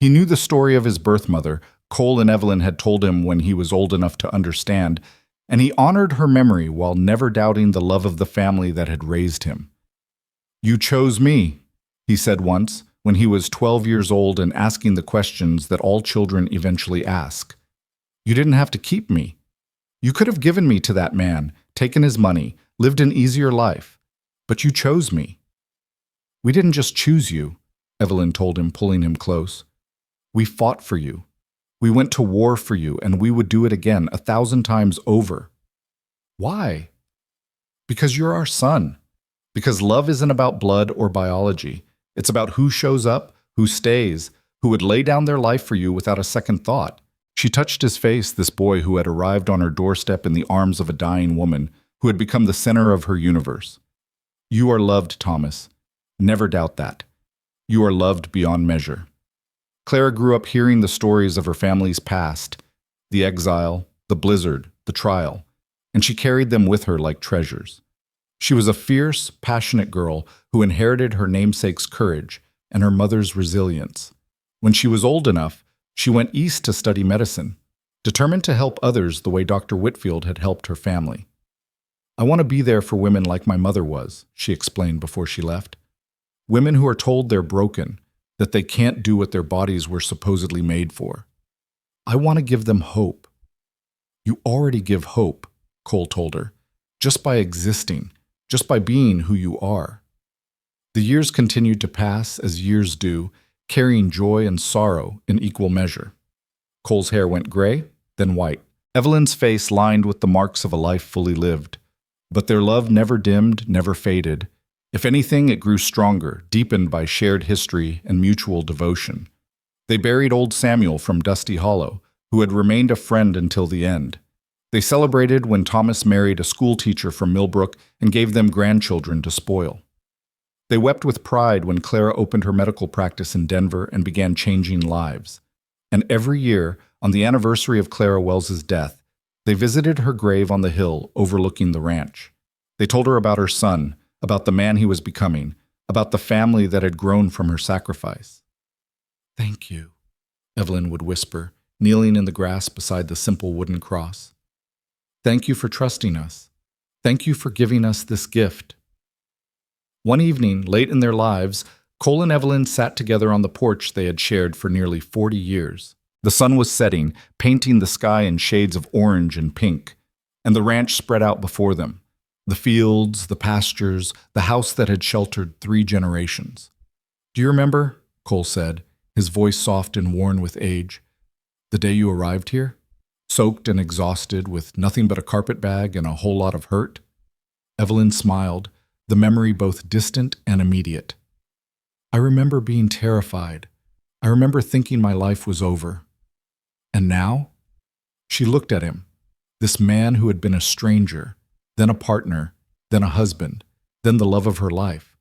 He knew the story of his birth mother. Cole and Evelyn had told him when he was old enough to understand, and he honored her memory while never doubting the love of the family that had raised him. "You chose me," he said once, when he was 12 years old and asking the questions that all children eventually ask. "You didn't have to keep me. You could have given me to that man, taken his money, lived an easier life. But you chose me." "We didn't just choose you," Evelyn told him, pulling him close. "We fought for you. We went to war for you, and we would do it again 1,000 times over." "Why?" "Because you're our son. Because love isn't about blood or biology. It's about who shows up, who stays, who would lay down their life for you without a second thought." She touched his face, this boy who had arrived on her doorstep in the arms of a dying woman, who had become the center of her universe. "You are loved, Thomas. Never doubt that. You are loved beyond measure." Clara grew up hearing the stories of her family's past, the exile, the blizzard, the trial, and she carried them with her like treasures. She was a fierce, passionate girl who inherited her namesake's courage and her mother's resilience. When she was old enough, she went east to study medicine, determined to help others the way Dr. Whitfield had helped her family. "I want to be there for women like my mother was," she explained before she left. "Women who are told they're broken, that they can't do what their bodies were supposedly made for. I want to give them hope." "You already give hope," Cole told her, "just by existing, just by being who you are." The years continued to pass as years do, carrying joy and sorrow in equal measure. Cole's hair went gray, then white. Evelyn's face lined with the marks of a life fully lived. But their love never dimmed, never faded. If anything, it grew stronger, deepened by shared history and mutual devotion. They buried old Samuel from Dusty Hollow, who had remained a friend until the end. They celebrated when Thomas married a schoolteacher from Millbrook and gave them grandchildren to spoil. They wept with pride when Clara opened her medical practice in Denver and began changing lives. And every year, on the anniversary of Clara Wells's death, they visited her grave on the hill overlooking the ranch. They told her about her son, about the man he was becoming, about the family that had grown from her sacrifice. "Thank you," Evelyn would whisper, kneeling in the grass beside the simple wooden cross. "Thank you for trusting us. Thank you for giving us this gift." One evening, late in their lives, Cole and Evelyn sat together on the porch they had shared for nearly 40 years. The sun was setting, painting the sky in shades of orange and pink, and the ranch spread out before them. The fields, the pastures, the house that had sheltered 3 generations. "Do you remember," Cole said, his voice soft and worn with age, "the day you arrived here? Soaked and exhausted, with nothing but a carpet bag and a whole lot of hurt?" Evelyn smiled, the memory both distant and immediate. "I remember being terrified. I remember thinking my life was over. And now?" She looked at him, this man who had been a stranger, then a partner, then a husband, then the love of her life.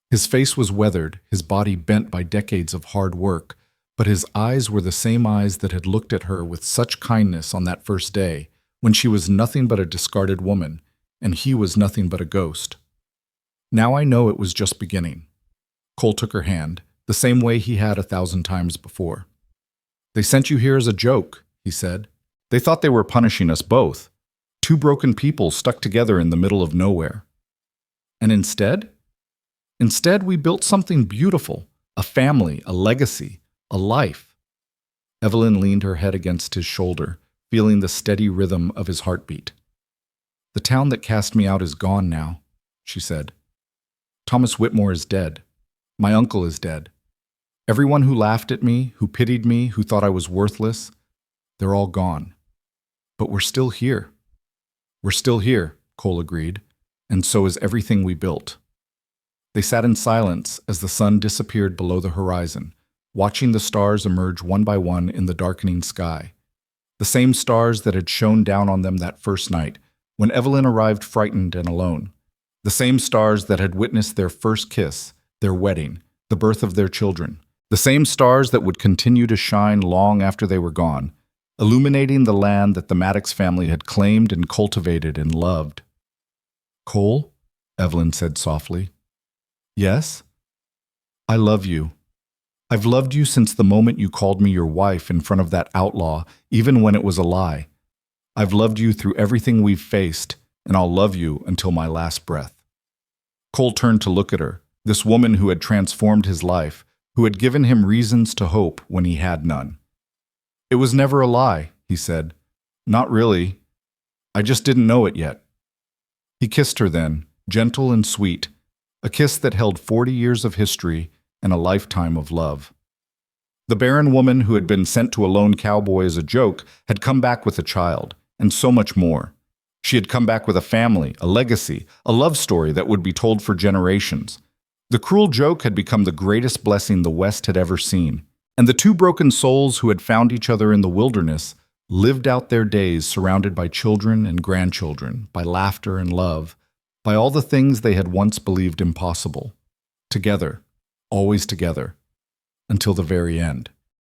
His face was weathered, his body bent by decades of hard work, but his eyes were the same eyes that had looked at her with such kindness on that first day, when she was nothing but a discarded woman, and he was nothing but a ghost. "Now I know it was just beginning." Cole took her hand, the same way he had 1,000 times before. "They sent you here as a joke," he said. "They thought they were punishing us both. 2 broken people stuck together in the middle of nowhere. And instead? Instead, we built something beautiful, a family, a legacy, a life." Evelyn leaned her head against his shoulder, feeling the steady rhythm of his heartbeat. "The town that cast me out is gone now," she said. "Thomas Whitmore is dead. My uncle is dead. Everyone who laughed at me, who pitied me, who thought I was worthless, they're all gone. But we're still here." "We're still here," Cole agreed, "and so is everything we built." They sat in silence as the sun disappeared below the horizon, watching the stars emerge one by one in the darkening sky. The same stars that had shone down on them that first night, when Evelyn arrived frightened and alone. The same stars that had witnessed their first kiss, their wedding, the birth of their children. The same stars that would continue to shine long after they were gone, illuminating the land that the Maddox family had claimed and cultivated and loved. "Cole," Evelyn said softly. "Yes?" "I love you. I've loved you since the moment you called me your wife in front of that outlaw, even when it was a lie. I've loved you through everything we've faced, and I'll love you until my last breath." Cole turned to look at her, this woman who had transformed his life, who had given him reasons to hope when he had none. "It was never a lie," he said. "Not really. I just didn't know it yet." He kissed her then, gentle and sweet, a kiss that held 40 years of history and a lifetime of love. The barren woman who had been sent to a lone cowboy as a joke had come back with a child, and so much more. She had come back with a family, a legacy, a love story that would be told for generations. The cruel joke had become the greatest blessing the West had ever seen, and the two broken souls who had found each other in the wilderness lived out their days surrounded by children and grandchildren, by laughter and love, by all the things they had once believed impossible. Together, always together, until the very end.